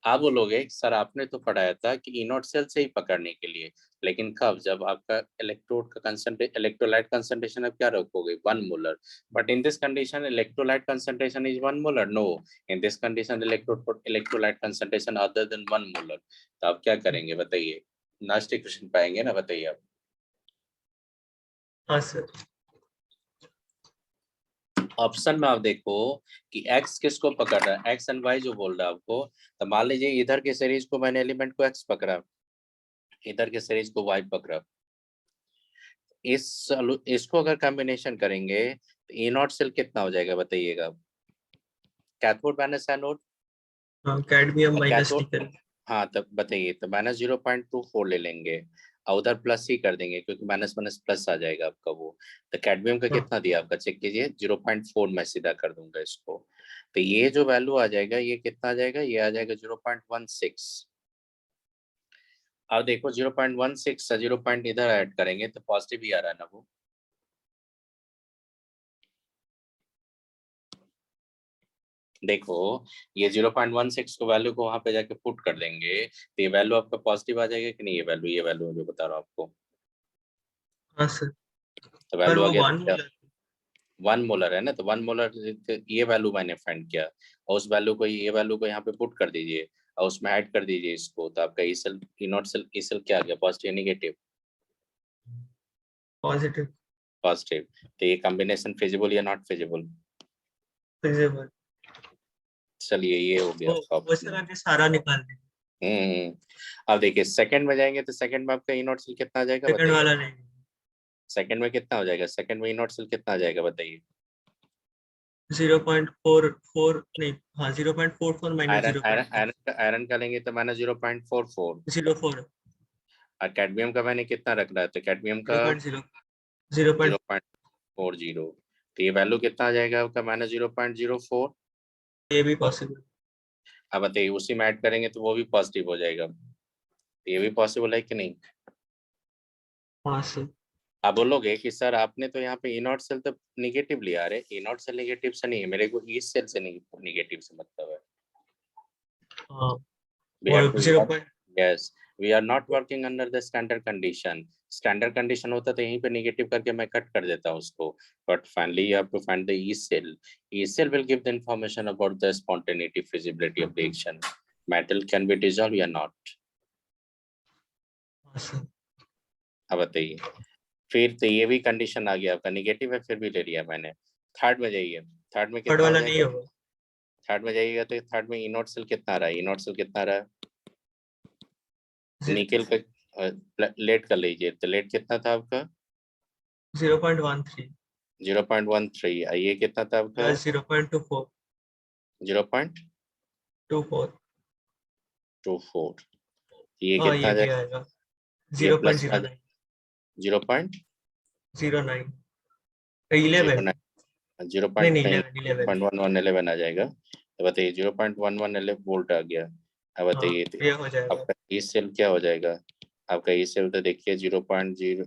आप बोलोगे सर आपने तो पढ़ाया था कि इनोट सेल से ही पकड़ने के लिए, लेकिन कब, जब आपका इलेक्ट्रोड का इलेक्ट्रोलाइट कंसंट्रेशन आप क्या रखोगे 1 molar, but in this condition electrolyte concentration is 1 molar, no, in this condition electrolyte concentration other than 1 molar, तो आप क्या करेंगे बताइए, लास्ट इक्वेशन पाएंगे ना, बताइए आप। हाँ सर। ऑप्शन में आप देखो कि x किसको पकड़ रहा है, x एंड y जो बोल रहा है आपको, तो मान लीजिए इधर के सीरीज को मैंने एलिमेंट को x पकड़ा, इधर के सीरीज को y पकड़ा, इसको अगर कॉम्बिनेशन करेंगे तो ए नॉट सेल कितना हो जाएगा बताइएगा, कैथोड माइनस एनोड, हाँ, कैडमियम और माइनस कैथोड, निकल। हाँ तब बताइए, तो -0.24 ले लेंगे और उधर प्लस ही कर देंगे क्योंकि माइनस माइनस प्लस आ जाएगा आपका वो, तो कैडमियम का हाँ कितना दिया आपका चेक कीजिए, 0.4 मैं सीधा कर दूंगा इसको, तो ये जो वैल्यू आ जाएगा ये कितना आ जाएगा, ये आ जाएगा 0.16। अब देखो 0.16 से 0 पॉइंट इधर ऐड करेंगे तो पॉजिटिव ही आ रहा है ना वो, देखो ये 0.16 को वैल्यू को वहां पे जाके पुट कर देंगे तो ये वैल्यू आपका पॉजिटिव आ जाएगा कि नहीं, ये वैल्यू जो बता रहा हूँ आपको, हाँ सर। तो पर वैल्यू आ वो गया 1 मोलर। 1 मोलर है ना, तो 1 मोलर ये वैल्यू मैंने फाइंड किया, और उस वैल्यू को, ये वैल्यू को यहाँ पे पुट कर दीजिए और उसमें ऐड कर दीजिए इसको, तो आपका E cell E not cell E cell क्या आ गया, पॉजिटिव नेगेटिव, पॉजिटिव। पॉजिटिव, तो ये कॉम्बिनेशन फिजिबल या नॉट फिजिबल, फिजिबल। चलिए ये हो गया वो आपका वो इस ऑप्शन। तरह के सारा निकाल देंगे। अब देखिए सेकंड में जाएंगे तो सेकंड में आपका ई नॉट सेल कितना आ जाएगा सेकंड बताइए, वाला नहीं। सेकंड में कितना हो जाएगा, सेकंड में ई नॉट सेल कितना आ जाएगा बताइए, 0.44 नहीं, हाँ 0.44 minus iron iron 0.6 iron iron का लेंगे तो माइनस 0.44, 04 और कैडमियम का मैंने कितना रख रहा है, तो कैडमियम का 0.0 0. 0.40, तो ये वैल्यू कितना आ जाएगा आपका, माइनस 0.04। ये भी पॉसिबल. अब बताइए उसी में ऐड करेंगे तो वो भी पॉजिटिव हो जाएगा, ये भी पॉसिबल है कि नहीं। हाँ सर. आप बोलोगे कि सर आपने तो यहाँ पे ई नॉट सेल तो निगेटिव लिया, अरे ई नॉट सेल निगेटिव से नहीं है, मेरे को ई सेल से निगेटिव से मतलब है। हाँ We वो have to 0. work, yes, we are not working under the standard condition. Standard condition होता तो यहीं पे नेगेटिव करके मैं कट कर देता हूँ उसको, but finally you have to find the E cell. E cell will give the information about the spontaneity, feasibility of the reaction. Metal can be dissolved or not. हाँ सर. अब बताइए, फिर तो ये भी कंडीशन आ गया आपका, नेगेटिव है फिर भी ले लिया मैंने। थर्ड में जाइए, थर्ड में थर्ड कितना हो वाला नहीं जाएगा, होगा. थर्ड में जाइएगा तो थर्ड में ई नॉट सेल कितना रहा है, ई नॉट सेल कितना रहा है, निकल का लेट कर लीजिए, तो लेट कितना था आपका 0.13 0.13, ये कितना था आपका प्लस 0.24 0.24, 24. ये हाँ कितना ये आ भी जाएगा, आएगा ये प्लस 0.09 0.09, 11. जीरो नहीं पॉइंट नहीं नहीं 11. 0.11 आ जाएगा, तो बताइए 0.11 वोल्ट आ गया। अब हाँ बताइए तो ये हो जाएगा आपका ई सेल क्या हो जाएगा, आपका ई सेल तो देखिए 0.011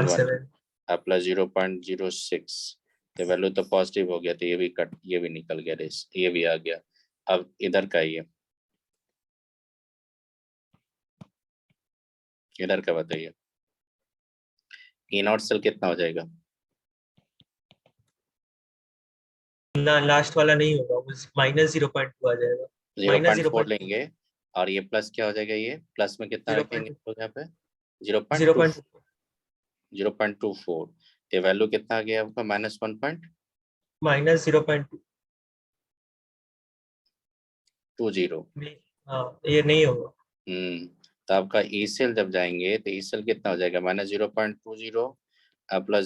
17. प्लस 0.06, तो वैल्यू तो पॉजिटिव हो गया, तो ये भी कट, ये भी निकल गया, रेस ये भी आ गया। अब इधर का ये, इधर का बताइए, ई नॉट सेल कितना हो जाएगा, ना लास्ट वाला नहीं होगा, माइनस 0.2 आ जाएगा. माइनस 0.4 लेंगे, और ये प्लस क्या हो जाएगा, ये प्लस में कितना रखेंगे 0.2 तो यहाँ पे 0.2, 0.2 0.24, ये वैल्यू कितना आ गया आपका माइनस 1.20, माइनस 0.2. हाँ ये नहीं होगा. तो आपका ई सेल जब जाएंगे तो ई सेल कितना हो जाएगा, माइनस 0.20 प्लस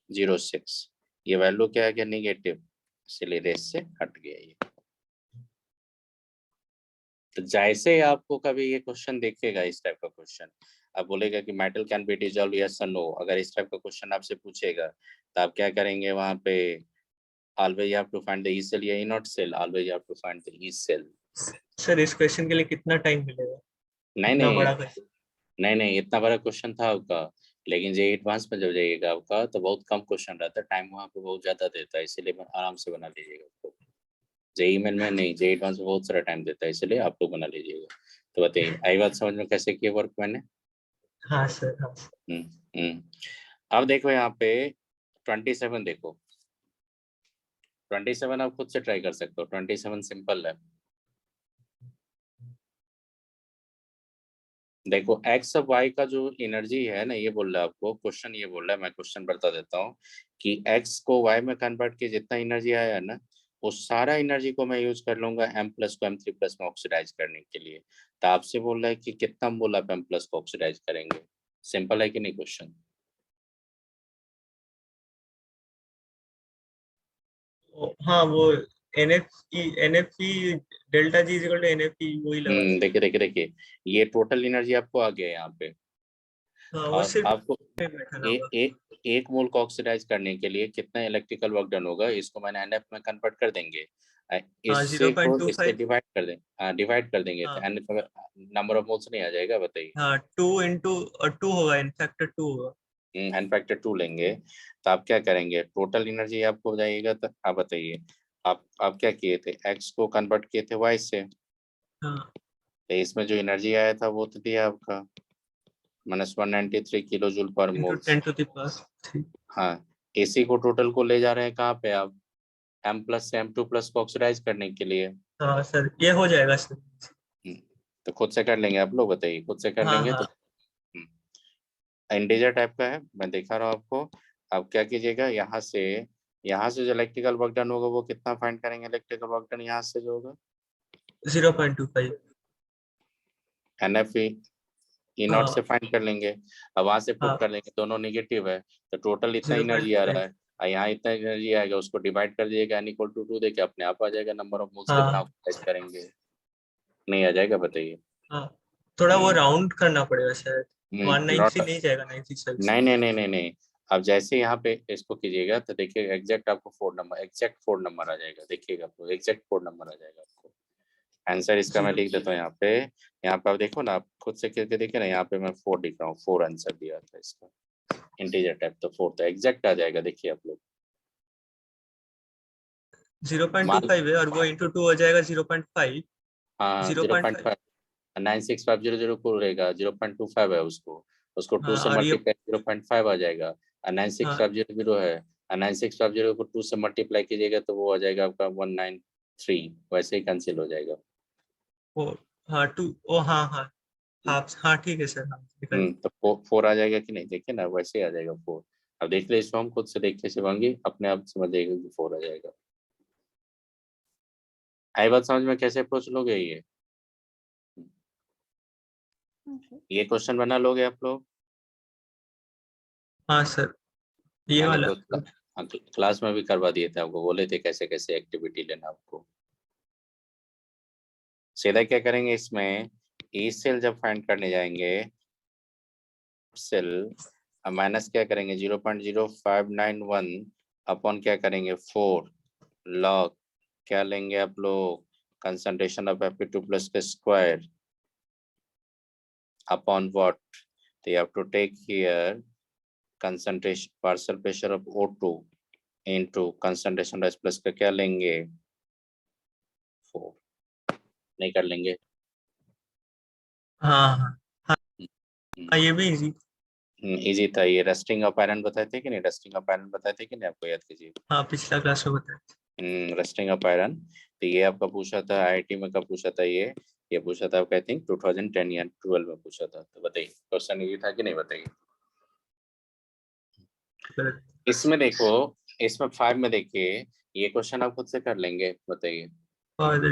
0.06, ये वैल्यू क्या है, निगेटिव, इसलिए रेस से हट गया ये। तो जैसे आपको कभी ये क्वेश्चन देखेगा इस टाइप का क्वेश्चन, आप बोलेगा कि metal can be dissolve yes और नो, अगर इस टाइप का क्वेश्चन आपसे पूछेगा तो आप क्या करेंगे, वहां पे always you have to find the E cell या E not cell, always you have to find the E cell. Sir इस क्वेश्चन के लिए कितना टाइम मिलेगा, नहीं इतना नहीं बड़ा क्वेश्चन? नहीं इतना बड़ा क्वेश्चन था आपका, लेकिन जे एडवांस में जब जाइएगा आपका तो बहुत कम क्वेश्चन रहता है, टाइम वहाँ पे बहुत ज्यादा देता है, इसीलिए आराम से बना लीजिएगा उसको। जेई मेन में नहीं, जे एडवांस में बहुत सारा टाइम देता है, इसलिए आप लोग बना लीजिएगा। तो बताइए आई बात समझ में कैसे किया वर्क मैंने। हाँ सर, हाँ सर. अब देखो यहाँ पे 27 देखो, 27 आप खुद से ट्राई कर सकते हो, 27 सिंपल है। देखो एक्स और वाई का जो एनर्जी है ना, ये बोल रहा है आपको क्वेश्चन, ये बोल रहा है, मैं क्वेश्चन बता देता हूँ कि एक्स को वाई में कन्वर्ट किए जितना एनर्जी आया है ना, वो सारा एनर्जी को मैं यूज कर लूंगा एम प्लस को M3 प्लस में ऑक्सीडाइज करने के लिए। तो आपसे बोल रहा है कि कितना मोल आप एम प्लस को ऑक्सीडाइज करेंगे, सिंपल है कि नहीं क्वेश्चन। हाँ वो NF delta G is equal to NF वही लगा. देखिए देखिए देखिए, ये टोटल एनर्जी आपको आ गया यहाँ पे, हाँ वो और सिर्फ आपको बैठा ए, होगा. ए, एक मोल को ऑक्सीडाइज करने के लिए कितना इलेक्ट्रिकल वर्क डन होगा, इसको मैंने एनएफ में कन्वर्ट कर देंगे, हाँ इससे को इससे 0.25. डिवाइड कर देंगे, तो हाँ एन नंबर ऑफ मोल्स नहीं आ जाएगा, बताइए। हाँ 2 होगा, इनफैक्टर 2 होगा. एन फैक्टर 2 लेंगे, तो आप क्या करेंगे, टोटल एनर्जी आपको हो जाएगा, तो आप बताइए, आप क्या किए थे, एक्स को कन्वर्ट किए थे वाई से, हाँ तो इसमें जो एनर्जी आया था वो तो दिया आपका -193 किलो जूल पर इंटू मोल्स। 10⁻3. हाँ, एसी को टोटल को ले जा रहे हैं कहाँ पे आप, M प्लस से M2 प्लस को ऑक्सीडाइज करने के लिए। हाँ सर ये हो जाएगा सर. तो खुद से कर लेंगे आप लोग, बताइए खुद से कर हाँ लेंगे तो। हाँ इंटीजर टाइप का है, मैं दिखा रहा हूँ आपको। आप क्या कीजिएगा, यहाँ से जो इलेक्ट्रिकल वर्क डन होगा वो कितना फाइंड करेंगे, इलेक्ट्रिकल वर्क डन यहाँ से जो होगा 0.25. NF ई नॉट से हाँ फाइंड कर लेंगे, अब वहां से पुट हाँ कर लेंगे, दोनों निगेटिव है, तो टोटल इतना एनर्जी आ 0.5. रहा है, यहाँ इतना एनर्जी आएगा, उसको डिवाइड कर दीजिएगा n इक्वल टू 2 देके अपने आप आ जाएगा नंबर ऑफ मोल्स कितना हाँ ऑक्सीडाइज करेंगे। नहीं आ जाएगा बताइए। हाँ, थोड़ा वो हम्म, राउंड करना पड़ेगा शायद, 193 not- नहीं जाएगा 965 से। नहीं नहीं नहीं नहीं नहीं, अब जैसे यहाँ पे इसको कीजिएगा तो देखिए एग्जैक्ट आपको 4 नंबर आ जाएगा, देखिएगा आपको एग्जैक्ट 4 नंबर आ जाएगा आपको। आंसर इसका मैं 0 लिख देता हूँ यहाँ पे। यहाँ पे आप देखो ना, आप खुद से करके देखिए ना, यहाँ पे मैं 4 लिख रहा हूँ, 4 आंसर दिया था इसका, इंटीजर टाइप तो 4 तो एग्जैक्ट आ जाएगा, देखिए आप लोग। 0.25 है और वो इंटू 2 हो जाएगा 0.5। हाँ 0.5 0.5, 96500 को रहेगा 0.25 है, उसको उसको 2 हाँ, से और ये मल्टीप्लाई 0.5 आ जाएगा, और हाँ 96500 है, और 9650 को 2 से मल्टीप्लाई कीजिएगा तो वो आ जाएगा आपका 193, वैसे ही कैंसिल हो जाएगा। वो हाँ 2 ओ हाँ हाँ हाफ हाँ ठीक है सर, हाँ निकल। तो 4 आ जाएगा कि नहीं, देखिए ना वैसे ही आ जाएगा 4। अब देख ले इसको, हम खुद से देख के शिवांगी अपने आप समझ जाएगा कि 4 आ जाएगा। आई बात समझ में, कैसे अप्रोच लोगे ये क्वेश्चन बना लोगे आप लोग। हाँ सर, ये मैंने वाला। तो क्लास में भी करवा दिए थे आपको, बोले थे कैसे कैसे एक्टिविटी लेना आपको। सीधा क्या करेंगे इसमें, ई सेल जब फाइंड करने जाएंगे, सेल माइनस क्या करेंगे 0.0591 अपॉन क्या करेंगे 4 लॉग क्या लेंगे आप लोग, कंसंट्रेशन ऑफ Fe2 प्लस का स्क्वायर अपॉन व्हाट, तो you have to take here concentration partial pressure of O2 into concentration of plus का क्या लेंगे 4, नहीं कर लेंगे। हाँ हाँ हाँ, ये भी इजी। इजी था ये, रस्टिंग ऑफ आयरन बताए थे कि नहीं, रस्टिंग ऑफ आयरन बताए थे कि नहीं, आपको याद कीजिए। हाँ पिछला क्लास में बताया। रस्टिंग ऑफ आयरन, तो ये आपका पूछा था आईआईटी में, कब पूछा था ये पूछा था आपका आई थिंक 2010 या 12 में पूछा था, तो बताइए क्वेश्चन ये था कि नहीं बताइए। गलत। इसमें देखो, इसमें 5 में देखिए, ये क्वेश्चन आप खुद से कर लेंगे, बताइए। और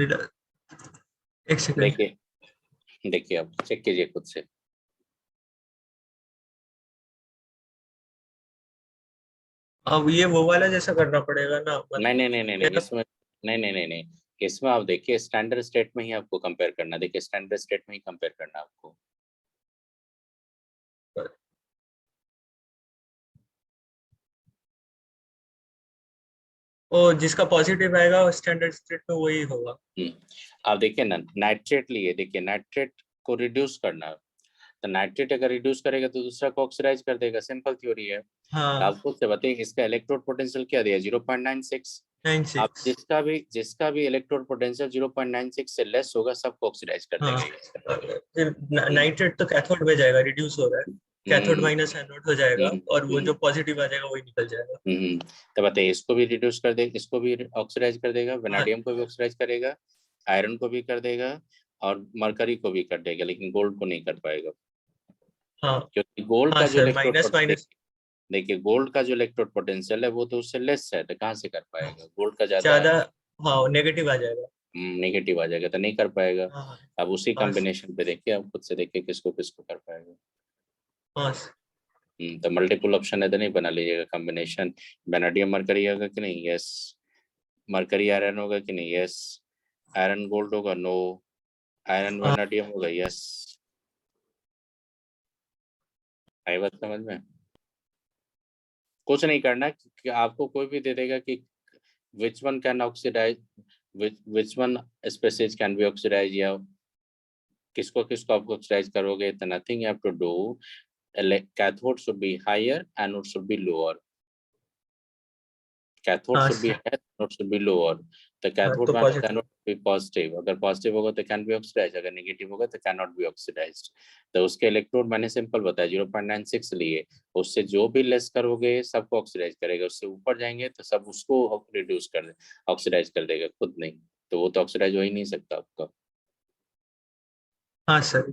एक सेकंड। देखिए देखिए आप चेक कीजिए खुद से। अब ये वो वाला जैसा करना पड़ेगा ना, नहीं नहीं नहीं नहीं नहीं, मतलब इसमें नहीं नहीं नहीं नहीं, इसमें आप देखिए स्टैंडर्ड स्टेट में ही आपको कंपेयर करना, देखिए स्टैंडर्ड स्टेट में ही कंपेयर करना आपको। वो जिसका पॉजिटिव आएगा वो स्टैंडर्ड स्टेट में वही होगा। आप देखिए ना, नाइट्रेट लिए, देखिए नाइट्रेट को रिड्यूस करना, तो नाइट्रेट अगर रिड्यूस करेगा तो दूसरा को ऑक्सीडाइज कर देगा, सिंपल थ्योरी है। तो हाँ आप खुद से बताइए इसका इलेक्ट्रोड पोटेंशियल क्या दिया 0.96, आप 96। जिसका भी इलेक्ट्रोड पोटेंशियल 0.96 से लेस होगा सबको ऑक्सीडाइज कर हाँ देगा ये। फिर हम्म, नाइट्रेट तो कैथोड में जाएगा, रिड्यूस हो रहा है। कैथोड हम्म, माइनस एनोड हो जाएगा हम्म, और वो हम्म, जो पॉजिटिव आ जाएगा वही निकल जाएगा। हम्म। तो बताइए इसको भी रिड्यूस कर देगा, इसको भी ऑक्सीडाइज कर देगा, हाँ वेनाडियम को भी ऑक्सीडाइज करेगा, आयरन को भी कर देगा, और मरकरी को भी कर देगा, लेकिन गोल्ड को नहीं कर पाएगा, हाँ क्योंकि गोल्ड हाँ का जो सर, इलेक्ट्रोड, माइनस माइनस देखिए गोल्ड का जो इलेक्ट्रोड पोटेंशियल है वो तो उससे लेस है, तो कहाँ से कर पाएगा, गोल्ड का ज्यादा है, ज्यादा। हाँ नेगेटिव आ जाएगा। नेगेटिव आ जाएगा तो नहीं कर पाएगा। हाँ हाँ अब उसी हाँ कॉम्बिनेशन पे देखिए, आप खुद से देखिए किसको किसको कर पाएगा। हाँ तो मल्टीपल ऑप्शन है तो नहीं बना लीजिएगा कॉम्बिनेशन, वेनेडियम मरकरी होगा कि नहीं, यस, मरकरी आयरन होगा कि नहीं, यस, आयरन गोल्ड होगा, नो, आयरन हाँ वेनेडियम होगा, यस। आई बात समझ में, कुछ नहीं करना कि आपको कोई भी दे देगा कि which one can oxidize, which one species can be oxidized, या किसको किसको आप ऑक्सीडाइज करोगे, तो nothing you have to do, cathode should be higher, anode should be lower, cathode हाँ should be sir, higher, anode should be lower, तो हाँ cathode तो minus positive. Anode be positive, अगर पॉजिटिव होगा तो कैन बी ऑक्सीडाइज, अगर negative होगा तो कैन नॉट बी ऑक्सीडाइज्ड। तो उसके इलेक्ट्रोड मैंने सिंपल बताया 0.96 लिए, उससे जो भी लेस करोगे सबको ऑक्सीडाइज करेगा, उससे ऊपर जाएंगे तो सब उसको रिड्यूस कर दे, ऑक्सीडाइज कर देगा, खुद नहीं, तो वो तो ऑक्सीडाइज हो ही नहीं सकता आपका। हाँ सर।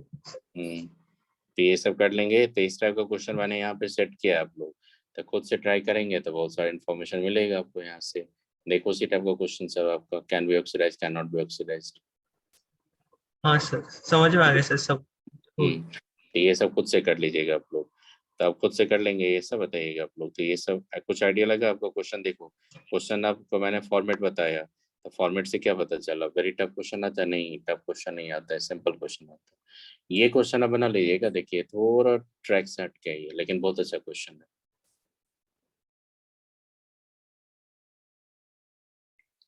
तो ये सब कर लेंगे, तो इस टाइप का क्वेश्चन मैंने यहाँ पे सेट किया आप लोग, तो खुद से ट्राई करेंगे तो बहुत सारा इन्फॉर्मेशन मिलेगा आपको यहाँ से। देखो उसी टाइप का क्वेश्चन सब आपका, can be oxidise, can not be oxidised. हाँ सर, समझ में आ गया सर सब। तो ये सब खुद से कर लीजिएगा आप लोग। तो आप खुद से कर लेंगे, ये सब बताइएगा आप लोग। तो ये सब कुछ आइडिया लगा आपको? क्वेश्चन देखो, क्वेश्चन आपको मैंने फॉर्मेट बताया, तो फॉर्मेट से क्या पता चला? वेरी टफ क्वेश्चन आता है? नहीं, टफ क्वेश्चन नहीं आता है, सिंपल क्वेश्चन आता है। ये क्वेश्चन आप बना लीजिएगा, देखिए थोड़ा ट्रैक से हट के है लेकिन बहुत अच्छा क्वेश्चन है।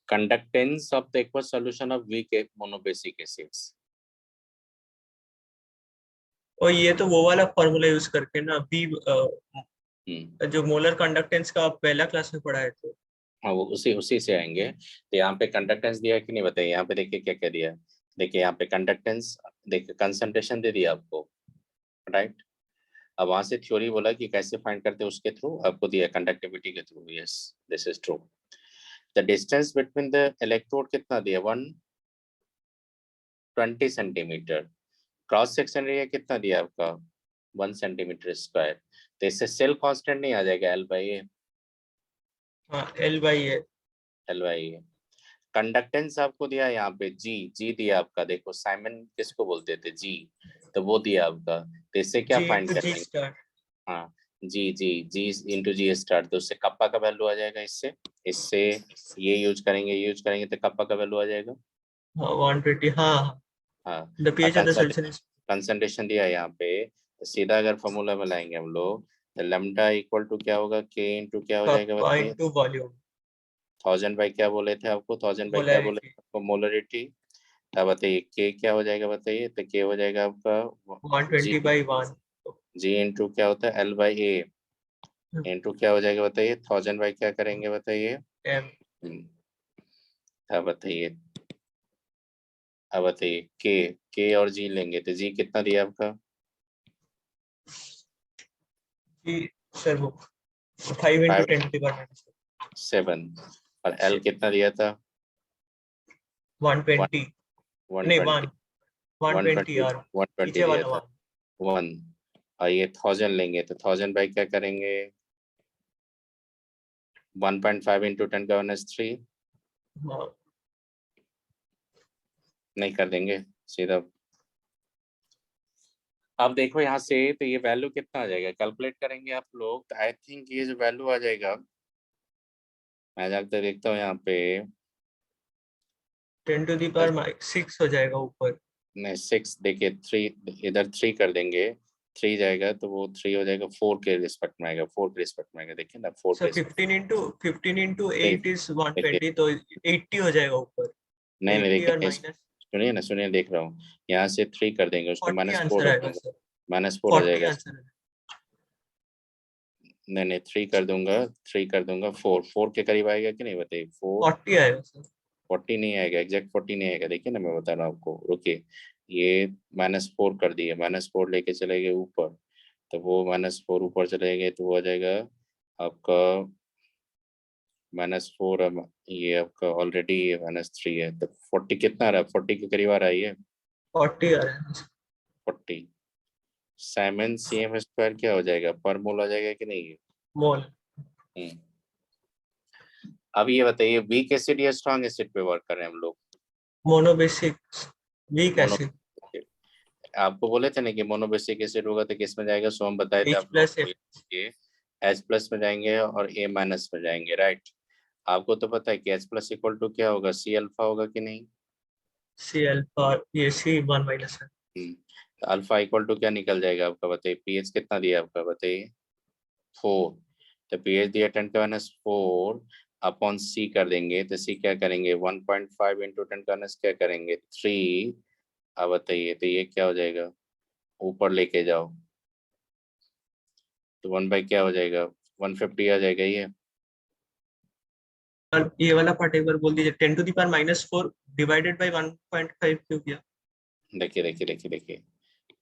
Conductance of the aqueous solution of weak monobasic acids. और ये तो वो वाला फॉर्मूला यूज करके ना, बी जो मोलर कंडक्टेंस का आप पहला क्लास में पढ़ा है तो। हाँ, वो उसी उसी से आएंगे। तो यहाँ पे कंडक्टेंस दिया है कि नहीं बताइए? यहाँ पे देखिए क्या क्या दिया है। देखिए यहाँ पे कंडक्टेंस, देखिए कंसंट्रेशन दे दिया आपको, राइट। अब वहां से थ्योरी बोला कि कैसे फाइंड करते हैं, उसके थ्रू आपको दिया कंडक्टिविटी के through. Yes, this is true. The distance between the electrode कितना दिया? 120 सेंटीमीटर। क्रॉस सेक्शन एरिया कितना दिया आपका? 1 सेंटीमीटर स्क्वायर। तो इससे सेल कांस्टेंट नहीं आ जाएगा? एल बाई ए। हाँ, L by A. L by A. Conductance आपको दिया यहाँ पे जी, जी दिया आपका। देखो साइमन किसको बोलते थे? जी। तो वो दिया आपका। तो इससे क्या जी फाइंड इंटू जी करेंगे? स्टार। हाँ, जी जी जी इंटू जी स्टार। तो उससे कप्पा का वैल्यू आ जाएगा। इससे इससे ये यूज करेंगे तो कप्पा का वैल्यू आ जाएगा। हाँ 120, हाँ। हाँ। The pH of the solution is concentration दिया है यहाँ पे, तो सीधा अगर फॉर्मूला में लाएंगे हम लोग, तो लैम्डा इक्वल टू क्या होगा? के इंटू क्या हो जाएगा कप्पा बताइए? Into volume. 1000 बाई क्या बोले थे आपको? 1000 बाई क्या बोले थे मोलैरिटी आपको? मोलरिटी। अब बताइए के क्या हो जाएगा बताइए? तो के हो जाएगा आपका जी। 120/1। जी इंटू क्या होता है? L by A. इंटू क्या हो जाएगा बताइए? 1000 बाई क्या करेंगे बताइए? एम। हम्म, अब बताइए, अब बताइए के और जी लेंगे तो जी कितना दिया आपका? जी सर, वो 5 इंटू 5 10⁻⁷ 7। और एल कितना दिया था? 120। नहीं, 120। 120 120, यार। 120 पीछे दिया वाला था। 1। 1। और ये 1000 लेंगे तो 1000 बाई क्या करेंगे? 1.5 इंटू 10⁻³ हाँ नहीं कर देंगे सीधा। अब देखो यहाँ से, तो ये वैल्यू कितना आ जाएगा? कैलकुलेट करेंगे आप लोग, तो आई थिंक ये जो वैल्यू आ जाएगा, मैं जाकर देखता हूँ यहाँ पे। 10⁻⁶ हो जाएगा ऊपर। नहीं 6, देखिए 3, इधर 3 कर देंगे, 3 जाएगा तो वो 3 हो जाएगा, 4 के रिस्पेक्ट में आएगा, 4 के रिस्पेक्ट में आएगा। देखिए ना 4 के सर रिस्पेक्ट 15 इंटू में। 8 इज देखिए 120, तो 80 हो जाएगा ऊपर। नहीं नहीं, 80 और देखिए माइनस सुनिए ना, सुनिए, देख रहा हूँ यहाँ से 3 कर देंगे, उसको 40 -4 आंसर रख आएगा दूंगा, सर। -4 हो 40 जाएगा। आंसर है। नहीं नहीं, 3 कर दूंगा, 3 कर दूंगा, 4 के करीब आएगा कि नहीं बताइए? 4। 40 आएगा सर। 40 नहीं आएगा, एग्जैक्ट 40 नहीं आएगा। देखिए ना मैं बता रहा हूँ आपको, रुकिए। ये -4 कर दिए, -4 लेके चले गए ऊपर, तो वो -4 ऊपर चले गए तो वो आ जाएगा आपका -4। ये आपका ऑलरेडी -3 है, तो 40 कितना आ रहा है? 40 के करीब आ रहा है ये। 40 आ रहा है। 40 साइमन CM स्क्वायर क्या हो जाएगा? पर मोल आ जाएगा कि नहीं? मोल। हम्म। अब ये बताइए, वीक एसिड या स्ट्रॉन्ग एसिड पे वर्क कर रहे हैं हम लोग? Monobasic weak mono, acid. आपको बोले थे ना कि मोनोबेसिक एसिड होगा तो किस में जाएगा? सो हम बताए थे H आप लोग प्लस को, F। ये H+ में जाएंगे और A- में जाएंगे, राइट। आपको तो पता है कि H+ इक्वल टू क्या होगा? C अल्फा होगा कि नहीं? सी अल्फा, ये C1 - है। तो अल्फा इक्वल टू क्या निकल जाएगा आपका बताइए? पीएच कितना दिया आपका बताइए? 4। तो पीएच दिया 10⁻⁴ अपॉन C कर देंगे, तो C क्या करेंगे? 1.5 इंटू 10⁻⁴ क्या करेंगे? 3। अब बताइए, तो ये क्या हो जाएगा? ऊपर लेके जाओ तो 1 बाई क्या हो जाएगा? 150 आ जाएगा ये। और ये वाला पार्ट एक बार बोल दीजिए। 10⁻⁴ डिवाइडेड बाई 1.5 क्यों किया? देखिए देखिए देखिए देखिए,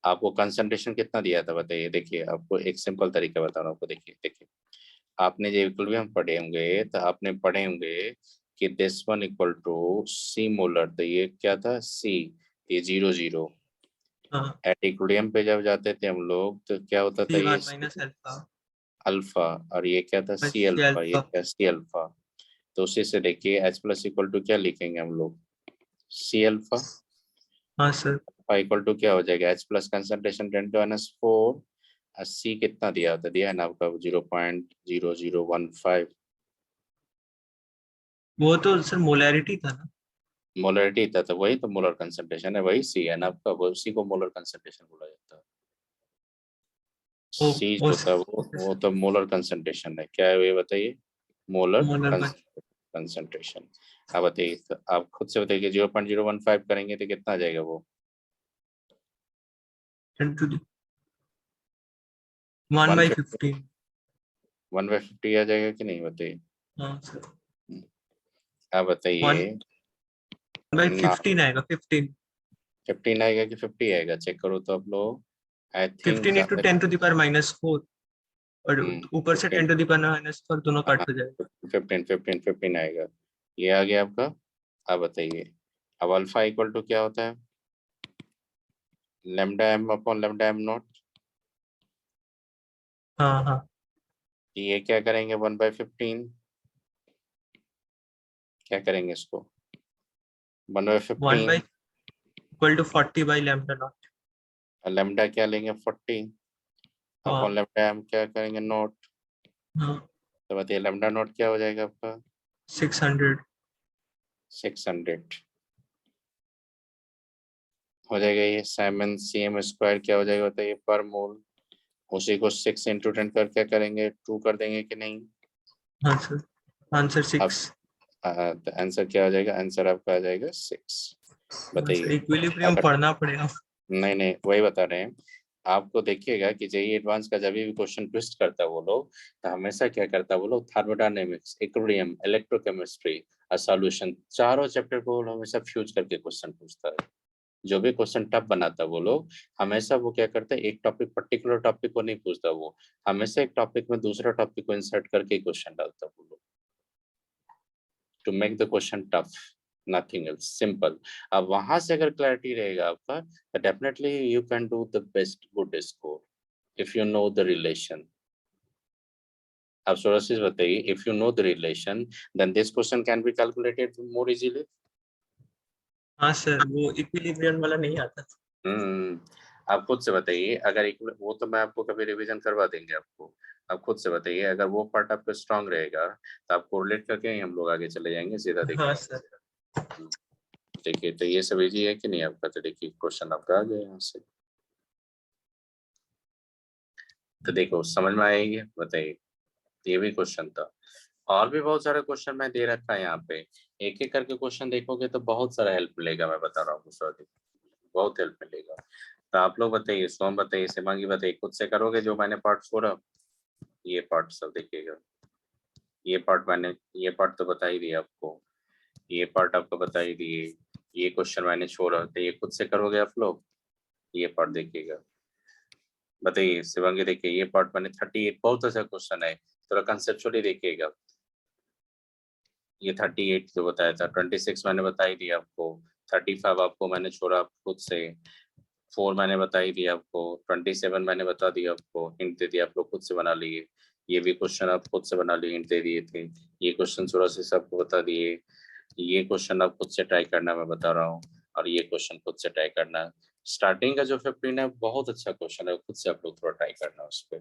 आपको कंसंट्रेशन कितना दिया था बताइए? देखिए आपको एक सिंपल तरीका बता रहा हूँ आपको, देखिए देखिए, आपने जो इक्विलिब्रियम पढ़े होंगे तो आपने पढ़े होंगे कि this one equal to C molar, तो ये क्या था? C, ये 0 0। हाँ, एट इक्विलिब्रियम पे जब जाते थे हम लोग तो क्या होता था? ये C1 - अल्फा अल्फा, और ये क्या था? C C अल्फा, ये अल्फा। क्या? C alpha. तो उसी से देखिए H+ इक्वल टू क्या लिखेंगे हम लोग? C alpha. हाँ सर। इक्वल टू क्या हो जाएगा? H+ कंसंट्रेशन 10⁻⁴, सी कितना दिया होता, दिया है ना आपका 0.0015। वो तो सर मोलैरिटी था ना। मोलरिटी था, तो वही तो मोलर कंसंट्रेशन है, वही सी है ना आपका, वो सी को मोलर कंसंट्रेशन बोला जाता है। ओ, सी ओ जो था वो तो मोलर कंसंट्रेशन है, क्या है ये बताइए, मोलर मोलर का कंसंट्रेशन। अब बताइए, तो आप खुद से बताइए 0.015 करेंगे तो कितना आ जाएगा वो, 1/15। 1/50 आ जाएगा कि नहीं बताइए। हाँ सर, अब बताइए 1/15 आएगा, 15। 15 आएगा कि 50 आएगा, चेक करो तो आप लोग। आई थिंक 15 × 10⁻⁴ और ऊपर से 15, 10⁻⁴ दोनों हाँ, काट हो जाएगा। 15 आएगा, ये आ गया आपका। अब बताइए, अब अल्फा इक्वल टू क्या होता है, lambda M upon lambda M not. हाँ हाँ, ये क्या करेंगे 1/15, क्या करेंगे इसको 1/15, 1/40/λ0। लैम्डा क्या लेंगे 40 अपॉन हाँ लैम्डा एम क्या करेंगे नॉट। हाँ, तो बताइए लैम्डा नॉट क्या हो जाएगा आपका 600। 600 हो जाएगा। ये साइमन CM स्क्वायर क्या हो जाएगा बताइए पर मोल, उसी को 6 × 10 कर क्या करेंगे 2 कर देंगे कि नहीं। हाँ सर, आंसर अब 6। तो आंसर क्या आ जाएगा, आंसर आपका आ जाएगा 6। सर बताइए इक्विलिब्रियम अगर, पढ़ना पड़ेगा। नहीं नहीं वही बता रहे हैं आपको, देखिएगा कि जेईई एडवांस का जब भी क्वेश्चन ट्विस्ट करता है वो लोग, तो हमेशा क्या करता है वो लोग, थर्मोडायनेमिक्स, इक्विलिब्रियम, इलेक्ट्रोकेमिस्ट्री और सॉल्यूशन, चारों चैप्टर को वो लोग हमेशा फ्यूज करके क्वेश्चन पूछता है। जो भी क्वेश्चन टफ बनाता है वो लोग, हमेशा वो क्या करते हैं, एक टॉपिक पर्टिकुलर टॉपिक को नहीं पूछता, वो हमेशा एक टॉपिक में दूसरा टॉपिक को इंसर्ट करके क्वेश्चन डालता है वो लोग, to make the question tough, nothing else, simple. अब वहां से अगर क्लैरिटी रहेगा आपका, तो definitely you can do the best good score if you know the relation. अब सोर्सेज बताइए, if you know the relation then this question can be calculated more easily. हाँ सर, वो इक्विलिब्रियम वाला नहीं आता। हम्म, आप खुद से बताइए, अगर वो तो मैं आपको कभी रिवीजन करवा देंगे आपको। आप खुद से बताइए, अगर वो पार्ट आपका स्ट्रांग रहेगा तो आप कोरिलेट करके ही हम लोग आगे चले जाएंगे सीधा। हाँ देखिए सर। देखिए, तो ये सब इजी है कि नहीं आपका, तो देखिए क्वेश्चन आपका आ गया यहाँ से, तो देखो समझ में आएगी बताइए। ये भी क्वेश्चन था, और भी बहुत सारे क्वेश्चन मैं दे रखा है यहाँ पे, एक एक करके क्वेश्चन देखोगे तो बहुत सारा हेल्प मिलेगा, मैं बता रहा हूँ सॉरी, बहुत हेल्प मिलेगा। तो आप लोग बताइए, सोम बताइए, सिमांगी बताइए, खुद से करोगे जो मैंने पार्ट छोड़ा, ये पार्ट सब देखिएगा। ये पार्ट तो बता ही दिया आपको, ये पार्ट आपको बता ही दिए, ये क्वेश्चन मैंने छोड़ा, तो ये खुद से करोगे आप लोग, ये पार्ट देखिएगा। बताइए शिवांगी, देखिए ये पार्ट मैंने 38, बहुत अच्छा क्वेश्चन है, थोड़ा कंसेप्चुअली देखिएगा। ये 38 जो बताया था, 26 मैंने बता ही दिया आपको, 35 आपको मैंने छोड़ा खुद से, 4 मैंने बता ही दिया आपको, 27 मैंने बता दिया आपको, हिंट दे दिया, आप लोग खुद से बना लिए। ये भी क्वेश्चन आप खुद से बना लिए, हिंट दे दिए थे। ये क्वेश्चन थोड़ा से आपको बता दिए, ये क्वेश्चन आप खुद से ट्राई करना, मैं बता रहा हूँ, और ये क्वेश्चन खुद से ट्राई करना। स्टार्टिंग का जो 15 है बहुत अच्छा क्वेश्चन है, खुद से आप लोग थोड़ा ट्राई करना, उस पर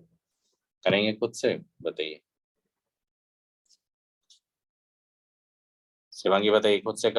करेंगे खुद से। बताइए शिवांगी, बताइए खुद से